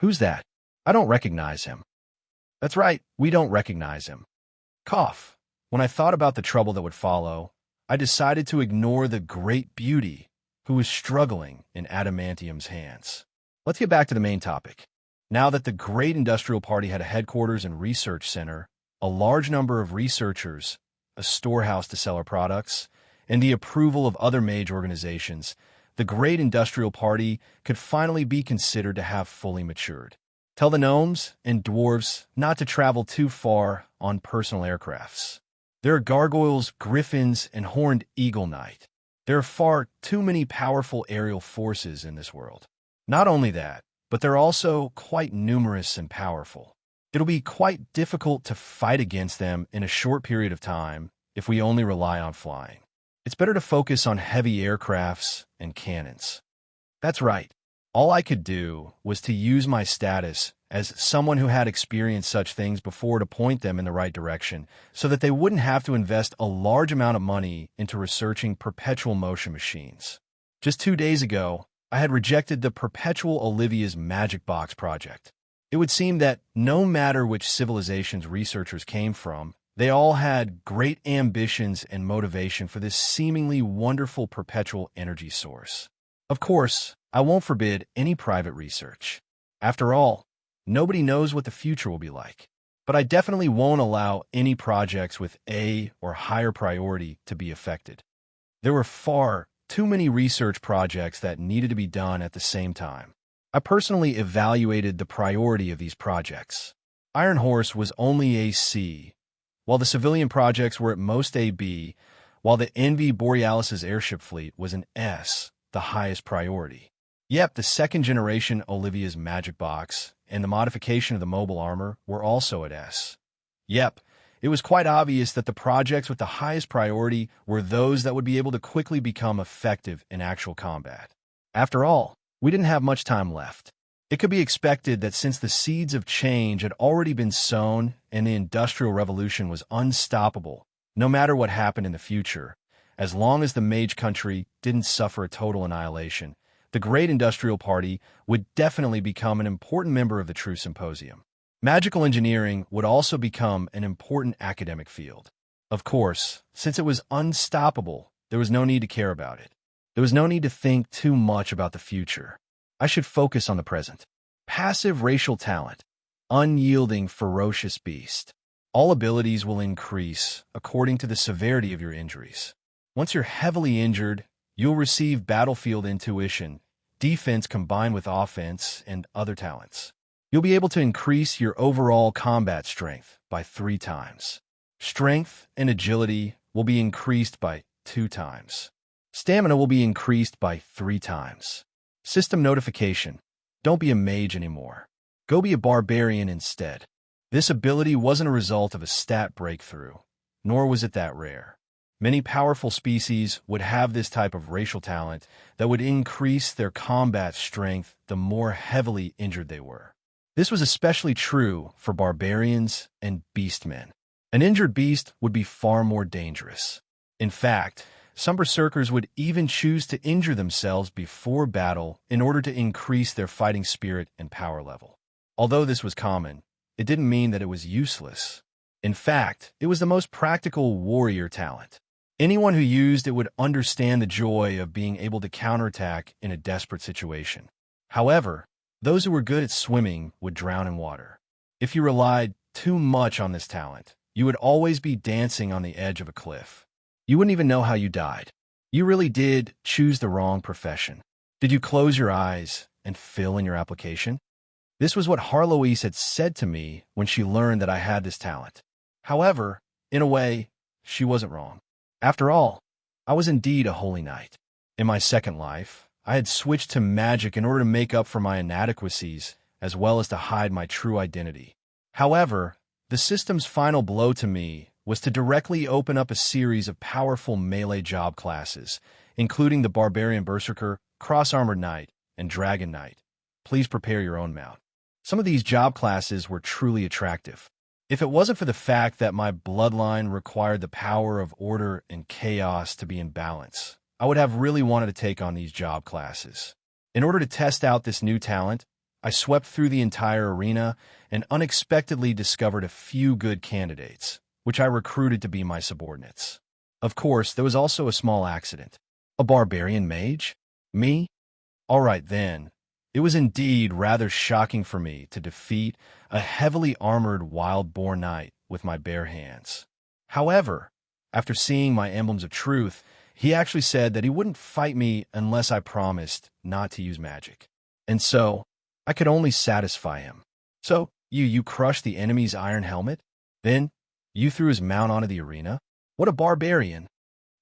Who's that? I don't recognize him. That's right, we don't recognize him. Cough. When I thought about the trouble that would follow, I decided to ignore the great beauty who was struggling in Adamantium's hands. Let's get back to the main topic. Now that the great industrial party had a headquarters and research center, a large number of researchers, a storehouse to sell our products, and the approval of other mage organizations, the great industrial party could finally be considered to have fully matured. Tell the gnomes and dwarves not to travel too far on personal aircrafts. There are gargoyles, griffins, and horned eagle knight. There are far too many powerful aerial forces in this world. Not only that, but they're also quite numerous and powerful. It'll be quite difficult to fight against them in a short period of time if we only rely on flying. It's better to focus on heavy aircrafts and cannons. That's right. All I could do was to use my status as someone who had experienced such things before to point them in the right direction so that they wouldn't have to invest a large amount of money into researching perpetual motion machines. Just 2 days ago, I had rejected the Perpetual Olivia's Magic Box project. It would seem that no matter which civilization's researchers came from, they all had great ambitions and motivation for this seemingly wonderful perpetual energy source. Of course, I won't forbid any private research. After all, nobody knows what the future will be like. But I definitely won't allow any projects with A or higher priority to be affected. There were far too many research projects that needed to be done at the same time. I personally evaluated the priority of these projects. Iron Horse was only a C, while the civilian projects were at most a B, while the Envy Borealis's airship fleet was an S, the highest priority. Yep, the second generation Olivia's Magic Box and the modification of the mobile armor were also at S. Yep, it was quite obvious that the projects with the highest priority were those that would be able to quickly become effective in actual combat. After all, we didn't have much time left. It could be expected that since the seeds of change had already been sown and the Industrial Revolution was unstoppable, no matter what happened in the future, as long as the Mage Country didn't suffer a total annihilation, the Great Industrial Party would definitely become an important member of the True Symposium. Magical engineering would also become an important academic field. Of course, since it was unstoppable, there was no need to care about it. There was no need to think too much about the future. I should focus on the present. Passive racial talent. Unyielding ferocious beast. All abilities will increase according to the severity of your injuries. Once you're heavily injured, you'll receive battlefield intuition, defense combined with offense, and other talents. You'll be able to increase your overall combat strength by 3 times. Strength and agility will be increased by 2 times. Stamina will be increased by 3 times. System notification. Don't be a mage anymore. Go be a barbarian instead. This ability wasn't a result of a stat breakthrough, nor was it that rare. Many powerful species would have this type of racial talent that would increase their combat strength the more heavily injured they were. This was especially true for barbarians and beastmen. An injured beast would be far more dangerous. In fact, some berserkers would even choose to injure themselves before battle in order to increase their fighting spirit and power level. Although this was common, it didn't mean that it was useless. In fact, it was the most practical warrior talent. Anyone who used it would understand the joy of being able to counterattack in a desperate situation. However, those who were good at swimming would drown in water. If you relied too much on this talent, you would always be dancing on the edge of a cliff. You wouldn't even know how you died. You really did choose the wrong profession. Did you close your eyes and fill in your application? This was what Harloise had said to me when she learned that I had this talent. However, in a way, she wasn't wrong. After all, I was indeed a holy knight. In my second life, I had switched to magic in order to make up for my inadequacies, as well as to hide my true identity. However, the system's final blow to me was to directly open up a series of powerful melee job classes, including the Barbarian Berserker, Cross-Armored Knight, and Dragon Knight. Please prepare your own mount. Some of these job classes were truly attractive. If it wasn't for the fact that my bloodline required the power of order and chaos to be in balance, I would have really wanted to take on these job classes. In order to test out this new talent, I swept through the entire arena and unexpectedly discovered a few good candidates, which I recruited to be my subordinates. Of course, there was also a small accident. A barbarian mage? Me? All right then. It was indeed rather shocking for me to defeat a heavily armored wild-boar knight with my bare hands. However, after seeing my emblems of truth, he actually said that he wouldn't fight me unless I promised not to use magic. And so, I could only satisfy him. So, you crushed the enemy's iron helmet? Then, you threw his mount onto the arena? What a barbarian!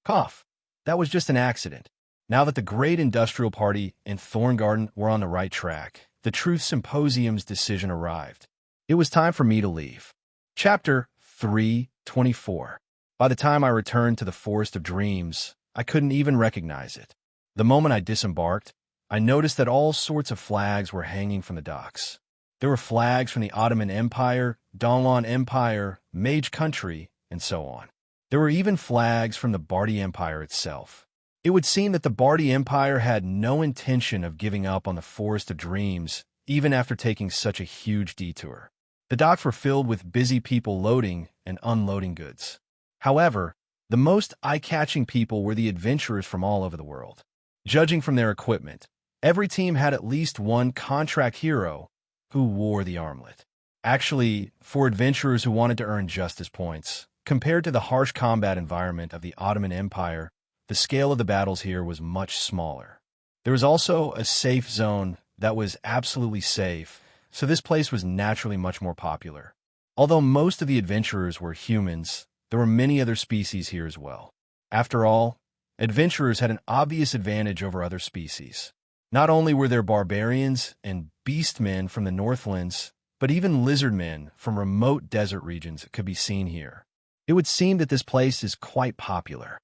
Cough. That was just an accident. Now that the Great Industrial Party and Thorngarden were on the right track, the Truth Symposium's decision arrived. It was time for me to leave. Chapter 3:24. By the time I returned to the Forest of Dreams, I couldn't even recognize it. The moment I disembarked, I noticed that all sorts of flags were hanging from the docks. There were flags from the Ottoman Empire, Donlan Empire, Mage Country, and so on. There were even flags from the Bardi Empire itself. It would seem that the Bardi Empire had no intention of giving up on the Forest of Dreams, even after taking such a huge detour. The docks were filled with busy people loading and unloading goods. However, the most eye-catching people were the adventurers from all over the world. Judging from their equipment, every team had at least one contract hero who wore the armlet. Actually, for adventurers who wanted to earn justice points, compared to the harsh combat environment of the Ottoman Empire, the scale of the battles here was much smaller. There was also a safe zone that was absolutely safe, so this place was naturally much more popular. Although most of the adventurers were humans, there were many other species here as well. After all, adventurers had an obvious advantage over other species. Not only were there barbarians and beastmen from the Northlands, but even lizardmen from remote desert regions could be seen here. It would seem that this place is quite popular.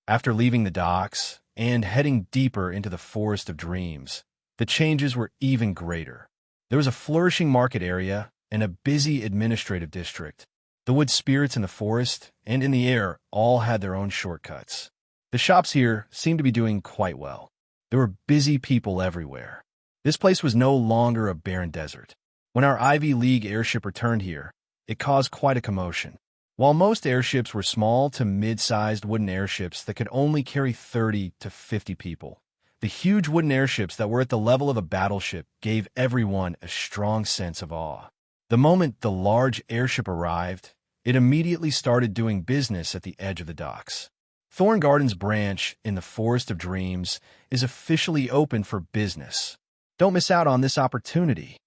After leaving the docks and heading deeper into the Forest of Dreams, the changes were even greater. There was a flourishing market area and a busy administrative district. The wood spirits in the forest and in the air all had their own shortcuts. The shops here seemed to be doing quite well. There were busy people everywhere. This place was no longer a barren desert. When our Ivy League airship returned here, it caused quite a commotion. While most airships were small to mid-sized wooden airships that could only carry 30 to 50 people, the huge wooden airships that were at the level of a battleship gave everyone a strong sense of awe. The moment the large airship arrived, it immediately started doing business at the edge of the docks. Thorngarden's branch in the Forest of Dreams is officially open for business. Don't miss out on this opportunity.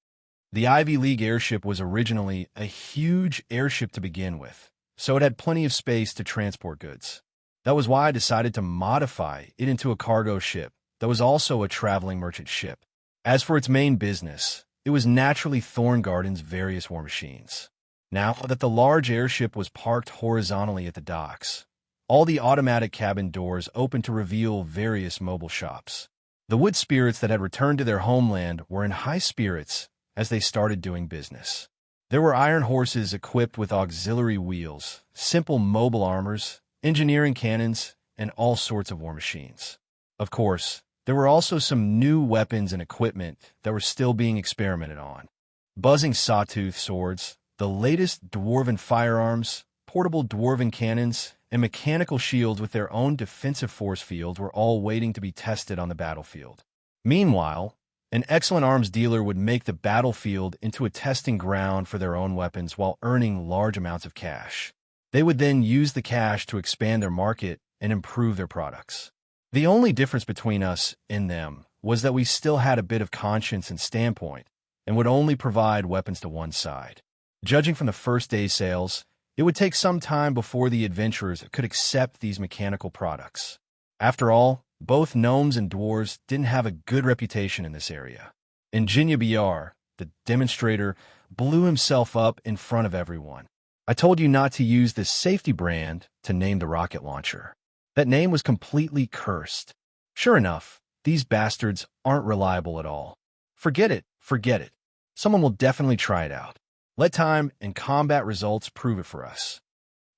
The Ivy League airship was originally a huge airship to begin with, so it had plenty of space to transport goods. That was why I decided to modify it into a cargo ship that was also a traveling merchant ship. As for its main business, it was naturally Thorngarden's various war machines. Now that the large airship was parked horizontally at the docks, all the automatic cabin doors opened to reveal various mobile shops. The wood spirits that had returned to their homeland were in high spirits as they started doing business. There were iron horses equipped with auxiliary wheels, simple mobile armors, engineering cannons, and all sorts of war machines. Of course, there were also some new weapons and equipment that were still being experimented on. Buzzing sawtooth swords, the latest dwarven firearms, portable dwarven cannons, and mechanical shields with their own defensive force field were all waiting to be tested on the battlefield. Meanwhile, An excellent arms dealer would make the battlefield into a testing ground for their own weapons while earning large amounts of cash. They would then use the cash to expand their market and improve their products. The only difference between us and them was that we still had a bit of conscience and standpoint, and would only provide weapons to one side. Judging from the first day's sales, it would take some time before the adventurers could accept these mechanical products. After all, both gnomes and dwarves didn't have a good reputation in this area. Ingenia BR, the demonstrator, blew himself up in front of everyone. I told you not to use this safety brand to name the rocket launcher. That name was completely cursed. Sure enough, these bastards aren't reliable at all. Forget it, forget it. Someone will definitely try it out. Let time and combat results prove it for us.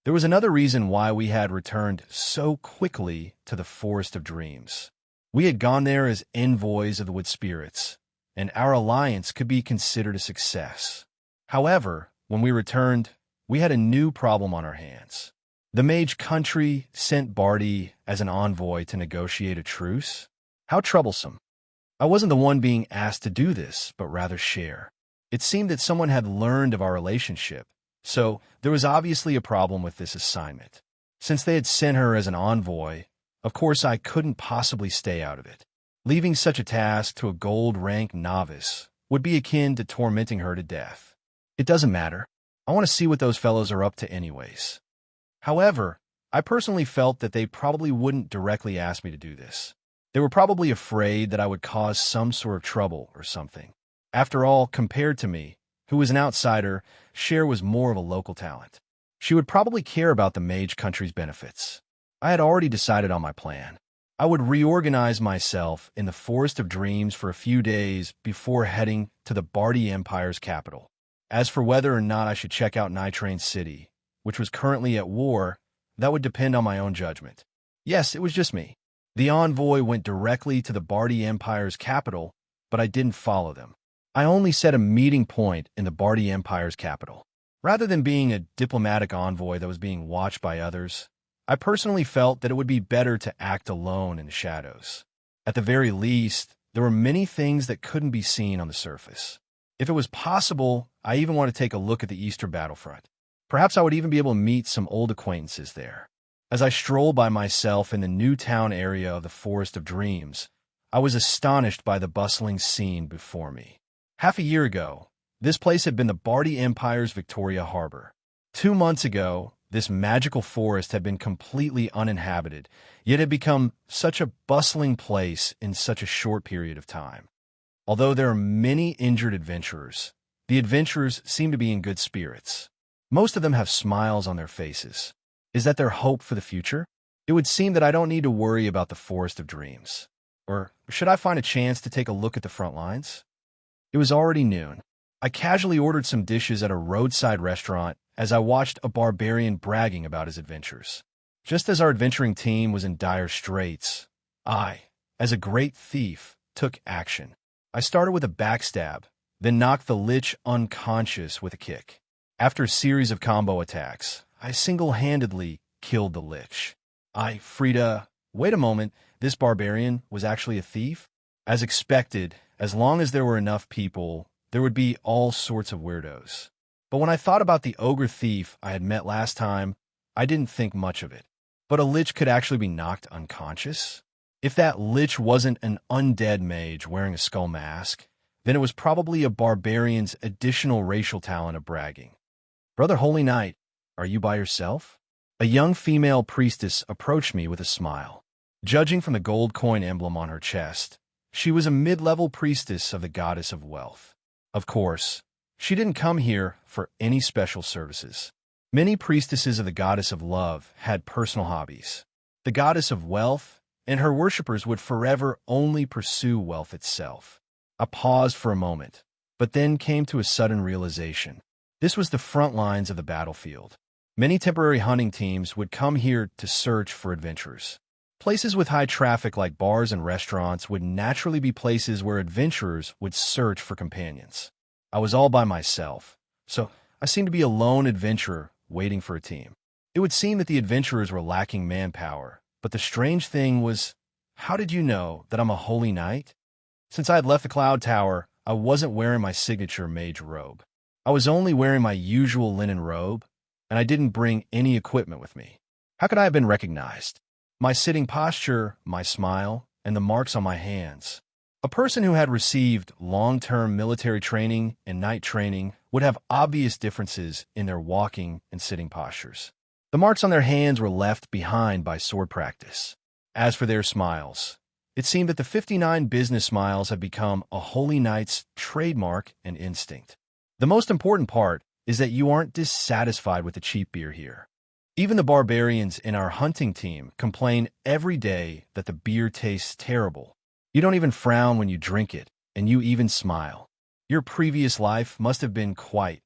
There was another reason why we had returned so quickly to the Forest of Dreams. We had gone there as envoys of the Wood Spirits, and our alliance could be considered a success. However, when we returned, we had a new problem on our hands. The Mage Country sent Barty as an envoy to negotiate a truce. How troublesome. I wasn't the one being asked to do this, but rather share. It seemed that someone had learned of our relationship, so there was obviously a problem with this assignment. Since they had sent her as an envoy, of course I couldn't possibly stay out of it. Leaving such a task to a gold-rank novice would be akin to tormenting her to death. It doesn't matter. I want to see what those fellows are up to anyways. However, I personally felt that they probably wouldn't directly ask me to do this. They were probably afraid that I would cause some sort of trouble or something. After all, compared to me, who was an outsider, Cher was more of a local talent. She would probably care about the Mage Country's benefits. I had already decided on my plan. I would reorganize myself in the Forest of Dreams for a few days before heading to the Barty Empire's capital. As for whether or not I should check out Nitrain City, which was currently at war, that would depend on my own judgment. Yes, it was just me. The envoy went directly to the Barty Empire's capital, but I didn't follow them. I only set a meeting point in the Barty Empire's capital. Rather than being a diplomatic envoy that was being watched by others, I personally felt that it would be better to act alone in the shadows. At the very least, there were many things that couldn't be seen on the surface. If it was possible, I even want to take a look at the Eastern battlefront. Perhaps I would even be able to meet some old acquaintances there. As I strolled by myself in the new town area of the Forest of Dreams, I was astonished by the bustling scene before me. Half a year ago, this place had been the Barty Empire's Victoria Harbor. 2 months ago, this magical forest had been completely uninhabited, yet had become such a bustling place in such a short period of time. Although there are many injured adventurers, the adventurers seem to be in good spirits. Most of them have smiles on their faces. Is that their hope for the future? It would seem that I don't need to worry about the Forest of Dreams. Or should I find a chance to take a look at the front lines? It was already noon. I casually ordered some dishes at a roadside restaurant as I watched a barbarian bragging about his adventures. Just as our adventuring team was in dire straits, I, as a great thief, took action. I started with a backstab, then knocked the Lich unconscious with a kick. After a series of combo attacks, I single-handedly killed the Lich. Frida, wait a moment, this barbarian was actually a thief? As expected, as long as there were enough people, there would be all sorts of weirdos. But when I thought about the ogre thief I had met last time, I didn't think much of it. But a Lich could actually be knocked unconscious? If that Lich wasn't an undead mage wearing a skull mask, then it was probably a barbarian's additional racial talent of bragging. Brother Holy Knight, are you by yourself? A young female priestess approached me with a smile. Judging from the gold coin emblem on her chest, she was a mid-level priestess of the goddess of wealth. Of course, she didn't come here for any special services. Many priestesses of the goddess of love had personal hobbies. The goddess of wealth and her worshippers would forever only pursue wealth itself. I paused for a moment, but then came to a sudden realization. This was the front lines of the battlefield. Many temporary hunting teams would come here to search for adventurers. Places with high traffic like bars and restaurants would naturally be places where adventurers would search for companions. I was all by myself, so I seemed to be a lone adventurer waiting for a team. It would seem that the adventurers were lacking manpower, but the strange thing was, how did you know that I'm a holy knight? Since I had left the Cloud Tower, I wasn't wearing my signature mage robe. I was only wearing my usual linen robe, and I didn't bring any equipment with me. How could I have been recognized? My sitting posture, my smile, and the marks on my hands. A person who had received long-term military training and night training would have obvious differences in their walking and sitting postures. The marks on their hands were left behind by sword practice. As for their smiles, it seemed that the 59 business smiles had become a holy knight's trademark and instinct. The most important part is that you aren't dissatisfied with the cheap beer here. Even the barbarians in our hunting team complain every day that the beer tastes terrible. You don't even frown when you drink it, and you even smile. Your previous life must have been quite.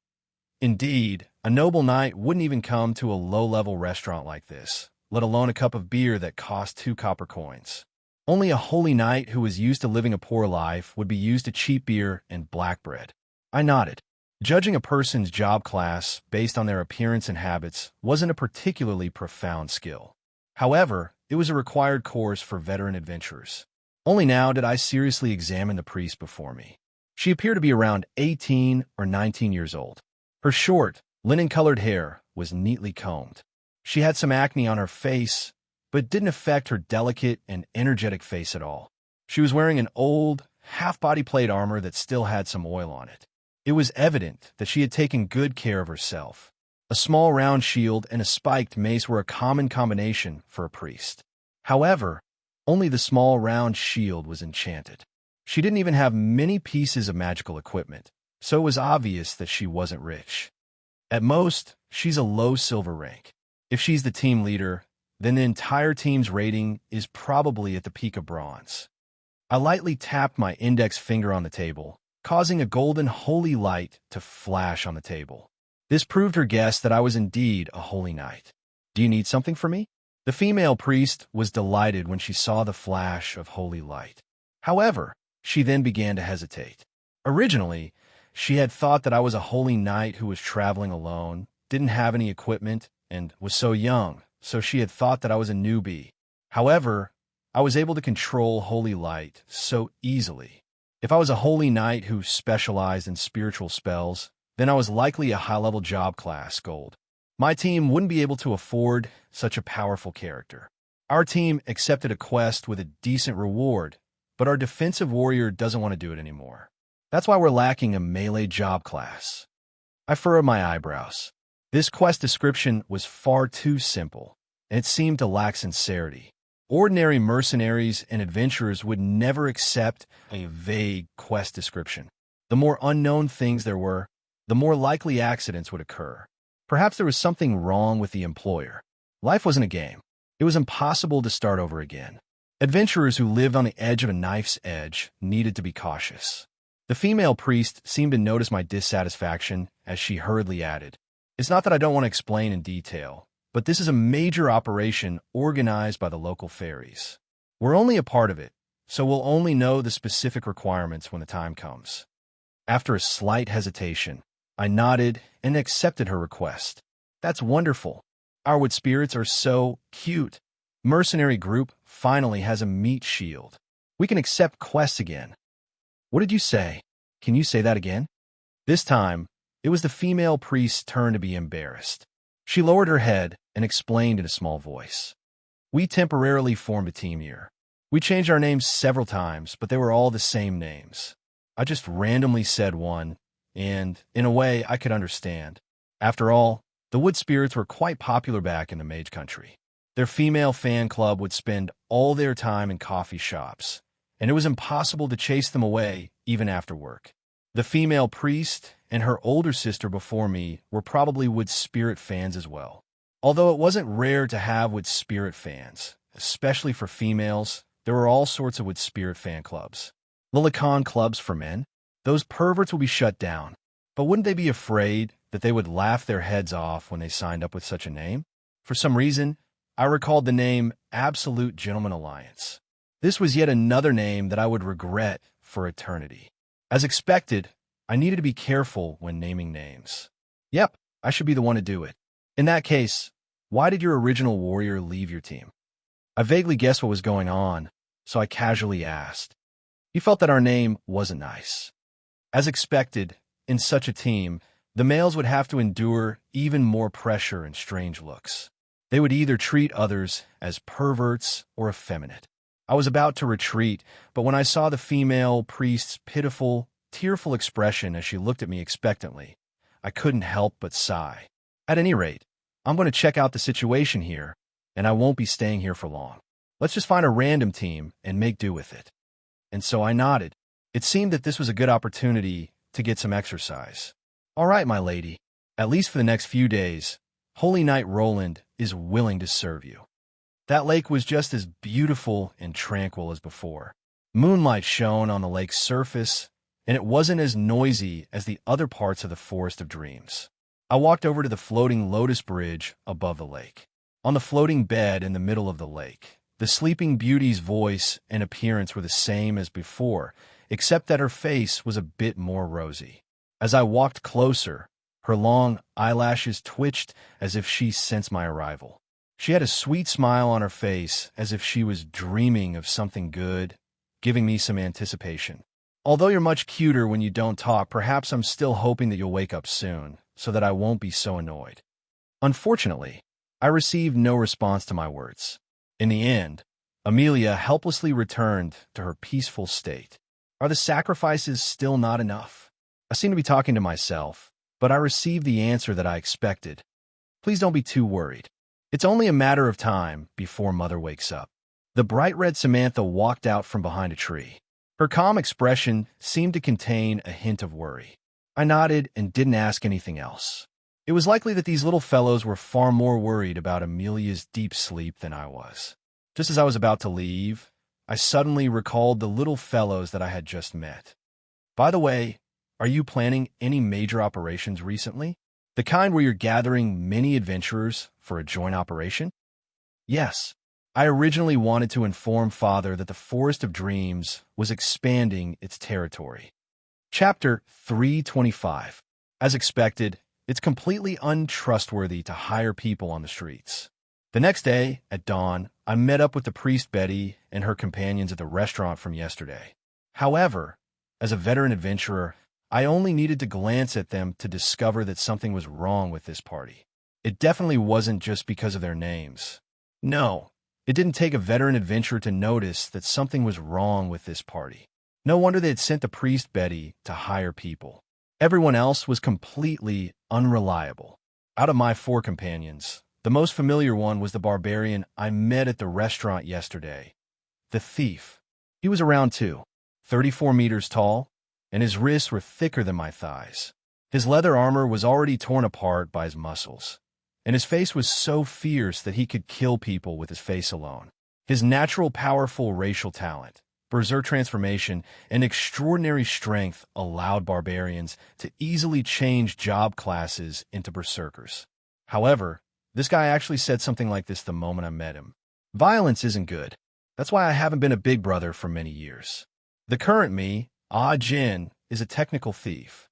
Indeed, a noble knight wouldn't even come to a low-level restaurant like this, let alone a cup of beer that cost 2 copper coins. Only a holy knight who was used to living a poor life would be used to cheap beer and black bread. I nodded. Judging a person's job class based on their appearance and habits wasn't a particularly profound skill. However, it was a required course for veteran adventurers. Only now did I seriously examine the priest before me. She appeared to be around 18 or 19 years old. Her short, linen-colored hair was neatly combed. She had some acne on her face, but it didn't affect her delicate and energetic face at all. She was wearing an old, half-body plate armor that still had some oil on it. It was evident that she had taken good care of herself. A small round shield and a spiked mace were a common combination for a priest. However, only the small round shield was enchanted. She didn't even have many pieces of magical equipment, so it was obvious that she wasn't rich. At most, she's a low silver rank. If she's the team leader, then the entire team's rating is probably at the peak of bronze. I lightly tapped my index finger on the table, causing a golden holy light to flash on the table. This proved her guess that I was indeed a holy knight. Do you need something from me? The female priest was delighted when she saw the flash of holy light. However, she then began to hesitate. Originally, she had thought that I was a holy knight who was traveling alone, didn't have any equipment, and was so young, so she had thought that I was a newbie. However, I was able to control holy light so easily. If I was a holy knight who specialized in spiritual spells, then I was likely a high-level job class gold. My team wouldn't be able to afford such a powerful character. Our team accepted a quest with a decent reward, but our defensive warrior doesn't want to do it anymore. That's why we're lacking a melee job class. I furrowed my eyebrows. This quest description was far too simple, and it seemed to lack sincerity. Ordinary mercenaries and adventurers would never accept a vague quest description. The more unknown things there were, the more likely accidents would occur. Perhaps there was something wrong with the employer. Life wasn't a game. It was impossible to start over again. Adventurers who lived on the edge of a knife's edge needed to be cautious. The female priest seemed to notice my dissatisfaction as she hurriedly added, "It's not that I don't want to explain in detail, but this is a major operation organized by the local fairies. We're only a part of it, so we'll only know the specific requirements when the time comes." After a slight hesitation, I nodded and accepted her request. That's wonderful. Our wood spirits are so cute. Mercenary group finally has a meat shield. We can accept quests again. What did you say? Can you say that again? This time, it was the female priest's turn to be embarrassed. She lowered her head and explained in a small voice. We temporarily formed a team here. We changed our names several times, but they were all the same names. I just randomly said one, and, in a way, I could understand. After all, the wood spirits were quite popular back in the mage country. Their female fan club would spend all their time in coffee shops, and it was impossible to chase them away even after work. The female priest and her older sister before me were probably wood spirit fans as well. Although it wasn't rare to have wood spirit fans, especially for females, there were all sorts of wood spirit fan clubs. Lilicon clubs for men? Those perverts will be shut down. But wouldn't they be afraid that they would laugh their heads off when they signed up with such a name? For some reason, I recalled the name Absolute Gentleman Alliance. This was yet another name that I would regret for eternity. As expected, I needed to be careful when naming names. Yep, I should be the one to do it. In that case, why did your original warrior leave your team? I vaguely guessed what was going on, so I casually asked. He felt that our name wasn't nice. As expected, in such a team, the males would have to endure even more pressure and strange looks. They would either treat others as perverts or effeminate. I was about to retreat, but when I saw the female priest's pitiful, tearful expression as she looked at me expectantly, I couldn't help but sigh. At any rate, I'm going to check out the situation here, and I won't be staying here for long. Let's just find a random team and make do with it. And so I nodded. It seemed that this was a good opportunity to get some exercise. All right, my lady, at least for the next few days, Holy Knight Roland is willing to serve you. That lake was just as beautiful and tranquil as before. Moonlight shone on the lake's surface, and it wasn't as noisy as the other parts of the Forest of Dreams. I walked over to the floating lotus bridge above the lake. On the floating bed in the middle of the lake, the Sleeping Beauty's voice and appearance were the same as before, except that her face was a bit more rosy. As I walked closer, her long eyelashes twitched as if she sensed my arrival. She had a sweet smile on her face as if she was dreaming of something good, giving me some anticipation. Although you're much cuter when you don't talk, perhaps I'm still hoping that you'll wake up soon, so that I won't be so annoyed. Unfortunately, I received no response to my words. In the end, Amelia helplessly returned to her peaceful state. Are the sacrifices still not enough? I seem to be talking to myself, but I received the answer that I expected. Please don't be too worried. It's only a matter of time before Mother wakes up. The bright red Samantha walked out from behind a tree. Her calm expression seemed to contain a hint of worry. I nodded and didn't ask anything else. It was likely that these little fellows were far more worried about Amelia's deep sleep than I was. Just as I was about to leave, I suddenly recalled the little fellows that I had just met. By the way, are you planning any major operations recently? The kind where you're gathering many adventurers for a joint operation? Yes. I originally wanted to inform Father that the Forest of Dreams was expanding its territory. Chapter 325. As expected, it's completely untrustworthy to hire people on the streets. The next day, at dawn, I met up with the priest Betty and her companions at the restaurant from yesterday. However, as a veteran adventurer, I only needed to glance at them to discover that something was wrong with this party. It definitely wasn't just because of their names. No, it didn't take a veteran adventurer to notice that something was wrong with this party. No wonder they had sent the priest Betty to hire people. Everyone else was completely unreliable. Out of my 4 companions, the most familiar one was the barbarian I met at the restaurant yesterday. The thief. He was around 34 meters tall, and his wrists were thicker than my thighs. His leather armor was already torn apart by his muscles, and his face was so fierce that he could kill people with his face alone. His natural powerful racial talent, berserk transformation, and extraordinary strength allowed barbarians to easily change job classes into berserkers. However, this guy actually said something like this the moment I met him. Violence isn't good. That's why I haven't been a big brother for many years. The current me, Jin, is a technical thief.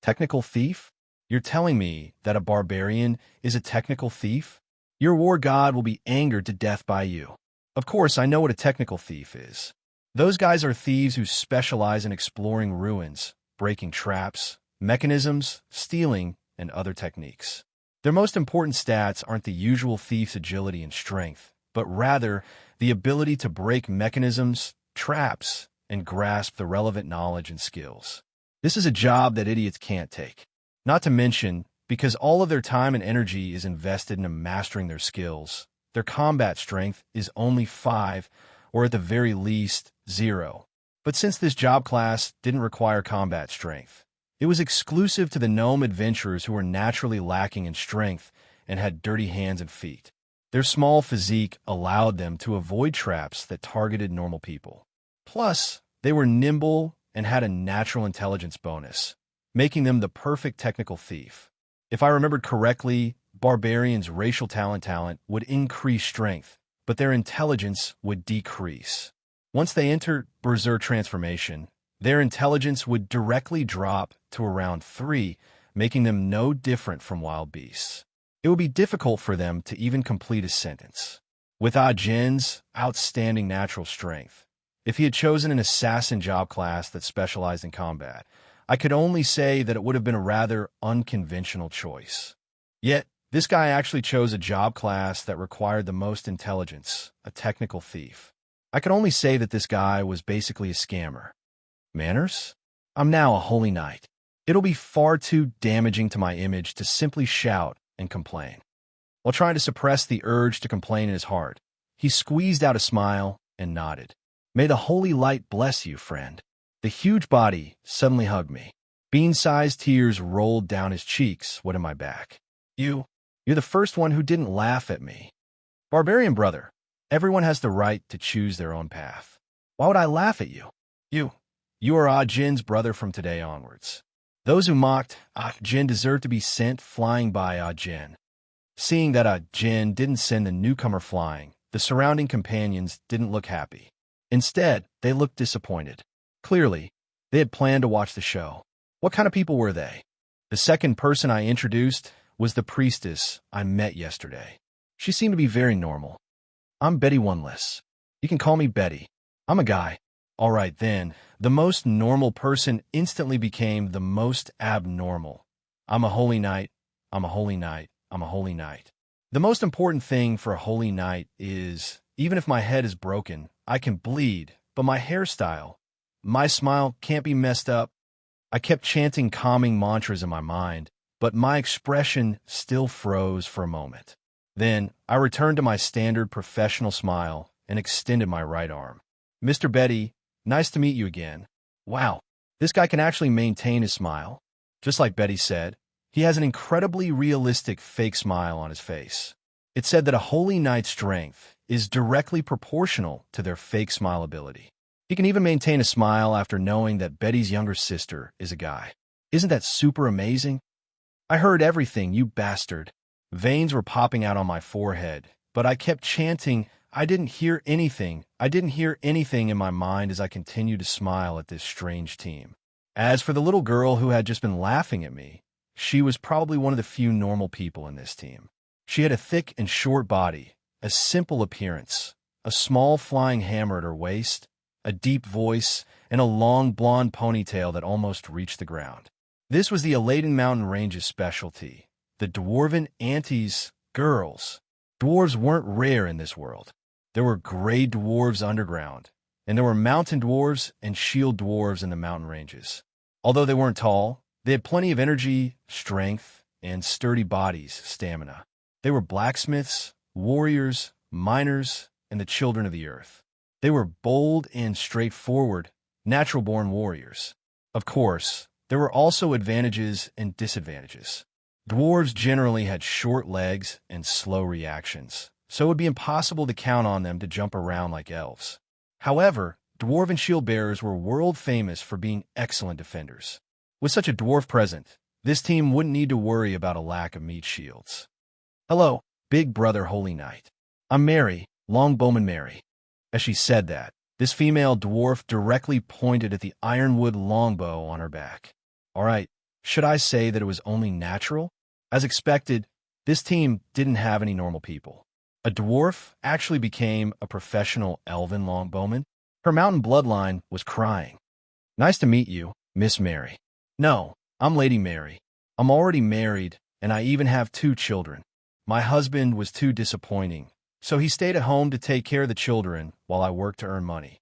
Technical thief? You're telling me that a barbarian is a technical thief? Your war god will be angered to death by you. Of course, I know what a technical thief is. Those guys are thieves who specialize in exploring ruins, breaking traps, mechanisms, stealing, and other techniques. Their most important stats aren't the usual thief's agility and strength, but rather the ability to break mechanisms, traps, and grasp the relevant knowledge and skills. This is a job that idiots can't take. Not to mention, because all of their time and energy is invested in mastering their skills, their combat strength is only 5, or at the very least, 0. But since this job class didn't require combat strength, it was exclusive to the gnome adventurers who were naturally lacking in strength and had dirty hands and feet. Their small physique allowed them to avoid traps that targeted normal people. Plus, they were nimble and had a natural intelligence bonus, making them the perfect technical thief. If I remembered correctly, barbarians' racial talent would increase strength, but their intelligence would decrease. Once they entered berserk transformation, their intelligence would directly drop to around 3, making them no different from wild beasts. It would be difficult for them to even complete a sentence. With Jin's outstanding natural strength, If he had chosen an assassin job class that specialized in combat, I could only say that it would have been a rather unconventional choice. Yet, this guy actually chose a job class that required the most intelligence, a technical thief. I could only say that this guy was basically a scammer. Manners? I'm now a holy knight. It'll be far too damaging to my image to simply shout and complain. While trying to suppress the urge to complain in his heart, he squeezed out a smile and nodded. May the holy light bless you, friend. The huge body suddenly hugged me. Bean-sized tears rolled down his cheeks, what in my back. You're the first one who didn't laugh at me. Barbarian brother, everyone has the right to choose their own path. Why would I laugh at you? You are Ah Jin's brother from today onwards. Those who mocked Ah Jin deserve to be sent flying by Ah Jin. Seeing that Ah Jin didn't send the newcomer flying, the surrounding companions didn't look happy. Instead, they looked disappointed. Clearly, they had planned to watch the show. What kind of people were they? The second person I introduced was the priestess I met yesterday. She seemed to be very normal. I'm Betty Oneless. You can call me Betty. I'm a guy. All right, then. The most normal person instantly became the most abnormal. I'm a holy knight. I'm a holy knight. I'm a holy knight. The most important thing for a holy knight is, even if my head is broken, I can bleed, but my hairstyle, my smile can't be messed up. I kept chanting calming mantras in my mind, but my expression still froze for a moment. Then I returned to my standard professional smile and extended my right arm. Mr. Betty, nice to meet you again. Wow, this guy can actually maintain his smile. Just like Betty said, he has an incredibly realistic fake smile on his face. It said that a holy knight's strength is directly proportional to their fake smile ability. He can even maintain a smile after knowing that Betty's younger sister is a guy. Isn't that super amazing? I heard everything, you bastard. Veins were popping out on my forehead, but I kept chanting, I didn't hear anything in my mind as I continued to smile at this strange team. As for the little girl who had just been laughing at me, she was probably one of the few normal people in this team. She had a thick and short body, a simple appearance, a small flying hammer at her waist, a deep voice, and a long blonde ponytail that almost reached the ground. This was the Aladdin Mountain Range's specialty, the dwarven aunties, girls. Dwarves weren't rare in this world. There were gray dwarves underground, and there were mountain dwarves and shield dwarves in the mountain ranges. Although they weren't tall, they had plenty of energy, strength, and sturdy bodies, stamina. They were blacksmiths, warriors, miners, and the children of the earth. They were bold and straightforward, natural-born warriors. Of course, there were also advantages and disadvantages. Dwarves generally had short legs and slow reactions, so it would be impossible to count on them to jump around like elves. However, dwarven shield bearers were world-famous for being excellent defenders. With such a dwarf present, this team wouldn't need to worry about a lack of meat shields. Hello, big brother holy knight. I'm Mary, Longbowman Mary. As she said that, this female dwarf directly pointed at the ironwood longbow on her back. All right, should I say that it was only natural? As expected, this team didn't have any normal people. A dwarf actually became a professional elven longbowman. Her mountain bloodline was crying. Nice to meet you, Miss Mary. No, I'm Lady Mary. I'm already married, and I even have 2 children. My husband was too disappointing, so he stayed at home to take care of the children while I worked to earn money.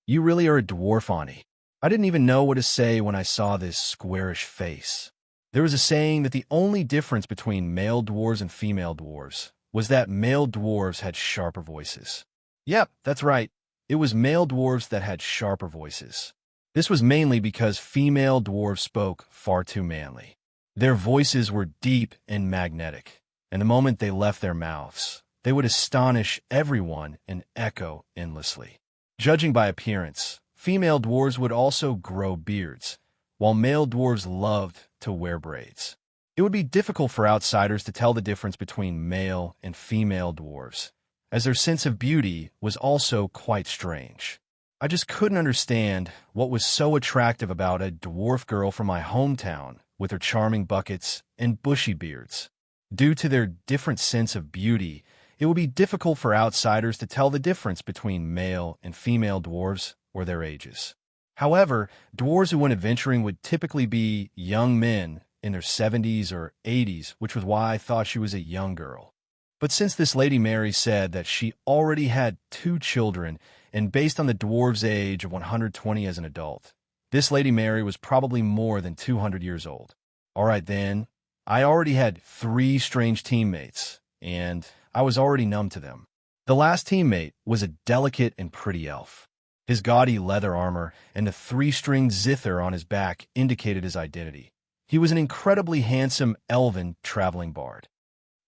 You really are a dwarf, Auntie. I didn't even know what to say when I saw this squarish face. There was a saying that the only difference between male dwarves and female dwarves was that male dwarves had sharper voices. Yep, that's right. It was male dwarves that had sharper voices. This was mainly because female dwarves spoke far too manly. Their voices were deep and magnetic, and the moment they left their mouths, they would astonish everyone and echo endlessly. Judging by appearance, female dwarves would also grow beards, while male dwarves loved to wear braids. It would be difficult for outsiders to tell the difference between male and female dwarves, as their sense of beauty was also quite strange. I just couldn't understand what was so attractive about a dwarf girl from my hometown with her charming buckets and bushy beards. Due to their different sense of beauty, it would be difficult for outsiders to tell the difference between male and female dwarves or their ages. However, dwarves who went adventuring would typically be young men in their 70s or 80s, which was why I thought she was a young girl. But since this Lady Mary said that she already had 2 children, and based on the dwarf's age of 120 as an adult, this Lady Mary was probably more than 200 years old. All right then, I already had 3 strange teammates, and I was already numb to them. The last teammate was a delicate and pretty elf. His gaudy leather armor and the 3-stringed zither on his back indicated his identity. He was an incredibly handsome elven traveling bard.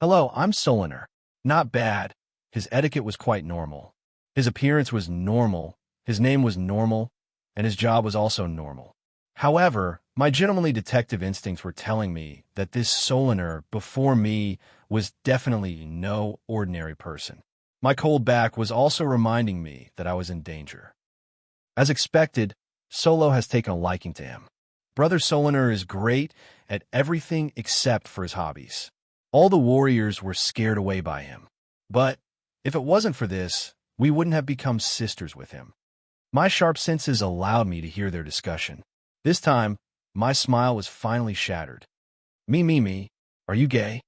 "Hello, I'm Solinar." Not bad. His etiquette was quite normal. His appearance was normal, his name was normal, and his job was also normal. However, my gentlemanly detective instincts were telling me that this Solinar before me was definitely no ordinary person. My cold back was also reminding me that I was in danger. As expected, Solo has taken a liking to him. Brother Solinar is great at everything except for his hobbies. All the warriors were scared away by him. But if it wasn't for this, we wouldn't have become sisters with him. My sharp senses allowed me to hear their discussion. This time, my smile was finally shattered. Me, are you gay?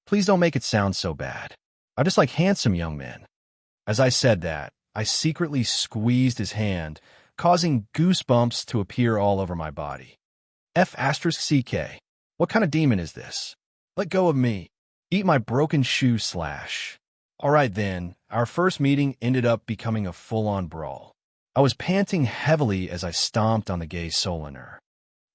Please don't make it sound so bad. I just like handsome young men." As I said that, I secretly squeezed his hand, causing goosebumps to appear all over my body. F*CK. What kind of demon is this? Let go of me. Eat my broken shoe slash. All right then, our first meeting ended up becoming a full-on brawl. I was panting heavily as I stomped on the gay Solinar.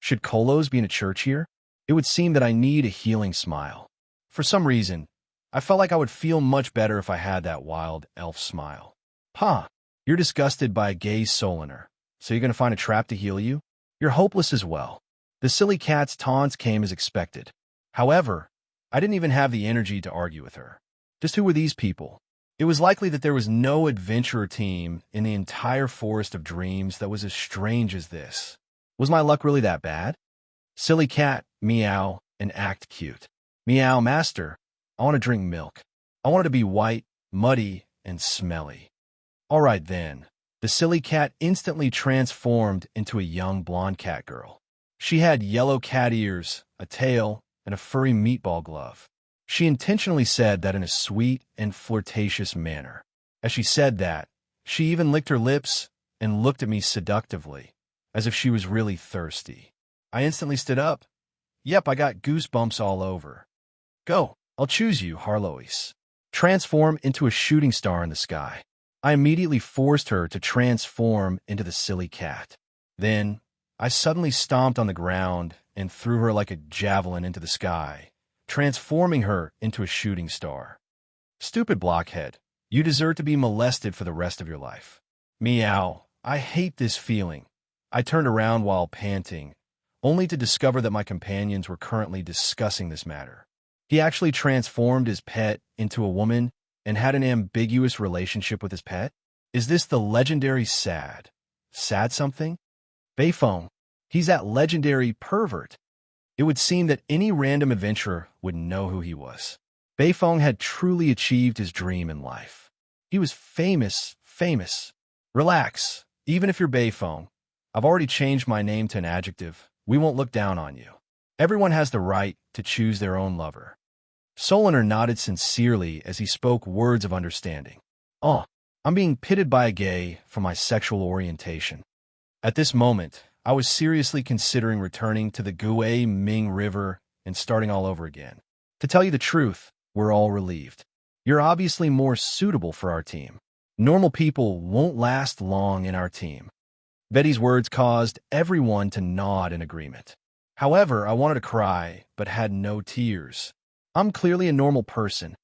Should Kolos be in a church here? It would seem that I need a healing smile. For some reason, I felt like I would feel much better if I had that wild elf smile. "Huh, you're disgusted by a gay Solinar, so you're going to find a trap to heal you? You're hopeless as well." The silly cat's taunts came as expected. However, I didn't even have the energy to argue with her. Just who were these people? It was likely that there was no adventurer team in the entire Forest of Dreams that was as strange as this. Was my luck really that bad? Silly cat, meow, and act cute. Meow, master, I want to drink milk. I want it to be white, muddy, and smelly. All right then. The silly cat instantly transformed into a young blonde cat girl. She had yellow cat ears, a tail, and a furry meatball glove. She intentionally said that in a sweet and flirtatious manner. As she said that, she even licked her lips and looked at me seductively, as if she was really thirsty. I instantly stood up. Yep, I got goosebumps all over. Go, I'll choose you, Harlois. Transform into a shooting star in the sky. I immediately forced her to transform into the silly cat. Then, I suddenly stomped on the ground and threw her like a javelin into the sky, transforming her into a shooting star. Stupid blockhead, you deserve to be molested for the rest of your life. Meow, I hate this feeling. I turned around while panting, only to discover that my companions were currently discussing this matter. He actually transformed his pet into a woman and had an ambiguous relationship with his pet? Is this the legendary Sad? Sad something? Beifong. He's that legendary pervert. It would seem that any random adventurer would know who he was. Beifong had truly achieved his dream in life. He was famous. Relax, even if you're Beifong. I've already changed my name to an adjective. We won't look down on you. Everyone has the right to choose their own lover. Solinar nodded sincerely as he spoke words of understanding. Oh, I'm being pitted by a gay for my sexual orientation. At this moment, I was seriously considering returning to the Gui Ming River and starting all over again. To tell you the truth, we're all relieved. You're obviously more suitable for our team. Normal people won't last long in our team. Betty's words caused everyone to nod in agreement. However, I wanted to cry, but had no tears. I'm clearly a normal person.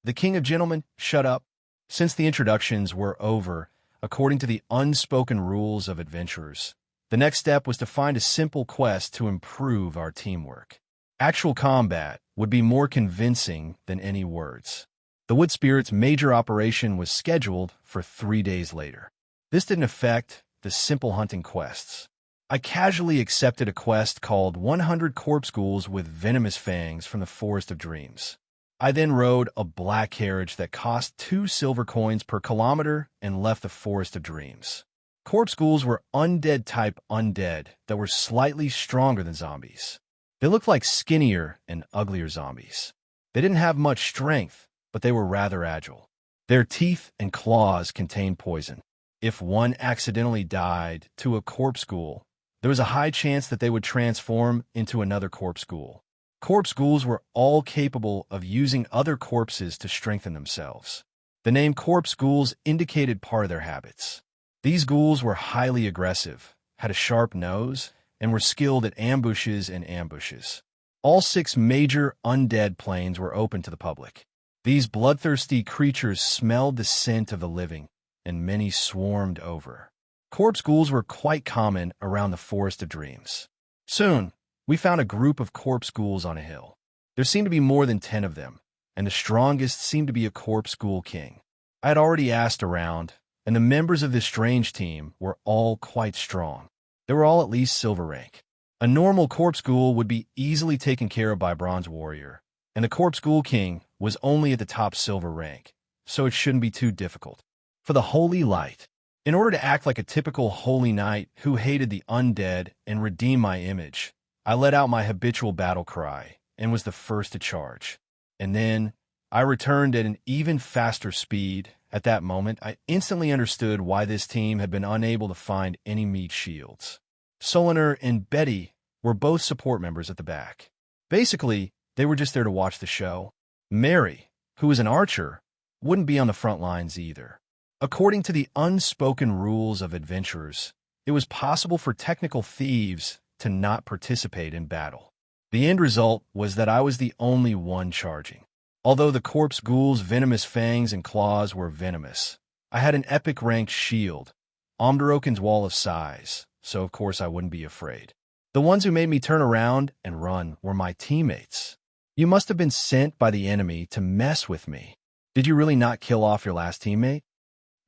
The king of gentlemen, shut up. Since the introductions were over, according to the unspoken rules of adventurers, the next step was to find a simple quest to improve our teamwork. Actual combat would be more convincing than any words. The Wood Spirit's major operation was scheduled for 3 days later. This didn't affect the simple hunting quests. I casually accepted a quest called 100 Corpse Ghouls with Venomous Fangs from the Forest of Dreams. I then rode a black carriage that cost 2 silver coins per kilometer and left the Forest of Dreams. Corpse ghouls were undead-type undead that were slightly stronger than zombies. They looked like skinnier and uglier zombies. They didn't have much strength, but they were rather agile. Their teeth and claws contained poison. If one accidentally died to a corpse ghoul, there was a high chance that they would transform into another corpse ghoul. Corpse ghouls were all capable of using other corpses to strengthen themselves. The name corpse ghouls indicated part of their habits. These ghouls were highly aggressive, had a sharp nose, and were skilled at ambushes and ambushes. All 6 major undead planes were open to the public. These bloodthirsty creatures smelled the scent of the living, and many swarmed over. Corpse ghouls were quite common around the Forest of Dreams. Soon, we found a group of corpse ghouls on a hill. There seemed to be more than 10 of them, and the strongest seemed to be a corpse ghoul king. I had already asked around, and the members of this strange team were all quite strong. They were all at least silver rank. A normal corpse ghoul would be easily taken care of by a bronze warrior, and the corpse ghoul king was only at the top silver rank, so it shouldn't be too difficult. For the holy light, in order to act like a typical holy knight who hated the undead and redeem my image, I let out my habitual battle cry and was the first to charge. And then I returned at an even faster speed. At that moment, I instantly understood why this team had been unable to find any meat shields. Solinar and Betty were both support members at the back. Basically, they were just there to watch the show. Mary, who was an archer, wouldn't be on the front lines either. According to the unspoken rules of adventurers, it was possible for technical thieves to not participate in battle. The end result was that I was the only one charging. Although the corpse ghoul's venomous fangs and claws were venomous, I had an epic-ranked shield, Omdaroken's Wall of Size, so of course I wouldn't be afraid. The ones who made me turn around and run were my teammates. You must have been sent by the enemy to mess with me. Did you really not kill off your last teammate?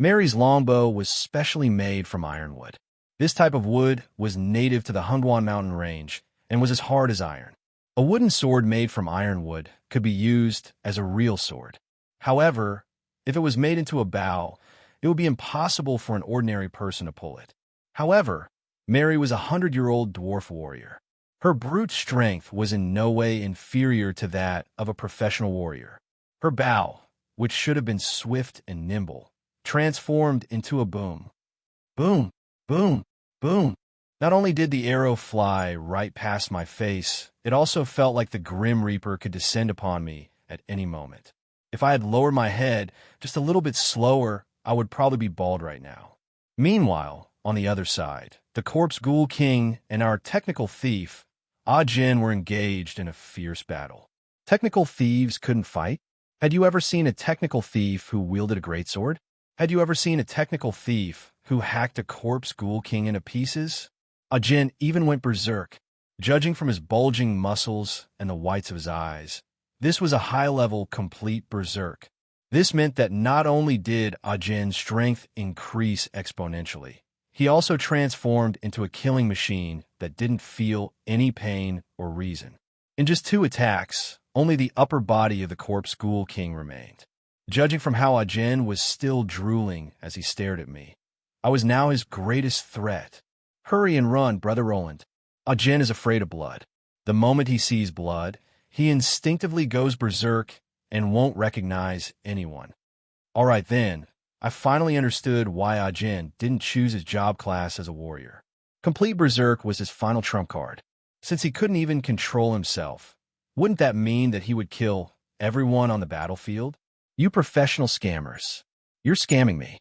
Mary's longbow was specially made from ironwood. This type of wood was native to the Hungwan mountain range and was as hard as iron. A wooden sword made from ironwood could be used as a real sword. However, if it was made into a bow, it would be impossible for an ordinary person to pull it. However, Mary was a 100-year-old dwarf warrior. Her brute strength was in no way inferior to that of a professional warrior. Her bow, which should have been swift and nimble, transformed into a boom. Boom, boom, boom. Not only did the arrow fly right past my face, it also felt like the Grim Reaper could descend upon me at any moment. If I had lowered my head just a little bit slower, I would probably be bald right now. Meanwhile, on the other side, the Corpse Ghoul King and our technical thief, Ah-Jin, were engaged in a fierce battle. Technical thieves couldn't fight? Had you ever seen a technical thief who wielded a greatsword? Had you ever seen a technical thief who hacked a Corpse Ghoul King into pieces? Ah-Jin even went berserk. Judging from his bulging muscles and the whites of his eyes, this was a high-level, complete berserk. This meant that not only did Ah-Jin's strength increase exponentially, he also transformed into a killing machine that didn't feel any pain or reason. In just 2 attacks, only the upper body of the Corpse Ghoul King remained. Judging from how Ah-Jin was still drooling as he stared at me, I was now his greatest threat. Hurry and run, Brother Roland. Ah-Jin is afraid of blood. The moment he sees blood, he instinctively goes berserk and won't recognize anyone. All right then, I finally understood why Ah-Jin didn't choose his job class as a warrior. Complete berserk was his final trump card. Since he couldn't even control himself, wouldn't that mean that he would kill everyone on the battlefield? You professional scammers. You're scamming me.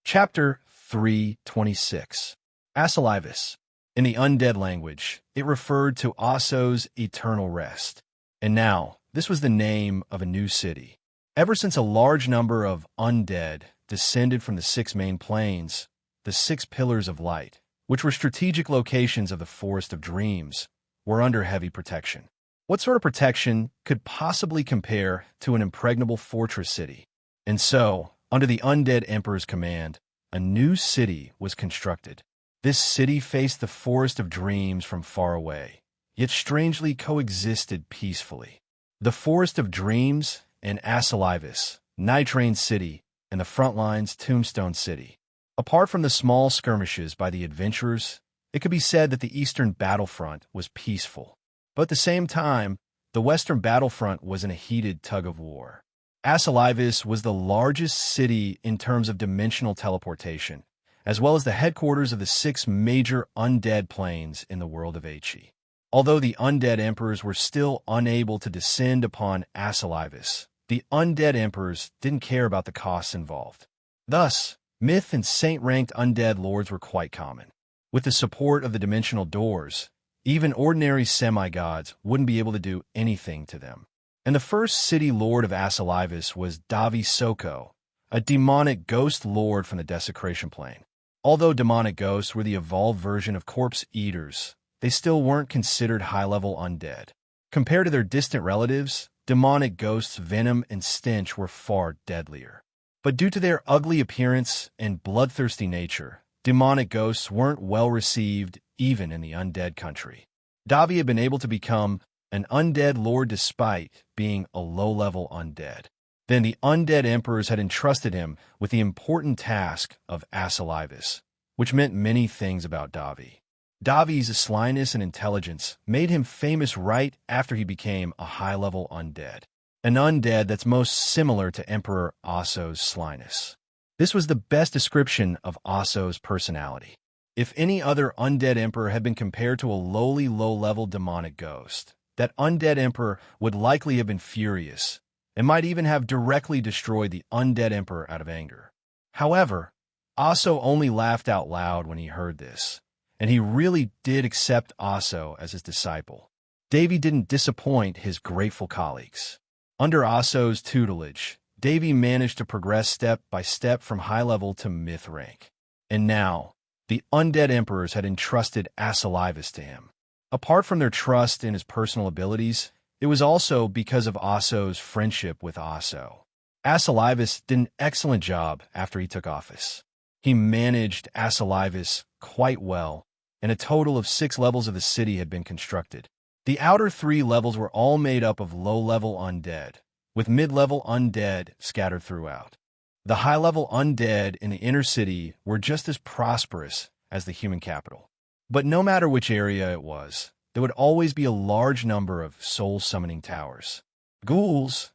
Chapter 326. Asalivus. In the undead language, it referred to Aso's eternal rest. And now, this was the name of a new city. Ever since a large number of undead descended from the 6 main planes, the 6 pillars of light, which were strategic locations of the Forest of Dreams, were under heavy protection. What sort of protection could possibly compare to an impregnable fortress city? And so, under the undead emperor's command, a new city was constructed. This city faced the Forest of Dreams from far away, yet strangely coexisted peacefully. The Forest of Dreams and Asalivis, Nitrain City, and the Frontlines Tombstone City. Apart from the small skirmishes by the adventurers, it could be said that the eastern battlefront was peaceful. But at the same time, the western battlefront was in a heated tug-of-war. Asalivis was the largest city in terms of dimensional teleportation, as well as the headquarters of the 6 major undead planes in the world of He. Although the undead emperors were still unable to descend upon Asalivis, the undead emperors didn't care about the costs involved. Thus, myth and saint-ranked undead lords were quite common. With the support of the dimensional doors, even ordinary semi-gods wouldn't be able to do anything to them. And the first city lord of Asalivis was Davi Soko, a demonic ghost lord from the Desecration Plane. Although demonic ghosts were the evolved version of corpse eaters, they still weren't considered high-level undead. Compared to their distant relatives, demonic ghosts' venom and stench were far deadlier. But due to their ugly appearance and bloodthirsty nature, demonic ghosts weren't well received even in the undead country. Davi had been able to become an undead lord despite being a low-level undead. Then the undead emperors had entrusted him with the important task of Asalivis, which meant many things about Davi. Davi's slyness and intelligence made him famous right after he became a high-level undead, an undead that's most similar to Emperor Aso's slyness. This was the best description of Aso's personality. If any other undead emperor had been compared to a lowly low-level demonic ghost, that undead emperor would likely have been furious and might even have directly destroyed the undead emperor out of anger. However, Aso only laughed out loud when he heard this, and he really did accept Aso as his disciple. Davy didn't disappoint his grateful colleagues. Under Aso's tutelage, Davy managed to progress step by step from high level to myth rank. And now, the undead emperors had entrusted Asalivis to him. Apart from their trust in his personal abilities, it was also because of Aso's friendship with Aso. Asalivis did an excellent job after he took office. He managed Asalivis quite well, and a total of 6 levels of the city had been constructed. The outer 3 levels were all made up of low-level undead, with mid-level undead scattered throughout. The high-level undead in the inner city were just as prosperous as the human capital. But no matter which area it was, there would always be a large number of soul-summoning towers. Ghouls,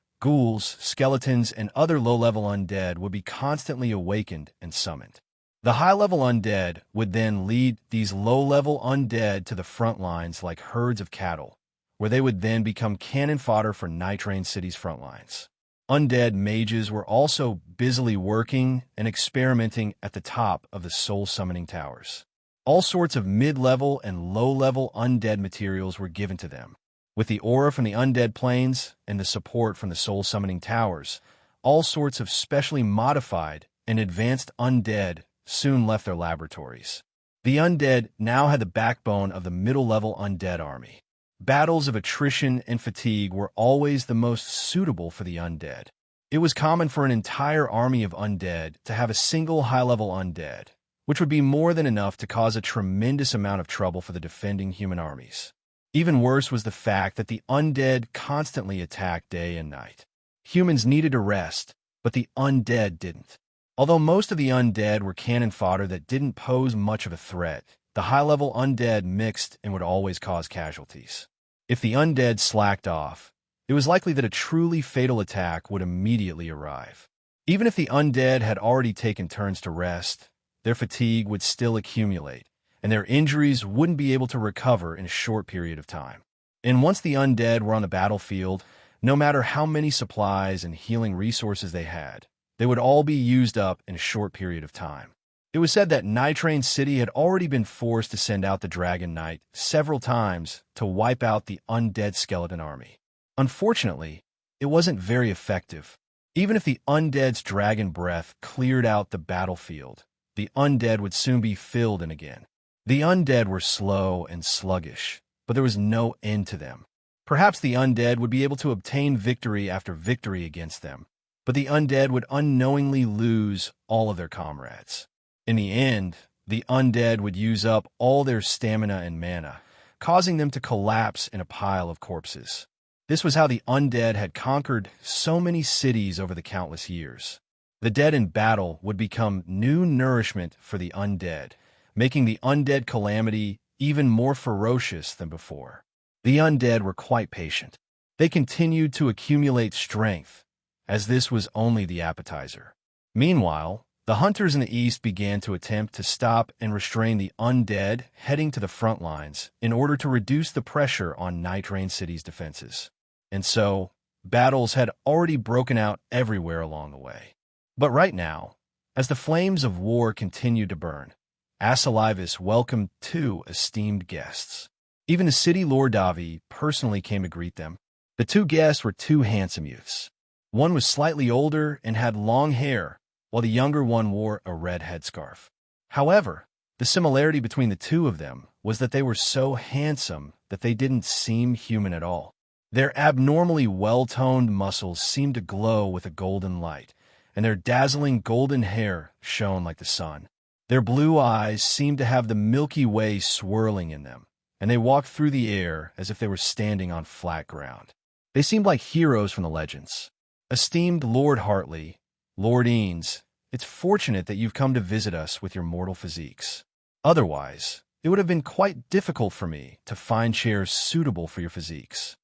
skeletons, and other low-level undead would be constantly awakened and summoned. The high-level undead would then lead these low-level undead to the front lines like herds of cattle, where they would then become cannon fodder for Nitrain City's front lines. Undead mages were also busily working and experimenting at the top of the soul-summoning towers. All sorts of mid-level and low-level undead materials were given to them. With the aura from the undead planes and the support from the soul-summoning towers, all sorts of specially modified and advanced undead soon left their laboratories. The undead now had the backbone of the middle-level undead army. Battles of attrition and fatigue were always the most suitable for the undead. It was common for an entire army of undead to have a single high-level undead, which would be more than enough to cause a tremendous amount of trouble for the defending human armies. Even worse was the fact that the undead constantly attacked day and night. Humans needed a rest, but the undead didn't. Although most of the undead were cannon fodder that didn't pose much of a threat, the high-level undead mixed and would always cause casualties. If the undead slacked off, it was likely that a truly fatal attack would immediately arrive. Even if the undead had already taken turns to rest, their fatigue would still accumulate, and their injuries wouldn't be able to recover in a short period of time. And once the undead were on the battlefield, no matter how many supplies and healing resources they had, they would all be used up in a short period of time. It was said that Nitrain City had already been forced to send out the Dragon Knight several times to wipe out the undead skeleton army. Unfortunately, it wasn't very effective. Even if the undead's dragon breath cleared out the battlefield, the undead would soon be filled in again. The undead were slow and sluggish, but there was no end to them. Perhaps the undead would be able to obtain victory after victory against them, but the undead would unknowingly lose all of their comrades. In the end, the undead would use up all their stamina and mana, causing them to collapse in a pile of corpses. This was how the undead had conquered so many cities over the countless years. The dead in battle would become new nourishment for the undead, making the undead calamity even more ferocious than before. The undead were quite patient. They continued to accumulate strength, as this was only the appetizer. Meanwhile, the hunters in the east began to attempt to stop and restrain the undead heading to the front lines in order to reduce the pressure on Night Rain City's defenses. And so, battles had already broken out everywhere along the way. But right now, as the flames of war continued to burn, Asalivis welcomed two esteemed guests. Even the city lord Davi personally came to greet them. The two guests were two handsome youths. One was slightly older and had long hair, while the younger one wore a red headscarf. However, the similarity between the two of them was that they were so handsome that they didn't seem human at all. Their abnormally well-toned muscles seemed to glow with a golden light, and their dazzling golden hair shone like the sun. Their blue eyes seemed to have the Milky Way swirling in them, and they walked through the air as if they were standing on flat ground. They seemed like heroes from the legends. Esteemed Lord Hartley, Lord Eanes, it's fortunate that you've come to visit us with your mortal physiques. Otherwise, it would have been quite difficult for me to find chairs suitable for your physiques.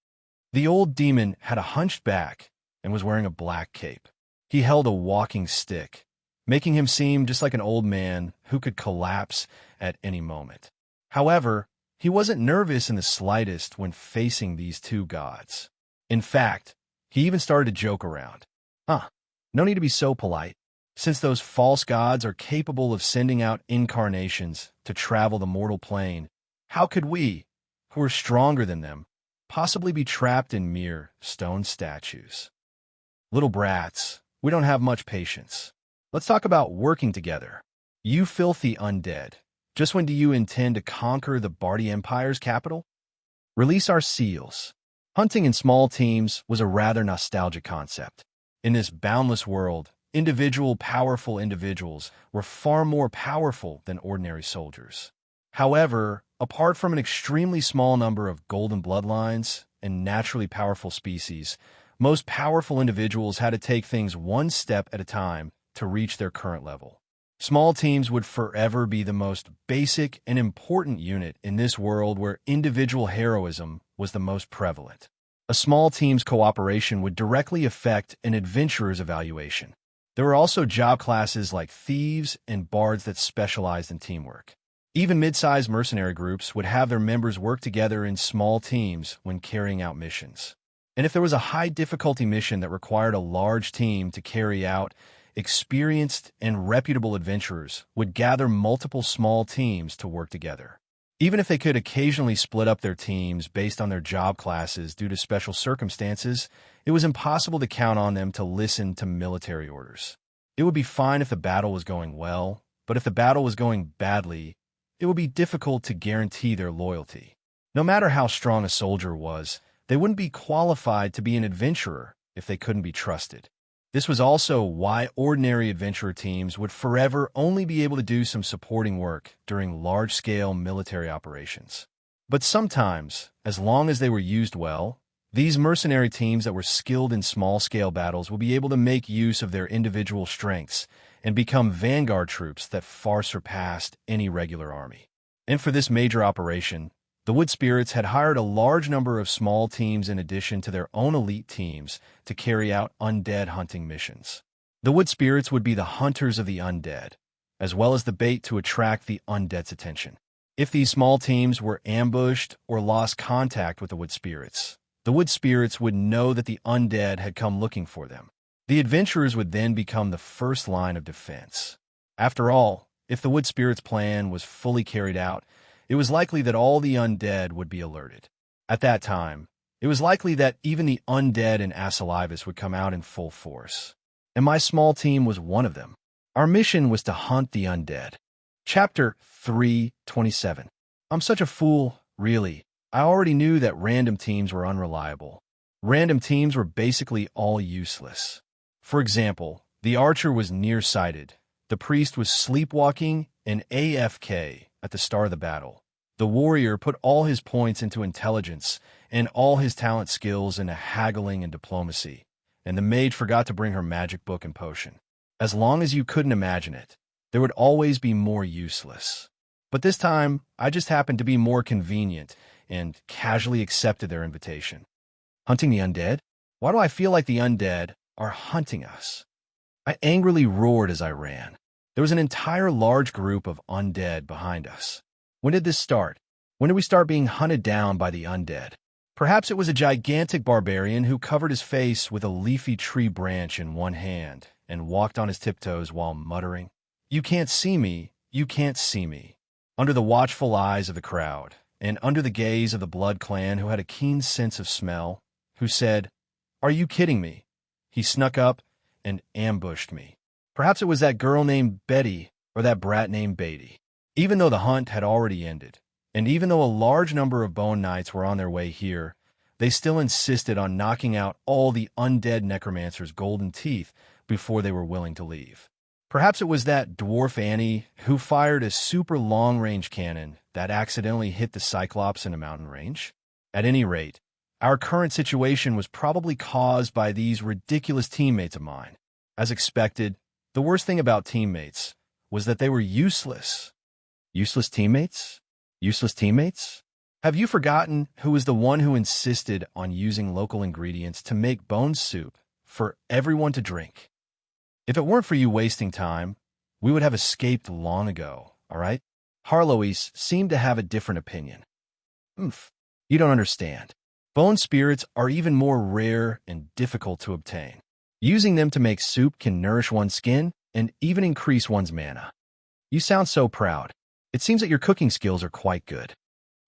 The old demon had a hunched back and was wearing a black cape. He held a walking stick, making him seem just like an old man who could collapse at any moment. However, he wasn't nervous in the slightest when facing these two gods. In fact, he even started to joke around. No need to be so polite. Since those false gods are capable of sending out incarnations to travel the mortal plane, how could we, who are stronger than them, possibly be trapped in mere stone statues? Little brats, we don't have much patience. Let's talk about working together. You filthy undead, just when do you intend to conquer the Bardi Empire's capital? Release our seals. Hunting in small teams was a rather nostalgic concept. In this boundless world, powerful individuals were far more powerful than ordinary soldiers. However, apart from an extremely small number of golden bloodlines and naturally powerful species, most powerful individuals had to take things one step at a time to reach their current level. Small teams would forever be the most basic and important unit in this world where individual heroism was the most prevalent. A small team's cooperation would directly affect an adventurer's evaluation. There were also job classes like thieves and bards that specialized in teamwork. Even mid-sized mercenary groups would have their members work together in small teams when carrying out missions. And if there was a high-difficulty mission that required a large team to carry out, experienced and reputable adventurers would gather multiple small teams to work together. Even if they could occasionally split up their teams based on their job classes due to special circumstances, it was impossible to count on them to listen to military orders. It would be fine if the battle was going well, but if the battle was going badly, it would be difficult to guarantee their loyalty. No matter how strong a soldier was, they wouldn't be qualified to be an adventurer if they couldn't be trusted. This was also why ordinary adventurer teams would forever only be able to do some supporting work during large-scale military operations. But sometimes, as long as they were used well, these mercenary teams that were skilled in small-scale battles would be able to make use of their individual strengths and become vanguard troops that far surpassed any regular army. And for this major operation, the Wood Spirits had hired a large number of small teams in addition to their own elite teams to carry out undead hunting missions. The Wood Spirits would be the hunters of the undead, as well as the bait to attract the undead's attention. If these small teams were ambushed or lost contact with the Wood Spirits, the Wood Spirits would know that the undead had come looking for them. The adventurers would then become the first line of defense. After all, if the Wood Spirits' plan was fully carried out, it was likely that all the undead would be alerted. At that time, it was likely that even the undead in Asalivis would come out in full force. And my small team was one of them. Our mission was to hunt the undead. Chapter 3:27. I'm such a fool, really. I already knew that random teams were unreliable. Random teams were basically all useless. For example, the archer was nearsighted, the priest was sleepwalking and AFK at the start of the battle, The warrior put all his points into intelligence and all his talent skills into haggling and diplomacy, and the mage forgot to bring her magic book and potion. As long as you couldn't imagine it, there would always be more useless. But this time, I just happened to be more convenient and casually accepted their invitation. Hunting the undead? Why do I feel like the undead are hunting us? I angrily roared as I ran. There was an entire large group of undead behind us. When did this start? When did we start being hunted down by the undead? Perhaps it was a gigantic barbarian who covered his face with a leafy tree branch in one hand and walked on his tiptoes while muttering, "You can't see me, you can't see me," under the watchful eyes of the crowd, and under the gaze of the Blood Clan who had a keen sense of smell, who said, "Are you kidding me?" He snuck up and ambushed me. Perhaps it was that girl named Betty or that brat named Beatty. Even though the hunt had already ended, and even though a large number of Bone Knights were on their way here, they still insisted on knocking out all the undead necromancer's golden teeth before they were willing to leave. Perhaps it was that dwarf Annie who fired a super long-range cannon that accidentally hit the Cyclops in a mountain range. At any rate, our current situation was probably caused by these ridiculous teammates of mine. As expected, the worst thing about teammates was that they were useless. Useless teammates? Useless teammates? Have you forgotten who was the one who insisted on using local ingredients to make bone soup for everyone to drink? If it weren't for you wasting time, we would have escaped long ago, all right? Harlois seemed to have a different opinion. You don't understand. Bone spirits are even more rare and difficult to obtain. Using them to make soup can nourish one's skin and even increase one's mana. You sound so proud. It seems that your cooking skills are quite good.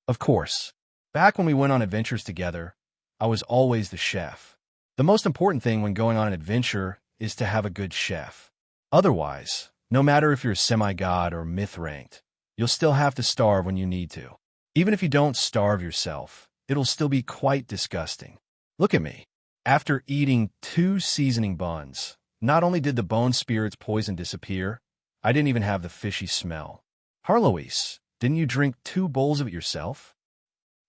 Of course, back when we went on adventures together, I was always the chef. The most important thing when going on an adventure is to have a good chef. Otherwise, no matter if you're semi-god or myth-ranked, you'll still have to starve when you need to. Even if you don't starve yourself, it'll still be quite disgusting. Look at me. After eating 2 seasoning buns, not only did the bone spirit's poison disappear, I didn't even have the fishy smell. Harlois, didn't you drink 2 bowls of it yourself?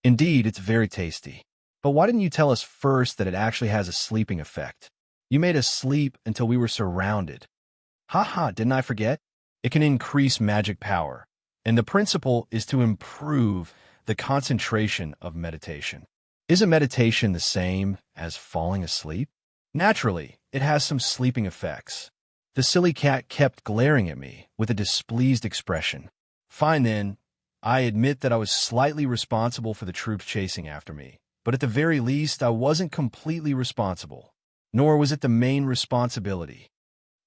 Indeed, it's very tasty. But why didn't you tell us first that it actually has a sleeping effect? You made us sleep until we were surrounded. Haha, didn't I forget? It can increase magic power, and the principle is to improve the concentration of meditation. Isn't meditation the same as falling asleep? Naturally, it has some sleeping effects. The silly cat kept glaring at me with a displeased expression. Fine then, I admit that I was slightly responsible for the troops chasing after me, but at the very least I wasn't completely responsible, nor was it the main responsibility.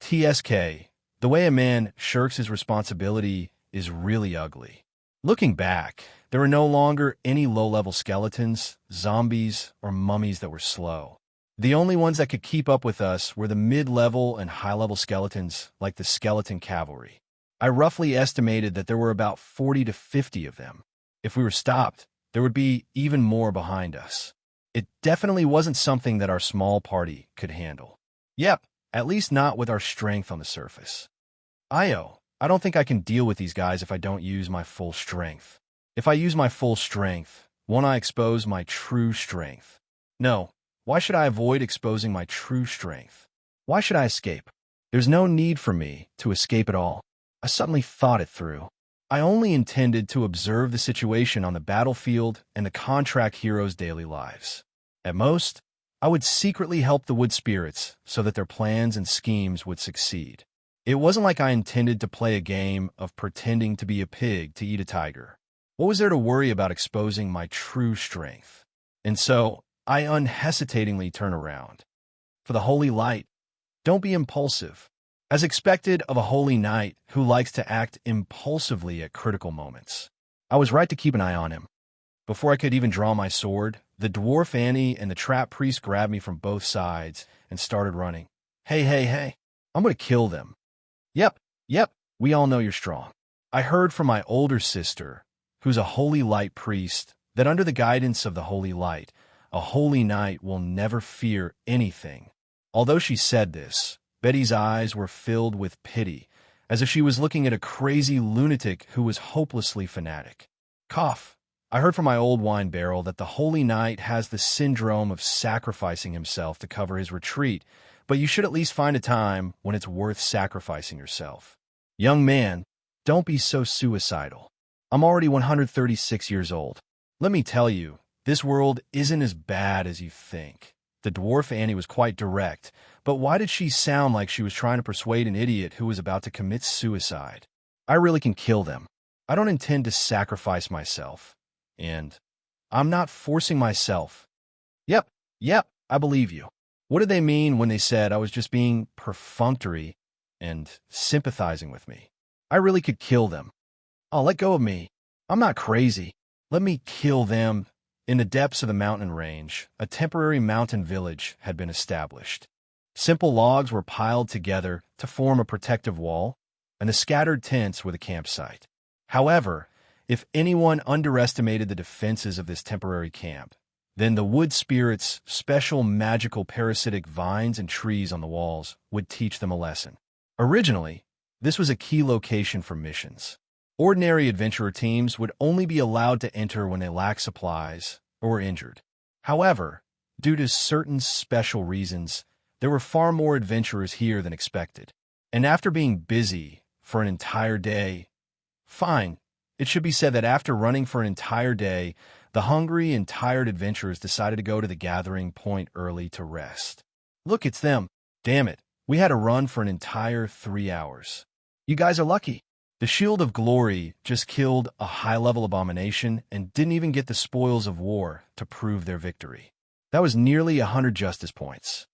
TSK, the way a man shirks his responsibility is really ugly. Looking back, there were no longer any low-level skeletons, zombies, or mummies that were slow. The only ones that could keep up with us were the mid-level and high-level skeletons like the skeleton cavalry. I roughly estimated that there were about 40 to 50 of them. If we were stopped, there would be even more behind us. It definitely wasn't something that our small party could handle. Yep, at least not with our strength on the surface. I don't think I can deal with these guys if I don't use my full strength. If I use my full strength, won't I expose my true strength? No, why should I avoid exposing my true strength? Why should I escape? There's no need for me to escape at all. I suddenly thought it through. I only intended to observe the situation on the battlefield and the contract heroes' daily lives. At most, I would secretly help the wood spirits so that their plans and schemes would succeed. It wasn't like I intended to play a game of pretending to be a pig to eat a tiger. What was there to worry about exposing my true strength? And so, I unhesitatingly turned around. For the holy light, don't be impulsive. As expected of a holy knight who likes to act impulsively at critical moments. I was right to keep an eye on him. Before I could even draw my sword, the dwarf Annie and the trap priest grabbed me from both sides and started running. Hey, I'm going to kill them. Yep, we all know you're strong. I heard from my older sister, who's a holy light priest, that under the guidance of the holy light, a holy knight will never fear anything. Although she said this, Betty's eyes were filled with pity, as if she was looking at a crazy lunatic who was hopelessly fanatic. Cough. I heard from my old wine barrel that the Holy Knight has the syndrome of sacrificing himself to cover his retreat, but you should at least find a time when it's worth sacrificing yourself. Young man, don't be so suicidal. I'm already 136 years old. Let me tell you, this world isn't as bad as you think. The dwarf Annie was quite direct, but why did she sound like she was trying to persuade an idiot who was about to commit suicide? I really can kill them. I don't intend to sacrifice myself. And I'm not forcing myself. Yep, I believe you. What did they mean when they said I was just being perfunctory and sympathizing with me? I really could kill them. Oh, let go of me. I'm not crazy. Let me kill them. In the depths of the mountain range, a temporary mountain village had been established. Simple logs were piled together to form a protective wall, and the scattered tents were the campsite. However, if anyone underestimated the defenses of this temporary camp, then the wood spirits' special magical parasitic vines and trees on the walls would teach them a lesson. Originally, this was a key location for missions. Ordinary adventurer teams would only be allowed to enter when they lacked supplies or were injured. However, due to certain special reasons, there were far more adventurers here than expected. And after being busy for an entire day, it should be said that after running for an entire day, the hungry and tired adventurers decided to go to the gathering point early to rest. Look, it's them. Damn it, we had to run for an entire 3 hours. You guys are lucky. The Shield of Glory just killed a high-level abomination and didn't even get the spoils of war to prove their victory. That was nearly 100 justice points.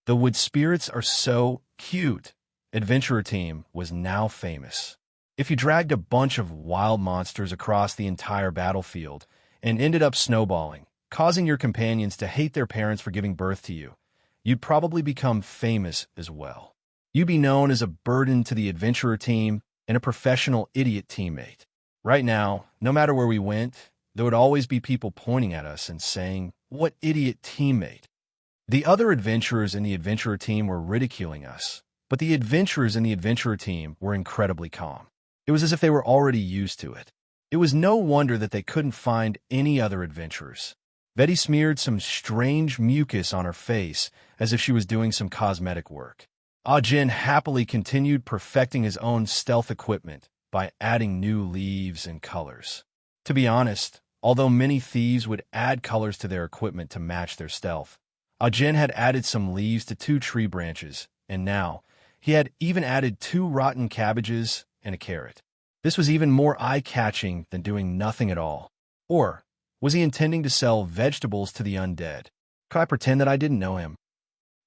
The wood spirits are so cute. Adventurer team was now famous. If you dragged a bunch of wild monsters across the entire battlefield and ended up snowballing, causing your companions to hate their parents for giving birth to you, you'd probably become famous as well. You'd be known as a burden to the adventurer team and a professional idiot teammate. Right now, no matter where we went, there would always be people pointing at us and saying, "What idiot teammate?" The other adventurers in the adventurer team were ridiculing us, but the adventurers in the adventurer team were incredibly calm. It was as if they were already used to it. It was no wonder that they couldn't find any other adventurers. Betty smeared some strange mucus on her face as if she was doing some cosmetic work. Ah Jin happily continued perfecting his own stealth equipment by adding new leaves and colors. To be honest, although many thieves would add colors to their equipment to match their stealth, Ah Jin had added some leaves to 2 tree branches, and now he had even added 2 rotten cabbages and a carrot. This was even more eye-catching than doing nothing at all. Or was he intending to sell vegetables to the undead? Could I pretend that I didn't know him?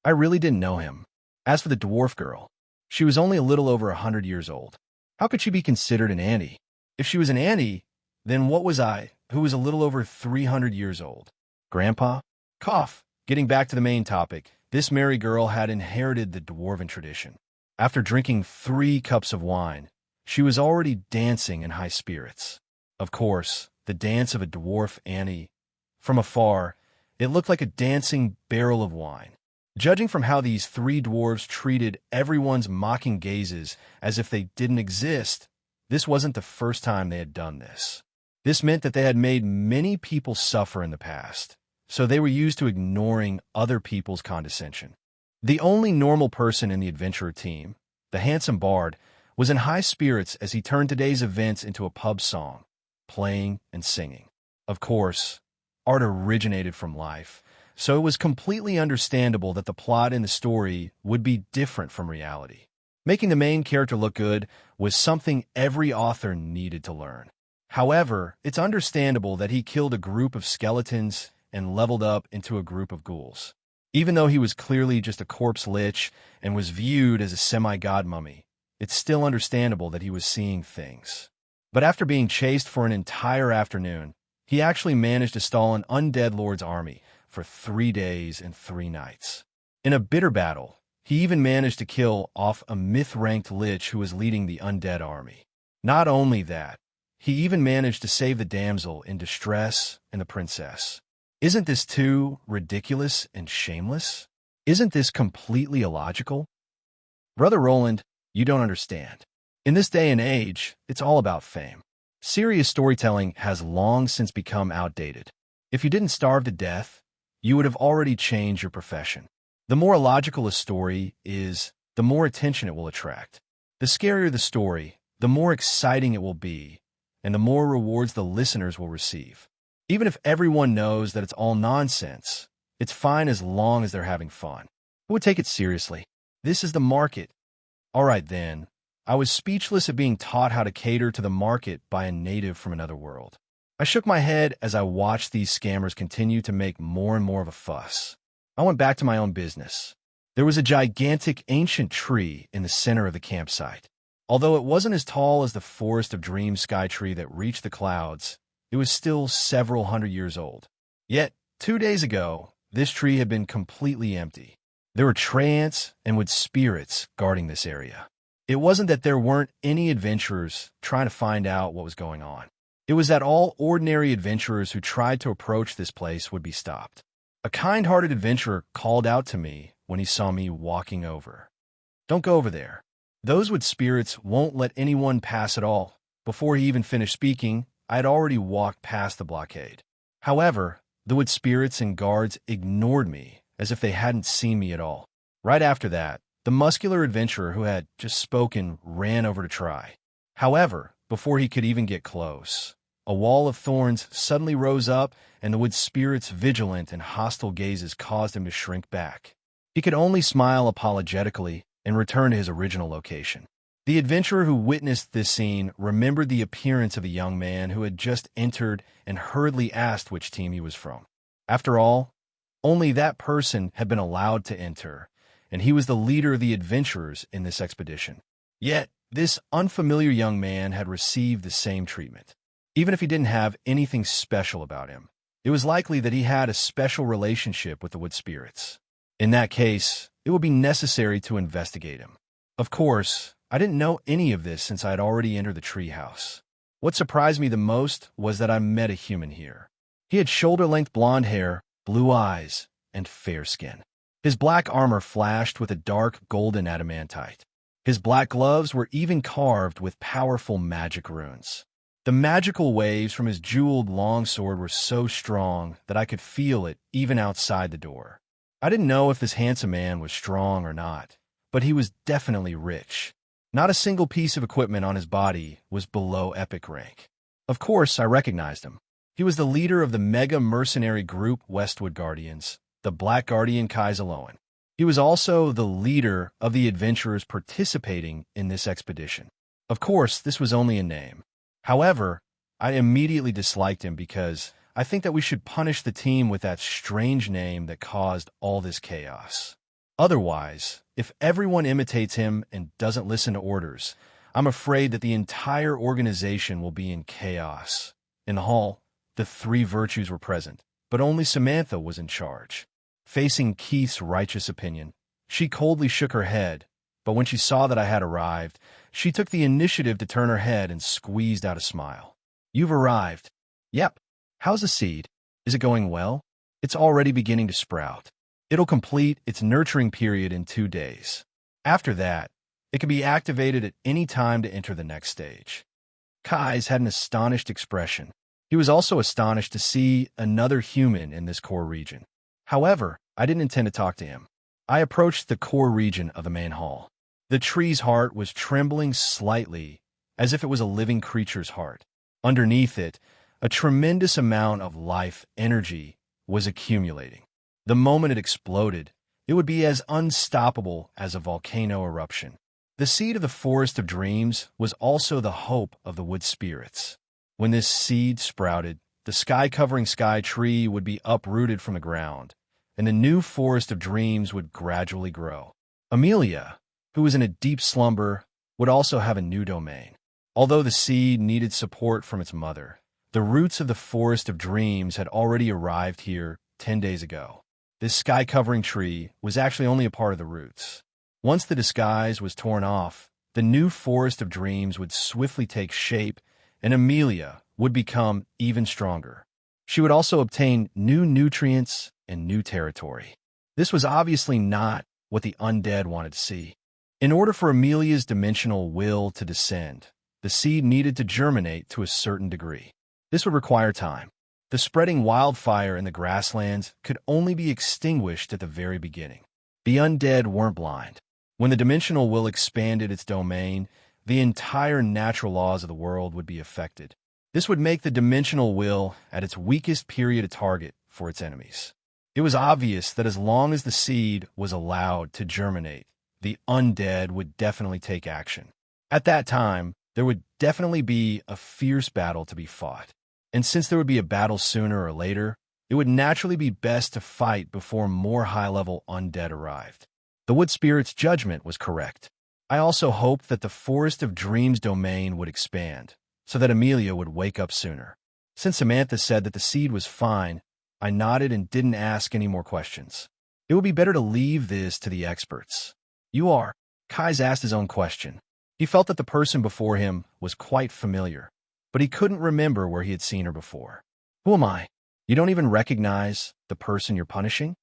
I really didn't know him. As for the dwarf girl, she was only a little over 100 years old. How could she be considered an Annie? If she was an Annie, then what was I, who was a little over 300 years old? Grandpa? Cough. Getting back to the main topic, this merry girl had inherited the dwarven tradition. After drinking 3 cups of wine, she was already dancing in high spirits. Of course, the dance of a dwarf Annie. From afar, it looked like a dancing barrel of wine. Judging from how these 3 dwarves treated everyone's mocking gazes as if they didn't exist, this wasn't the first time they had done this. This meant that they had made many people suffer in the past, so they were used to ignoring other people's condescension. The only normal person in the adventurer team, the handsome bard, was in high spirits as he turned today's events into a pub song, playing and singing. Of course, art originated from life, so it was completely understandable that the plot in the story would be different from reality. Making the main character look good was something every author needed to learn. However, it's understandable that he killed a group of skeletons and leveled up into a group of ghouls. Even though he was clearly just a corpse lich and was viewed as a semi-god mummy, it's still understandable that he was seeing things. But after being chased for an entire afternoon, he actually managed to stall an undead lord's army for 3 days and 3 nights. In a bitter battle, he even managed to kill off a myth-ranked lich who was leading the undead army. Not only that, he even managed to save the damsel in distress and the princess. Isn't this too ridiculous and shameless? Isn't this completely illogical? Brother Roland, you don't understand. In this day and age, it's all about fame. Serious storytelling has long since become outdated. If you didn't starve to death, you would have already changed your profession. The more illogical a story is, the more attention it will attract. The scarier the story, the more exciting it will be, and the more rewards the listeners will receive. Even if everyone knows that it's all nonsense, it's fine as long as they're having fun. Who would take it seriously? This is the market. All right then. I was speechless at being taught how to cater to the market by a native from another world. I shook my head as I watched these scammers continue to make more and more of a fuss. I went back to my own business. There was a gigantic ancient tree in the center of the campsite. Although it wasn't as tall as the Forest of Dreams sky tree that reached the clouds, it was still several hundred years old. Yet, 2 days ago, this tree had been completely empty. There were treants and wood spirits guarding this area. It wasn't that there weren't any adventurers trying to find out what was going on. It was that all ordinary adventurers who tried to approach this place would be stopped. A kind-hearted adventurer called out to me when he saw me walking over. "Don't go over there. Those wood spirits won't let anyone pass at all." Before he even finished speaking, I had already walked past the blockade. However, the wood spirits and guards ignored me as if they hadn't seen me at all. Right after that, the muscular adventurer who had just spoken ran over to try. However, before he could even get close, a wall of thorns suddenly rose up, and the wood spirit's vigilant and hostile gazes caused him to shrink back. He could only smile apologetically and return to his original location. The adventurer who witnessed this scene remembered the appearance of a young man who had just entered and hurriedly asked which team he was from. After all, only that person had been allowed to enter, and he was the leader of the adventurers in this expedition. Yet, this unfamiliar young man had received the same treatment. Even if he didn't have anything special about him, it was likely that he had a special relationship with the wood spirits. In that case, it would be necessary to investigate him. Of course, I didn't know any of this since I had already entered the treehouse. What surprised me the most was that I met a human here. He had shoulder-length blonde hair, blue eyes, and fair skin. His black armor flashed with a dark golden adamantite. His black gloves were even carved with powerful magic runes. The magical waves from his jeweled longsword were so strong that I could feel it even outside the door. I didn't know if this handsome man was strong or not, but he was definitely rich. Not a single piece of equipment on his body was below epic rank. Of course, I recognized him. He was the leader of the mega mercenary group Westwood Guardians, the Black Guardian Kaizaloan. He was also the leader of the adventurers participating in this expedition. Of course, this was only a name. However, I immediately disliked him because I think that we should punish the team with that strange name that caused all this chaos. Otherwise, if everyone imitates him and doesn't listen to orders, I'm afraid that the entire organization will be in chaos. In the hall, the 3 virtues were present, but only Samantha was in charge. Facing Keith's righteous opinion, she coldly shook her head, but when she saw that I had arrived, she took the initiative to turn her head and squeezed out a smile. "You've arrived." "Yep. How's the seed? Is it going well?" "It's already beginning to sprout. It'll complete its nurturing period in 2 days. After that, it can be activated at any time to enter the next stage." Kai's had an astonished expression. He was also astonished to see another human in this core region. However, I didn't intend to talk to him. I approached the core region of the main hall. The tree's heart was trembling slightly, as if it was a living creature's heart. Underneath it, a tremendous amount of life energy was accumulating. The moment it exploded, it would be as unstoppable as a volcano eruption. The seed of the Forest of Dreams was also the hope of the wood spirits. When this seed sprouted, the sky-covering sky tree would be uprooted from the ground, and the new Forest of Dreams would gradually grow. Amelia, who was in a deep slumber, would also have a new domain. Although the seed needed support from its mother, the roots of the Forest of Dreams had already arrived here 10 days ago. This sky-covering tree was actually only a part of the roots. Once the disguise was torn off, the new Forest of Dreams would swiftly take shape, and Amelia would become even stronger. She would also obtain new nutrients and new territory. This was obviously not what the undead wanted to see. In order for Amelia's dimensional will to descend, the seed needed to germinate to a certain degree. This would require time. The spreading wildfire in the grasslands could only be extinguished at the very beginning. The undead weren't blind. When the dimensional will expanded its domain, the entire natural laws of the world would be affected. This would make the dimensional will at its weakest period a target for its enemies. It was obvious that as long as the seed was allowed to germinate, the undead would definitely take action. At that time, there would definitely be a fierce battle to be fought. And since there would be a battle sooner or later, it would naturally be best to fight before more high-level undead arrived. The Wood Spirit's judgment was correct. I also hoped that the Forest of Dreams domain would expand, so that Amelia would wake up sooner. Since Samantha said that the seed was fine, I nodded and didn't ask any more questions. It would be better to leave this to the experts. You are? Kai's asked his own question. He felt that the person before him was quite familiar, but he couldn't remember where he had seen her before. Who am I? You don't even recognize the person you're punishing?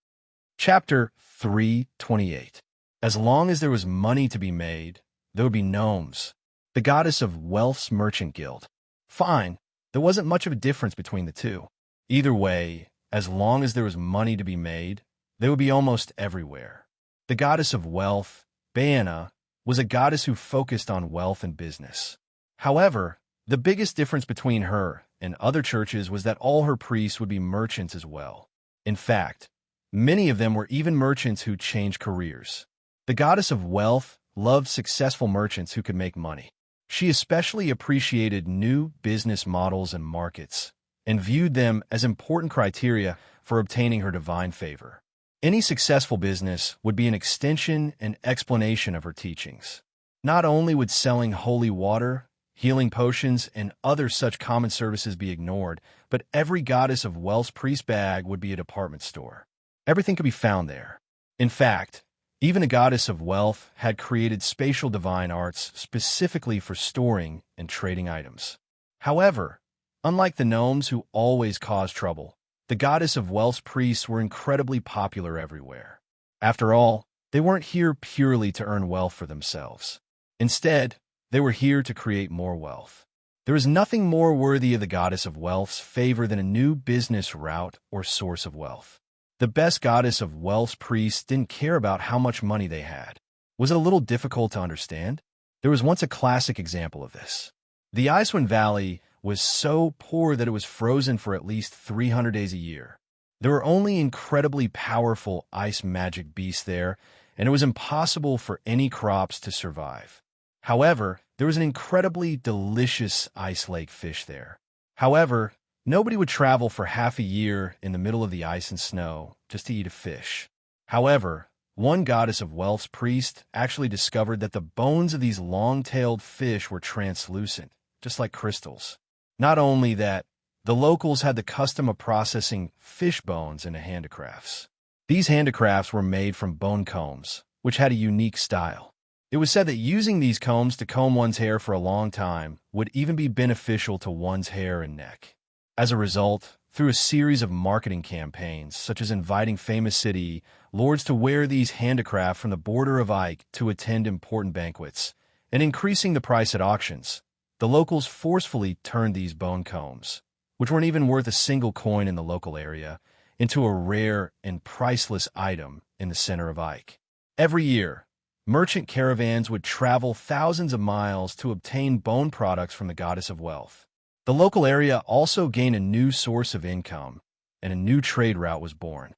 Chapter 328. As long as there was money to be made, there would be gnomes, the goddess of wealth's merchant guild. Fine, there wasn't much of a difference between the two. Either way, as long as there was money to be made, they would be almost everywhere. The goddess of wealth, Baena, was a goddess who focused on wealth and business. However, the biggest difference between her and other churches was that all her priests would be merchants as well. In fact, many of them were even merchants who changed careers. The goddess of wealth loved successful merchants who could make money. She especially appreciated new business models and markets, and viewed them as important criteria for obtaining her divine favor. Any successful business would be an extension and explanation of her teachings. Not only would selling holy water, healing potions, and other such common services be ignored, but every goddess of wealth's priest bag would be a department store. Everything could be found there. In fact, even the goddess of wealth had created spatial divine arts specifically for storing and trading items. However, unlike the gnomes who always caused trouble, the goddess of wealth's priests were incredibly popular everywhere. After all, they weren't here purely to earn wealth for themselves. Instead, they were here to create more wealth. There is nothing more worthy of the goddess of wealth's favor than a new business route or source of wealth. The best goddess of wealth's priests didn't care about how much money they had. Was it a little difficult to understand? There was once a classic example of this. The Icewind Valley was so poor that it was frozen for at least 300 days a year. There were only incredibly powerful ice magic beasts there, and it was impossible for any crops to survive. However, there was an incredibly delicious ice lake fish there. However, nobody would travel for half a year in the middle of the ice and snow just to eat a fish. However, one goddess of wealth's priest actually discovered that the bones of these long-tailed fish were translucent, just like crystals. Not only that, the locals had the custom of processing fish bones into handicrafts. These handicrafts were made from bone combs, which had a unique style. It was said that using these combs to comb one's hair for a long time would even be beneficial to one's hair and neck. As a result, through a series of marketing campaigns, such as inviting famous city lords to wear these handicrafts from the border of Ike to attend important banquets, and increasing the price at auctions, the locals forcefully turned these bone combs, which weren't even worth a single coin in the local area, into a rare and priceless item in the center of Ike. Every year, merchant caravans would travel thousands of miles to obtain bone products from the goddess of wealth. The local area also gained a new source of income, and a new trade route was born.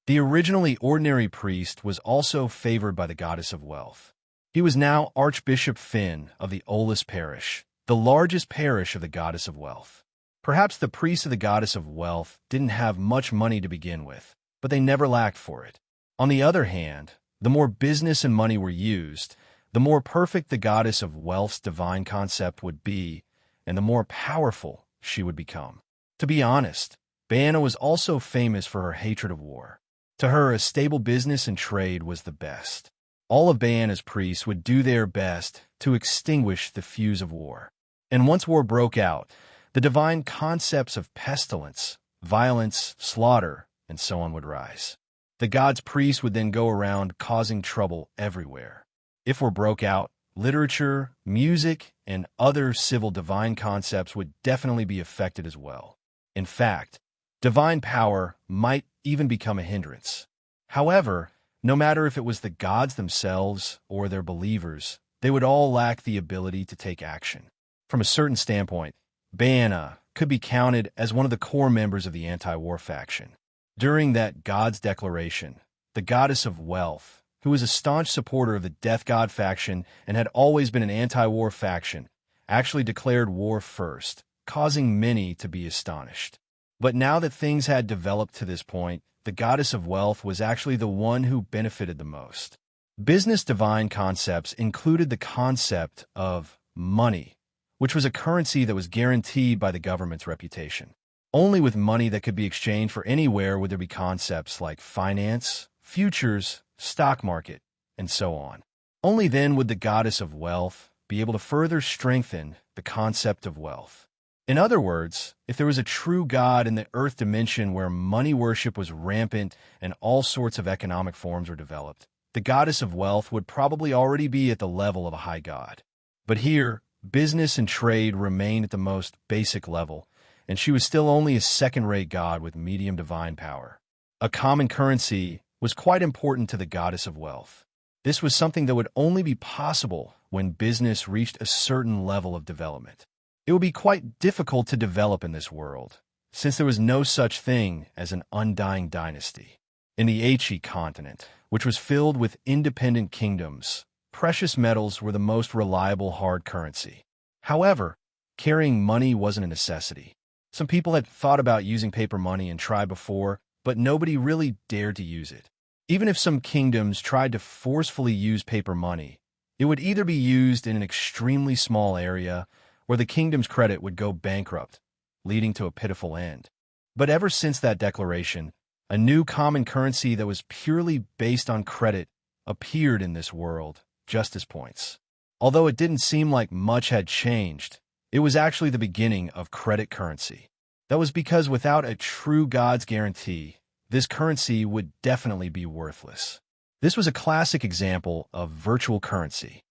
The originally ordinary priest was also favored by the goddess of wealth. He was now Archbishop Finn of the Olis Parish, the largest parish of the goddess of wealth. Perhaps the priests of the goddess of wealth didn't have much money to begin with, but they never lacked for it. On the other hand, the more business and money were used, the more perfect the goddess of wealth's divine concept would be, and the more powerful she would become. To be honest, Baena was also famous for her hatred of war. To her, a stable business and trade was the best. All of Baena's priests would do their best to extinguish the fuse of war. And once war broke out, the divine concepts of pestilence, violence, slaughter, and so on would rise. The god's priests would then go around causing trouble everywhere. If war broke out, literature, music, and other civil divine concepts would definitely be affected as well. In fact, divine power might even become a hindrance. However, no matter if it was the gods themselves or their believers, they would all lack the ability to take action. From a certain standpoint, Baena could be counted as one of the core members of the anti-war faction. During that God's declaration, the goddess of wealth, who was a staunch supporter of the Death God faction and had always been an anti-war faction, actually declared war first, causing many to be astonished. But now that things had developed to this point, the goddess of wealth was actually the one who benefited the most. Business divine concepts included the concept of money, which was a currency that was guaranteed by the government's reputation. Only with money that could be exchanged for anywhere would there be concepts like finance, futures, stock market, and so on. Only then would the goddess of wealth be able to further strengthen the concept of wealth. In other words, if there was a true God in the earth dimension where money worship was rampant and all sorts of economic forms were developed, the goddess of wealth would probably already be at the level of a high god. But here, business and trade remained at the most basic level, and she was still only a second-rate god with medium divine power. A common currency was quite important to the goddess of wealth. This was something that would only be possible when business reached a certain level of development. It would be quite difficult to develop in this world, since there was no such thing as an undying dynasty. In the He continent, which was filled with independent kingdoms, precious metals were the most reliable hard currency. However, carrying money wasn't a necessity. Some people had thought about using paper money and tried before, but nobody really dared to use it. Even if some kingdoms tried to forcefully use paper money, it would either be used in an extremely small area or the kingdom's credit would go bankrupt, leading to a pitiful end. But ever since that declaration, a new common currency that was purely based on credit appeared in this world, justice points. Although it didn't seem like much had changed, it was actually the beginning of credit currency. That was because without a true God's guarantee, this currency would definitely be worthless. This was a classic example of virtual currency.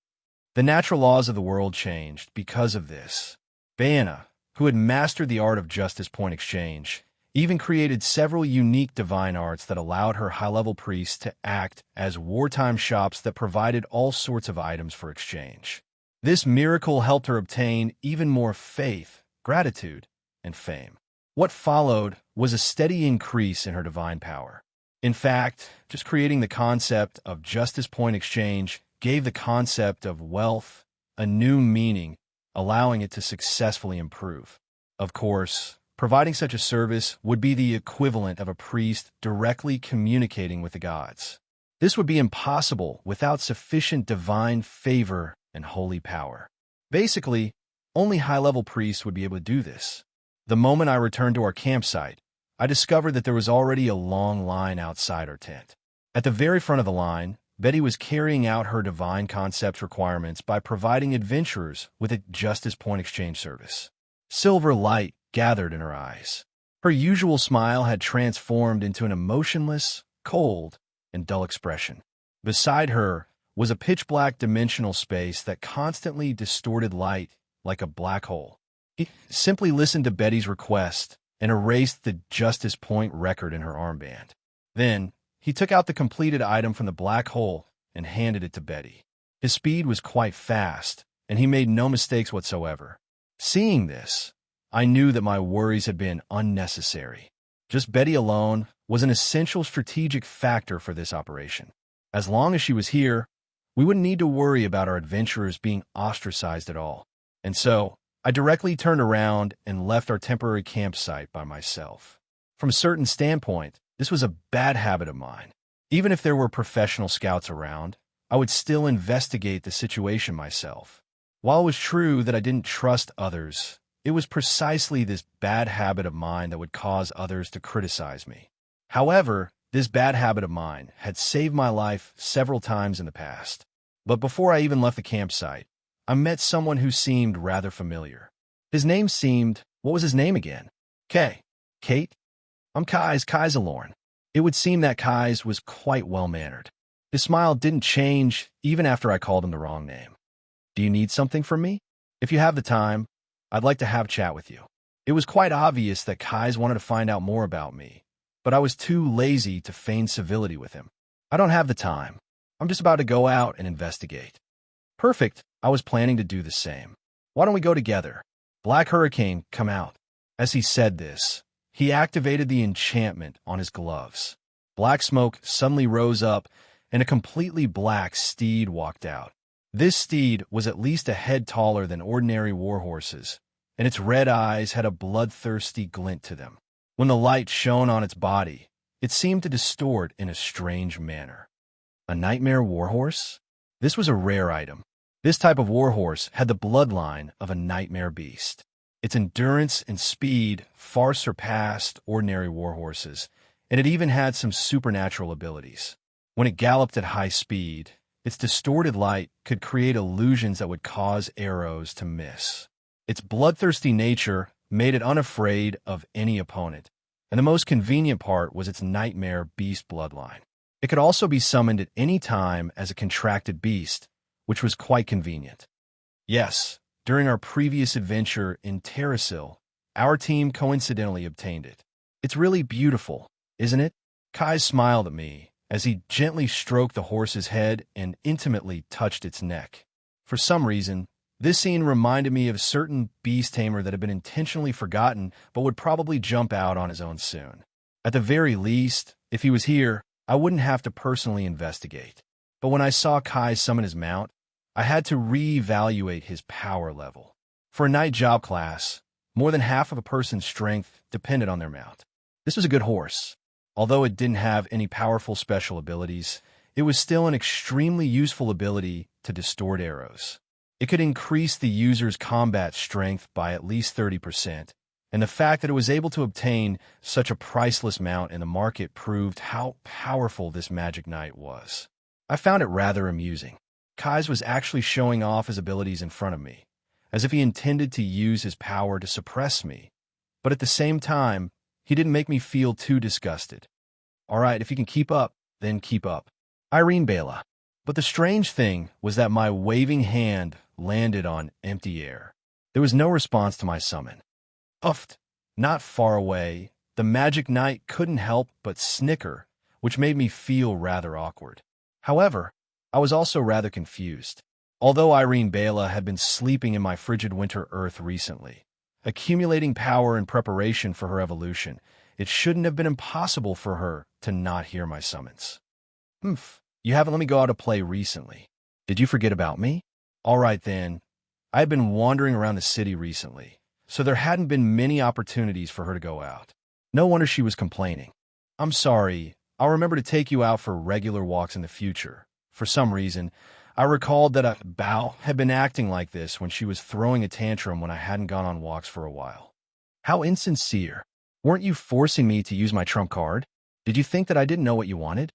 The natural laws of the world changed because of this. Baena, who had mastered the art of justice point exchange, even created several unique divine arts that allowed her high-level priests to act as wartime shops that provided all sorts of items for exchange. This miracle helped her obtain even more faith, gratitude, and fame. What followed was a steady increase in her divine power. In fact, just creating the concept of justice point exchange gave the concept of wealth a new meaning, allowing it to successfully improve. Of course, providing such a service would be the equivalent of a priest directly communicating with the gods. This would be impossible without sufficient divine favor and holy power. Basically, only high-level priests would be able to do this. The moment I returned to our campsite, I discovered that there was already a long line outside our tent. At the very front of the line, Betty was carrying out her divine concepts requirements by providing adventurers with a justice point exchange service. Silver light gathered in her eyes. Her usual smile had transformed into an emotionless, cold, and dull expression. Beside her was a pitch-black dimensional space that constantly distorted light like a black hole. He simply listened to Betty's request and erased the justice point record in her armband. Then, he took out the completed item from the black hole and handed it to Betty. His speed was quite fast, and he made no mistakes whatsoever. Seeing this, I knew that my worries had been unnecessary. Just Betty alone was an essential strategic factor for this operation. As long as she was here, we wouldn't need to worry about our adventurers being ostracized at all. And so, I directly turned around and left our temporary campsite by myself. From a certain standpoint, this was a bad habit of mine. Even if there were professional scouts around, I would still investigate the situation myself. While it was true that I didn't trust others, it was precisely this bad habit of mine that would cause others to criticize me. However, this bad habit of mine had saved my life several times in the past. But before I even left the campsite, I met someone who seemed rather familiar. His name seemed... What was his name again? Kate? I'm Kaisalorn. It would seem that Kais was quite well-mannered. His smile didn't change even after I called him the wrong name. Do you need something from me? If you have the time, I'd like to have a chat with you. It was quite obvious that Kais wanted to find out more about me, but I was too lazy to feign civility with him. I don't have the time. I'm just about to go out and investigate. Perfect. I was planning to do the same. Why don't we go together? Black Hurricane, come out. As he said this, he activated the enchantment on his gloves. Black smoke suddenly rose up, and a completely black steed walked out. This steed was at least a head taller than ordinary war horses, and its red eyes had a bloodthirsty glint to them. When the light shone on its body, it seemed to distort in a strange manner. A nightmare warhorse? This was a rare item. This type of warhorse had the bloodline of a nightmare beast. Its endurance and speed far surpassed ordinary warhorses, and it even had some supernatural abilities. When it galloped at high speed, its distorted light could create illusions that would cause arrows to miss. Its bloodthirsty nature made it unafraid of any opponent, and the most convenient part was its nightmare beast bloodline. It could also be summoned at any time as a contracted beast, which was quite convenient. Yes, during our previous adventure in Terrasil, our team coincidentally obtained it. It's really beautiful, isn't it? Kai smiled at me as he gently stroked the horse's head and intimately touched its neck. For some reason, this scene reminded me of a certain beast tamer that had been intentionally forgotten but would probably jump out on his own soon. At the very least, if he was here, I wouldn't have to personally investigate. But when I saw Kai summon his mount, I had to reevaluate his power level. For a night job class, more than half of a person's strength depended on their mount. This was a good horse. Although it didn't have any powerful special abilities, it was still an extremely useful ability to distort arrows. It could increase the user's combat strength by at least 30%, and the fact that it was able to obtain such a priceless mount in the market proved how powerful this magic knight was. I found it rather amusing. Kais was actually showing off his abilities in front of me, as if he intended to use his power to suppress me, but at the same time, he didn't make me feel too disgusted. All right, if you can keep up, then keep up. Irene Bela. But the strange thing was that my waving hand landed on empty air. There was no response to my summon. Uffed. Not far away, the magic knight couldn't help but snicker, which made me feel rather awkward. However, I was also rather confused. Although Irene Bela had been sleeping in my frigid winter earth recently, accumulating power in preparation for her evolution, it shouldn't have been impossible for her to not hear my summons. You haven't let me go out to play recently. Did you forget about me? All right then. I had been wandering around the city recently, so there hadn't been many opportunities for her to go out. No wonder she was complaining. I'm sorry. I'll remember to take you out for regular walks in the future. For some reason, I recalled that Bao had been acting like this when she was throwing a tantrum when I hadn't gone on walks for a while. How insincere. Weren't you forcing me to use my trump card? Did you think that I didn't know what you wanted?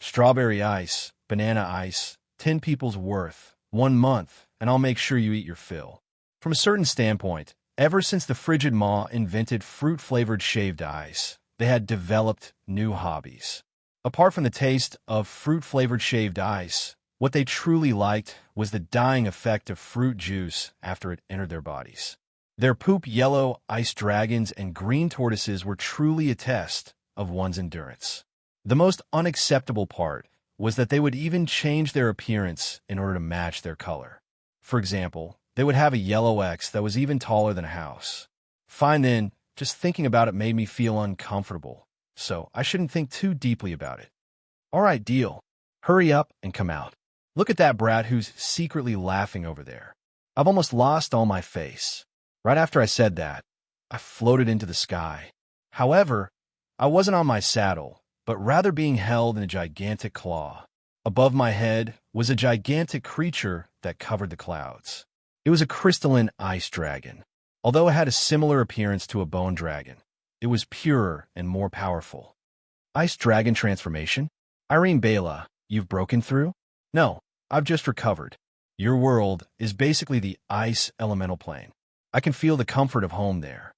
Strawberry ice, banana ice, 10 people's worth, 1 month, and I'll make sure you eat your fill. From a certain standpoint, ever since the Frigid Maw invented fruit-flavored shaved ice, they had developed new hobbies. Apart from the taste of fruit-flavored shaved ice, what they truly liked was the dyeing effect of fruit juice after it entered their bodies. Their poop yellow ice dragons and green tortoises were truly a test of one's endurance. The most unacceptable part was that they would even change their appearance in order to match their color. For example, they would have a yellow X that was even taller than a house. Fine then, just thinking about it made me feel uncomfortable, so I shouldn't think too deeply about it. All right, deal. Hurry up and come out. Look at that brat who's secretly laughing over there. I've almost lost all my face. Right after I said that, I floated into the sky. However, I wasn't on my saddle, but rather being held in a gigantic claw. Above my head was a gigantic creature that covered the clouds. It was a crystalline ice dragon. Although it had a similar appearance to a bone dragon, it was purer and more powerful. Ice dragon transformation? Irene Bela, you've broken through? No, I've just recovered. Your world is basically the ice elemental plane. I can feel the comfort of home there.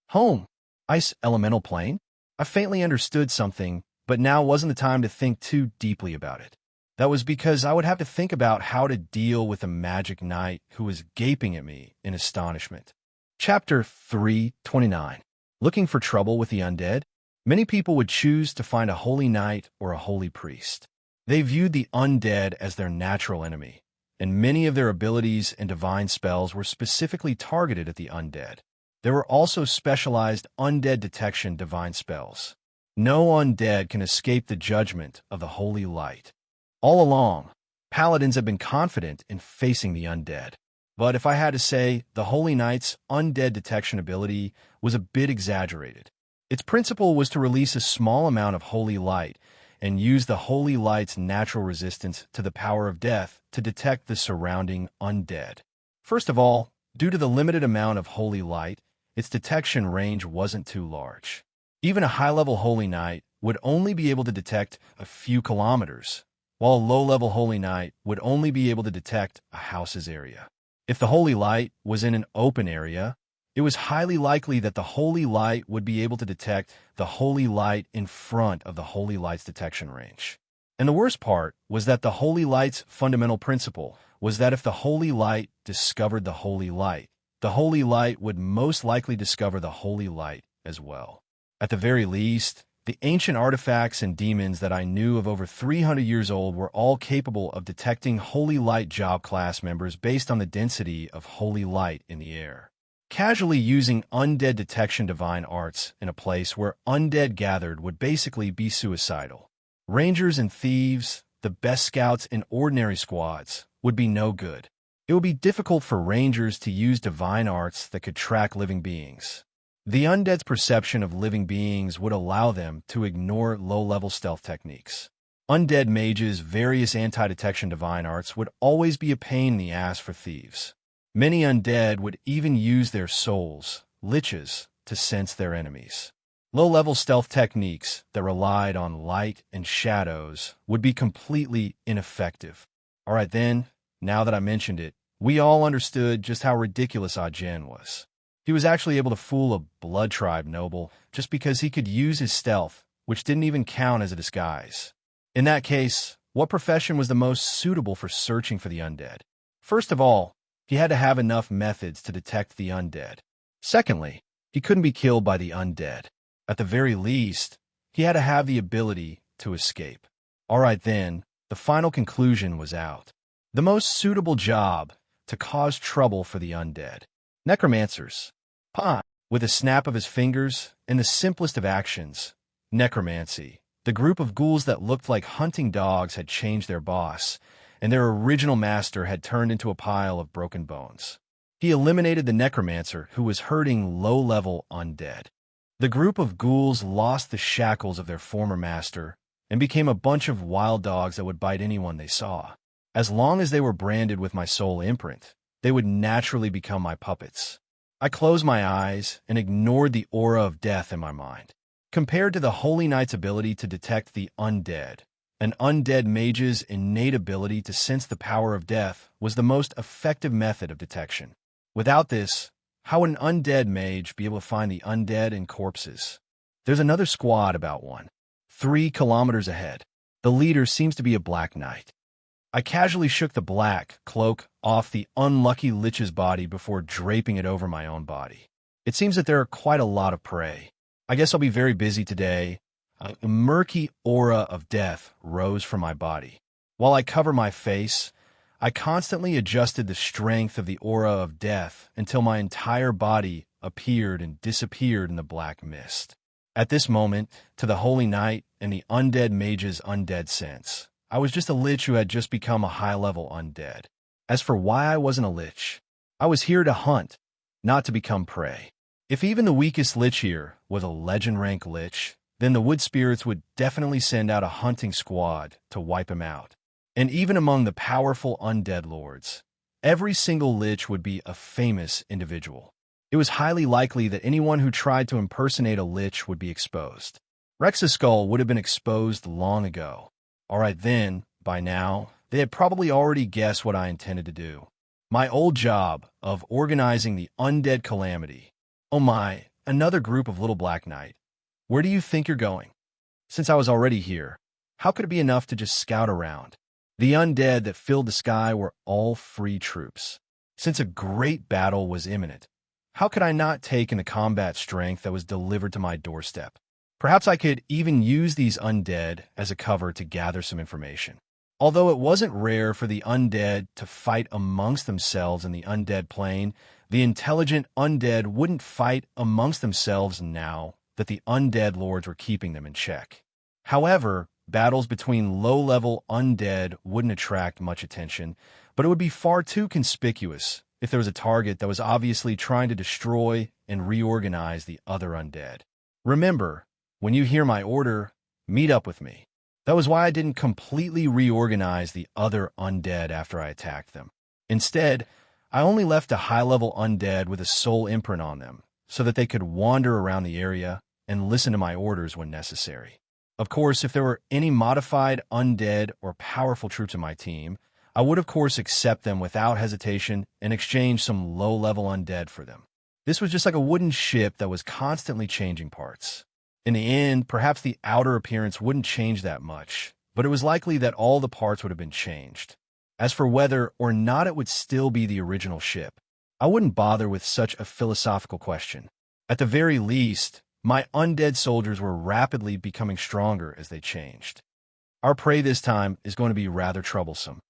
Home? Ice elemental plane? I faintly understood something, but now wasn't the time to think too deeply about it. That was because I would have to think about how to deal with a magic knight who was gaping at me in astonishment. Chapter 329. Looking for trouble with the undead? Many people would choose to find a holy knight or a holy priest. They viewed the undead as their natural enemy, and many of their abilities and divine spells were specifically targeted at the undead. There were also specialized undead detection divine spells. No undead can escape the judgment of the holy light. All along, paladins have been confident in facing the undead. But if I had to say, the Holy Knight's undead detection ability was a bit exaggerated. Its principle was to release a small amount of holy light and use the holy light's natural resistance to the power of death to detect the surrounding undead. First of all, due to the limited amount of holy light, its detection range wasn't too large. Even a high-level holy knight would only be able to detect a few kilometers, while a low-level holy knight would only be able to detect a house's area. If the holy light was in an open area, it was highly likely that the holy light would be able to detect the holy light in front of the holy light's detection range. And the worst part was that the holy light's fundamental principle was that if the holy light discovered the holy light would most likely discover the holy light as well. At the very least, the ancient artifacts and demons that I knew of over 300 years old were all capable of detecting holy light job class members based on the density of holy light in the air. Casually using undead detection divine arts in a place where undead gathered would basically be suicidal. Rangers and thieves, the best scouts in ordinary squads, would be no good. It would be difficult for rangers to use divine arts that could track living beings. The undead's perception of living beings would allow them to ignore low-level stealth techniques. Undead mages' various anti-detection divine arts would always be a pain in the ass for thieves. Many undead would even use their souls, liches, to sense their enemies. Low-level stealth techniques that relied on light and shadows would be completely ineffective. All right then, now that I mentioned it, we all understood just how ridiculous Ajin was. He was actually able to fool a blood tribe noble just because he could use his stealth, which didn't even count as a disguise. In that case, what profession was the most suitable for searching for the undead? First of all, he had to have enough methods to detect the undead. Secondly, he couldn't be killed by the undead. At the very least, he had to have the ability to escape. All right then, the final conclusion was out. The most suitable job to cause trouble for the undead. Necromancers. With a snap of his fingers and the simplest of actions, necromancy. The group of ghouls that looked like hunting dogs had changed their boss, and their original master had turned into a pile of broken bones. He eliminated the necromancer who was hurting low-level undead. The group of ghouls lost the shackles of their former master and became a bunch of wild dogs that would bite anyone they saw. As long as they were branded with my soul imprint, they would naturally become my puppets. I closed my eyes and ignored the aura of death in my mind. Compared to the Holy Knight's ability to detect the undead, an undead mage's innate ability to sense the power of death was the most effective method of detection. Without this, how would an undead mage be able to find the undead in corpses? There's another squad about 3 kilometers ahead. The leader seems to be a black knight. I casually shook the black cloak off the unlucky Lich's body before draping it over my own body. It seems that there are quite a lot of prey. I guess I'll be very busy today. A murky aura of death rose from my body. While I covered my face, I constantly adjusted the strength of the aura of death until my entire body appeared and disappeared in the black mist. At this moment, to the Holy Knight and the undead mage's undead sense, I was just a lich who had just become a high-level undead. As for why I wasn't a lich, I was here to hunt, not to become prey. If even the weakest lich here was a legend-rank lich, then the wood spirits would definitely send out a hunting squad to wipe him out. And even among the powerful undead lords, every single lich would be a famous individual. It was highly likely that anyone who tried to impersonate a lich would be exposed. Rex's skull would have been exposed long ago. All right then, by now, they had probably already guessed what I intended to do. My old job of organizing the undead calamity. Oh my, another group of little black knight. Where do you think you're going? Since I was already here, how could it be enough to just scout around? The undead that filled the sky were all free troops. Since a great battle was imminent, how could I not take in the combat strength that was delivered to my doorstep? Perhaps I could even use these undead as a cover to gather some information. Although it wasn't rare for the undead to fight amongst themselves in the undead plane, the intelligent undead wouldn't fight amongst themselves now that the undead lords were keeping them in check. However, battles between low-level undead wouldn't attract much attention, but it would be far too conspicuous if there was a target that was obviously trying to destroy and reorganize the other undead. Remember, when you hear my order, meet up with me. That was why I didn't completely reorganize the other undead after I attacked them. Instead, I only left a high-level undead with a soul imprint on them, so that they could wander around the area and listen to my orders when necessary. Of course, if there were any modified undead or powerful troops in my team, I would of course accept them without hesitation and exchange some low-level undead for them. This was just like a wooden ship that was constantly changing parts. In the end, perhaps the outer appearance wouldn't change that much, but it was likely that all the parts would have been changed. As for whether or not it would still be the original ship, I wouldn't bother with such a philosophical question. At the very least, my undead soldiers were rapidly becoming stronger as they changed. Our prey this time is going to be rather troublesome.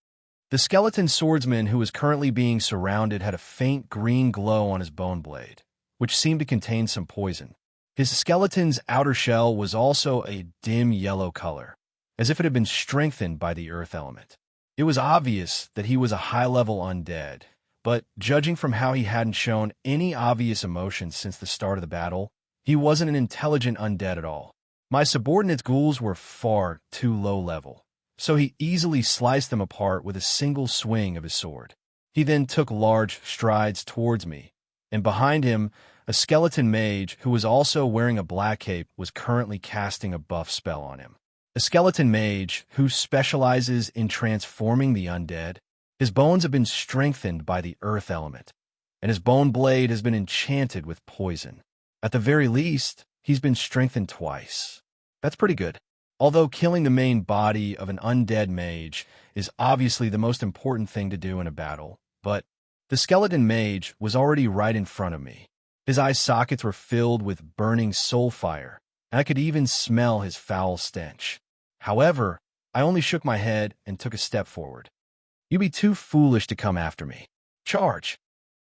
The skeleton swordsman who was currently being surrounded had a faint green glow on his bone blade, which seemed to contain some poison. His skeleton's outer shell was also a dim yellow color, as if it had been strengthened by the earth element. It was obvious that he was a high-level undead, but judging from how he hadn't shown any obvious emotions since the start of the battle, he wasn't an intelligent undead at all. My subordinate's ghouls were far too low level, so he easily sliced them apart with a single swing of his sword. He then took large strides towards me, and behind him, a skeleton mage who was also wearing a black cape was currently casting a buff spell on him. A skeleton mage who specializes in transforming the undead, his bones have been strengthened by the earth element, and his bone blade has been enchanted with poison. At the very least, he's been strengthened twice. That's pretty good. Although killing the main body of an undead mage is obviously the most important thing to do in a battle, but the skeleton mage was already right in front of me. His eye sockets were filled with burning soul fire, and I could even smell his foul stench. However, I only shook my head and took a step forward. You'd be too foolish to come after me. Charge!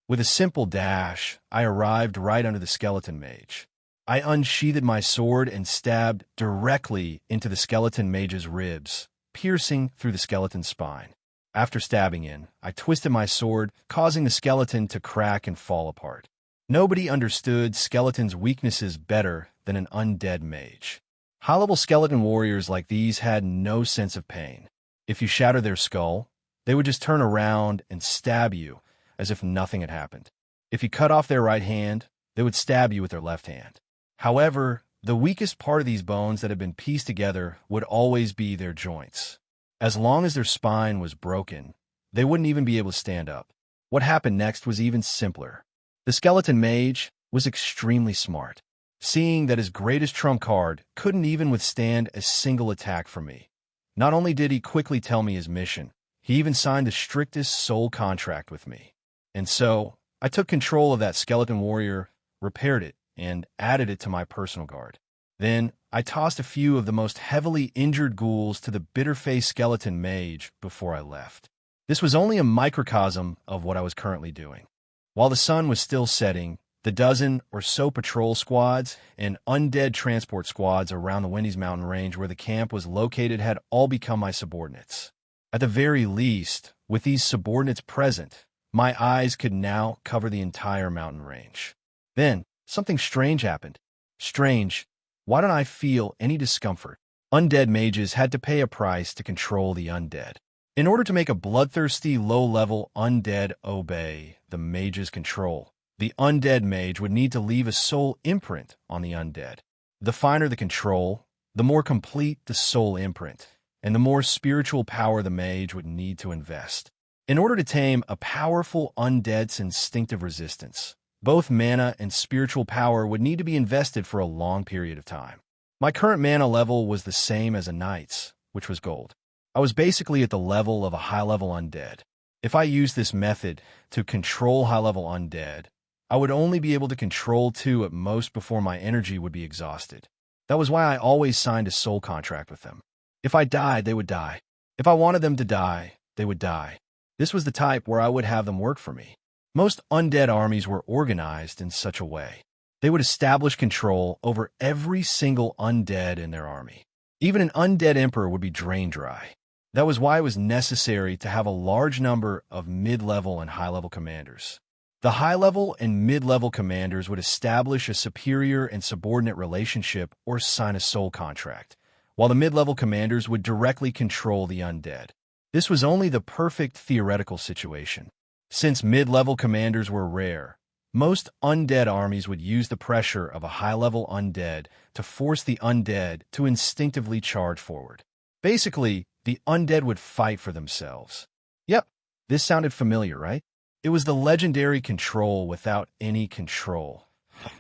With a simple dash, I arrived right under the skeleton mage. I unsheathed my sword and stabbed directly into the skeleton mage's ribs, piercing through the skeleton's spine. After stabbing in, I twisted my sword, causing the skeleton to crack and fall apart. Nobody understood skeletons' weaknesses better than an undead mage. High-level skeleton warriors like these had no sense of pain. If you shatter their skull, they would just turn around and stab you as if nothing had happened. If you cut off their right hand, they would stab you with their left hand. However, the weakest part of these bones that had been pieced together would always be their joints. As long as their spine was broken, they wouldn't even be able to stand up. What happened next was even simpler. The skeleton mage was extremely smart, seeing that his greatest trump card couldn't even withstand a single attack from me. Not only did he quickly tell me his mission, he even signed the strictest soul contract with me. And so, I took control of that skeleton warrior, repaired it, and added it to my personal guard. Then, I tossed a few of the most heavily injured ghouls to the bitter-faced skeleton mage before I left. This was only a microcosm of what I was currently doing. While the sun was still setting, the dozen or so patrol squads and undead transport squads around the Wendy's mountain range where the camp was located had all become my subordinates. At the very least, with these subordinates present, my eyes could now cover the entire mountain range. Then, something strange happened. Strange. Why don't I feel any discomfort? Undead mages had to pay a price to control the undead. In order to make a bloodthirsty, low-level undead obey the mage's control, the undead mage would need to leave a soul imprint on the undead. The finer the control, the more complete the soul imprint, and the more spiritual power the mage would need to invest. In order to tame a powerful undead's instinctive resistance, both mana and spiritual power would need to be invested for a long period of time. My current mana level was the same as a knight's, which was gold. I was basically at the level of a high-level undead. If I used this method to control high-level undead, I would only be able to control 2 at most before my energy would be exhausted. That was why I always signed a soul contract with them. If I died, they would die. If I wanted them to die, they would die. This was the type where I would have them work for me. Most undead armies were organized in such a way. They would establish control over every single undead in their army. Even an undead emperor would be drained dry. That was why it was necessary to have a large number of mid-level and high-level commanders. The high-level and mid-level commanders would establish a superior and subordinate relationship or sign a soul contract, while the mid-level commanders would directly control the undead. This was only the perfect theoretical situation. Since mid-level commanders were rare, most undead armies would use the pressure of a high-level undead to force the undead to instinctively charge forward. Basically, the undead would fight for themselves. Yep, this sounded familiar, right? It was the legendary control without any control.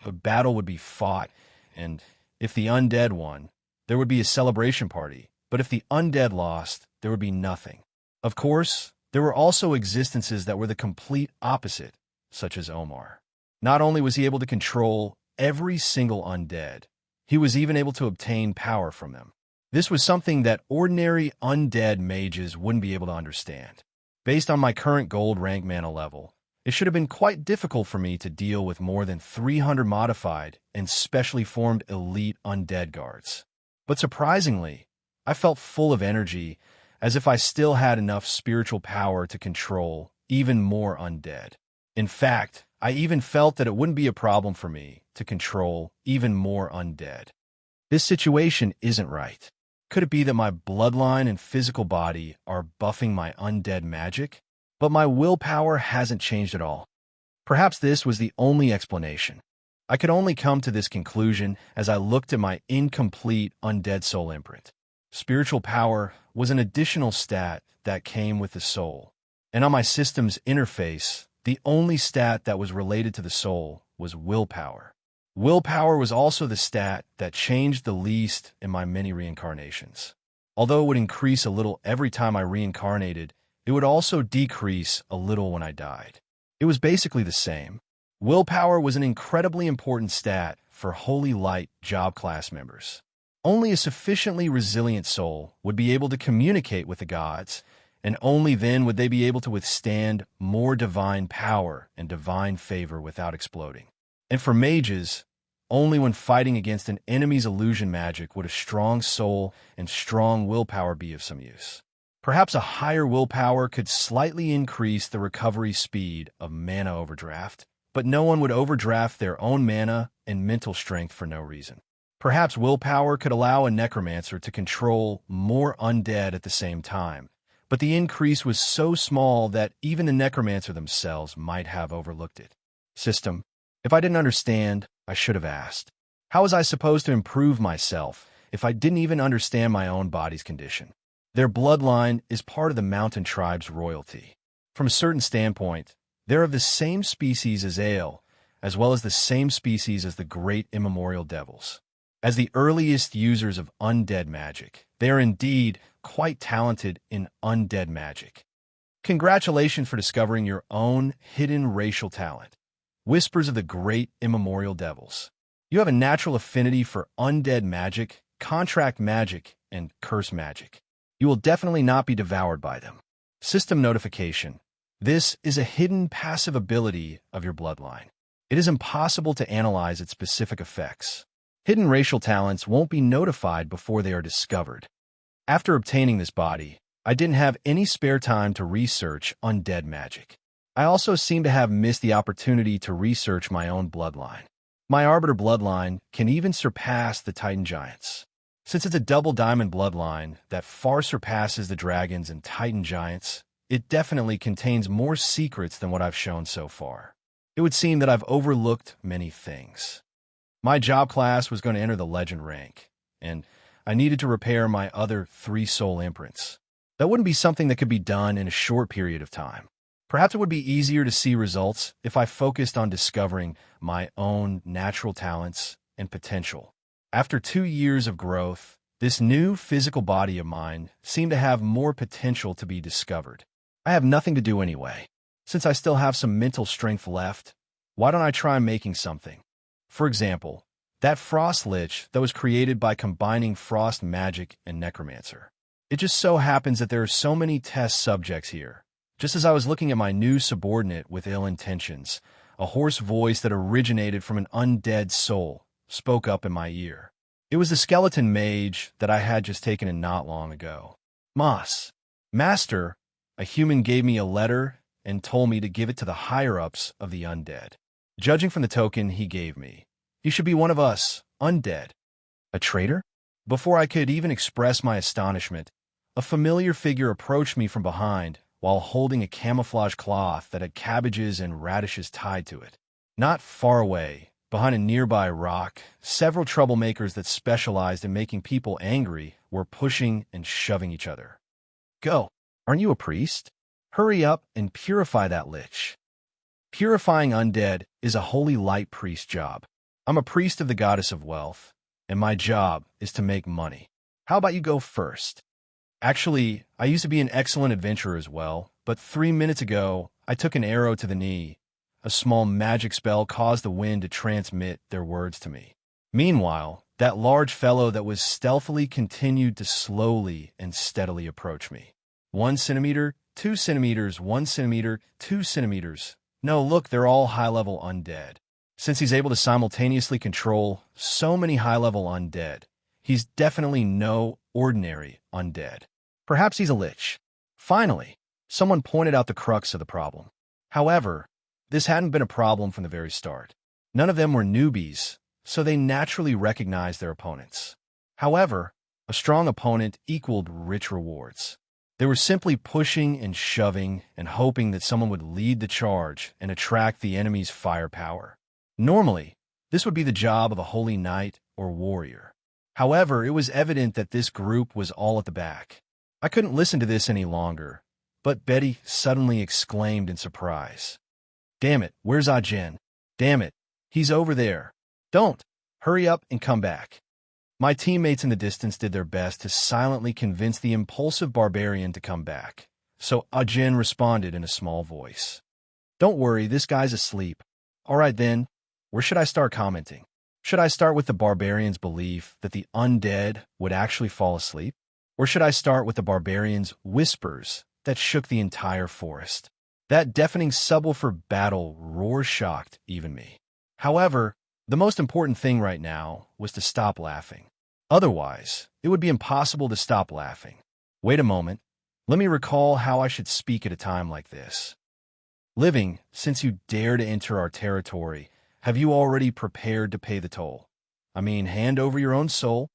A battle would be fought, and if the undead won, there would be a celebration party. But if the undead lost, there would be nothing. Of course, there were also existences that were the complete opposite, such as Omar. Not only was he able to control every single undead, he was even able to obtain power from them. This was something that ordinary undead mages wouldn't be able to understand. Based on my current gold rank mana level, it should have been quite difficult for me to deal with more than 300 modified and specially formed elite undead guards. But surprisingly, I felt full of energy, as if I still had enough spiritual power to control even more undead. In fact, I even felt that it wouldn't be a problem for me to control even more undead. This situation isn't right. Could it be that my bloodline and physical body are buffing my undead magic? But my willpower hasn't changed at all. Perhaps this was the only explanation. I could only come to this conclusion as I looked at my incomplete undead soul imprint. Spiritual power was an additional stat that came with the soul. And on my system's interface, the only stat that was related to the soul was willpower. Willpower was also the stat that changed the least in my many reincarnations. Although it would increase a little every time I reincarnated, it would also decrease a little when I died. It was basically the same. Willpower was an incredibly important stat for Holy Light job class members. Only a sufficiently resilient soul would be able to communicate with the gods, and only then would they be able to withstand more divine power and divine favor without exploding. And for mages, only when fighting against an enemy's illusion magic would a strong soul and strong willpower be of some use. Perhaps a higher willpower could slightly increase the recovery speed of mana overdraft, but no one would overdraft their own mana and mental strength for no reason. Perhaps willpower could allow a necromancer to control more undead at the same time, but the increase was so small that even the necromancer themselves might have overlooked it. System. If I didn't understand, I should have asked. How was I supposed to improve myself if I didn't even understand my own body's condition? Their bloodline is part of the mountain tribe's royalty. From a certain standpoint, they're of the same species as Ale, as well as the same species as the great immemorial devils. As the earliest users of undead magic, they are indeed quite talented in undead magic. Congratulations for discovering your own hidden racial talent. Whispers of the great immemorial devils. You have a natural affinity for undead magic, contract magic, and curse magic. You will definitely not be devoured by them. System notification. This is a hidden passive ability of your bloodline. It is impossible to analyze its specific effects. Hidden racial talents won't be notified before they are discovered. After obtaining this body, I didn't have any spare time to research undead magic. I also seem to have missed the opportunity to research my own bloodline. My Arbiter bloodline can even surpass the Titan Giants. Since it's a double diamond bloodline that far surpasses the dragons and Titan Giants, it definitely contains more secrets than what I've shown so far. It would seem that I've overlooked many things. My job class was going to enter the legend rank, and I needed to repair my other 3 soul imprints. That wouldn't be something that could be done in a short period of time. Perhaps it would be easier to see results if I focused on discovering my own natural talents and potential. After 2 years of growth This new physical body of mine seemed to have more potential to be discovered. I have nothing to do anyway. Since I still have some mental strength left, why don't I try making something? For example, that frost lich that was created by combining frost magic and necromancer. It just so happens that there are so many test subjects here. Just as I was looking at my new subordinate with ill intentions, a hoarse voice that originated from an undead soul spoke up in my ear. It was the skeleton mage that I had just taken in not long ago. Master, a human gave me a letter and told me to give it to the higher-ups of the undead. Judging from the token he gave me, he should be one of us, undead. A traitor? Before I could even express my astonishment, a familiar figure approached me from behind while holding a camouflage cloth that had cabbages and radishes tied to it. Not far away, behind a nearby rock, several troublemakers that specialized in making people angry were pushing and shoving each other. Go! Aren't you a priest? Hurry up and purify that lich. Purifying undead is a holy light priest job. I'm a priest of the goddess of wealth, and my job is to make money. How about you go first? Actually, I used to be an excellent adventurer as well, but 3 minutes ago, I took an arrow to the knee. A small magic spell caused the wind to transmit their words to me. Meanwhile, that large fellow that was stealthily continued to slowly and steadily approach me. 1 centimeter, 2 centimeters, 1 centimeter, 2 centimeters. No, look, they're all high-level undead. Since he's able to simultaneously control so many high-level undead, he's definitely no ordinary undead. Perhaps he's a lich. Finally, someone pointed out the crux of the problem. However, this hadn't been a problem from the very start. None of them were newbies, so they naturally recognized their opponents. However, a strong opponent equaled rich rewards. They were simply pushing and shoving and hoping that someone would lead the charge and attract the enemy's firepower. Normally, this would be the job of a holy knight or warrior. However, it was evident that this group was all at the back. I couldn't listen to this any longer, but Betty suddenly exclaimed in surprise. Damn it, where's Ajin? Damn it, he's over there. Don't! Hurry up and come back. My teammates in the distance did their best to silently convince the impulsive barbarian to come back, so Ajin responded in a small voice. Don't worry, this guy's asleep. All right then, where should I start commenting? Should I start with the barbarian's belief that the undead would actually fall asleep? Or should I start with the barbarian's whispers that shook the entire forest? That deafening subwoofer battle roar shocked even me. However, the most important thing right now was to stop laughing. Otherwise, it would be impossible to stop laughing. Wait a moment. Let me recall how I should speak at a time like this. Living, since you dare to enter our territory, have you already prepared to pay the toll? I mean, hand over your own soul?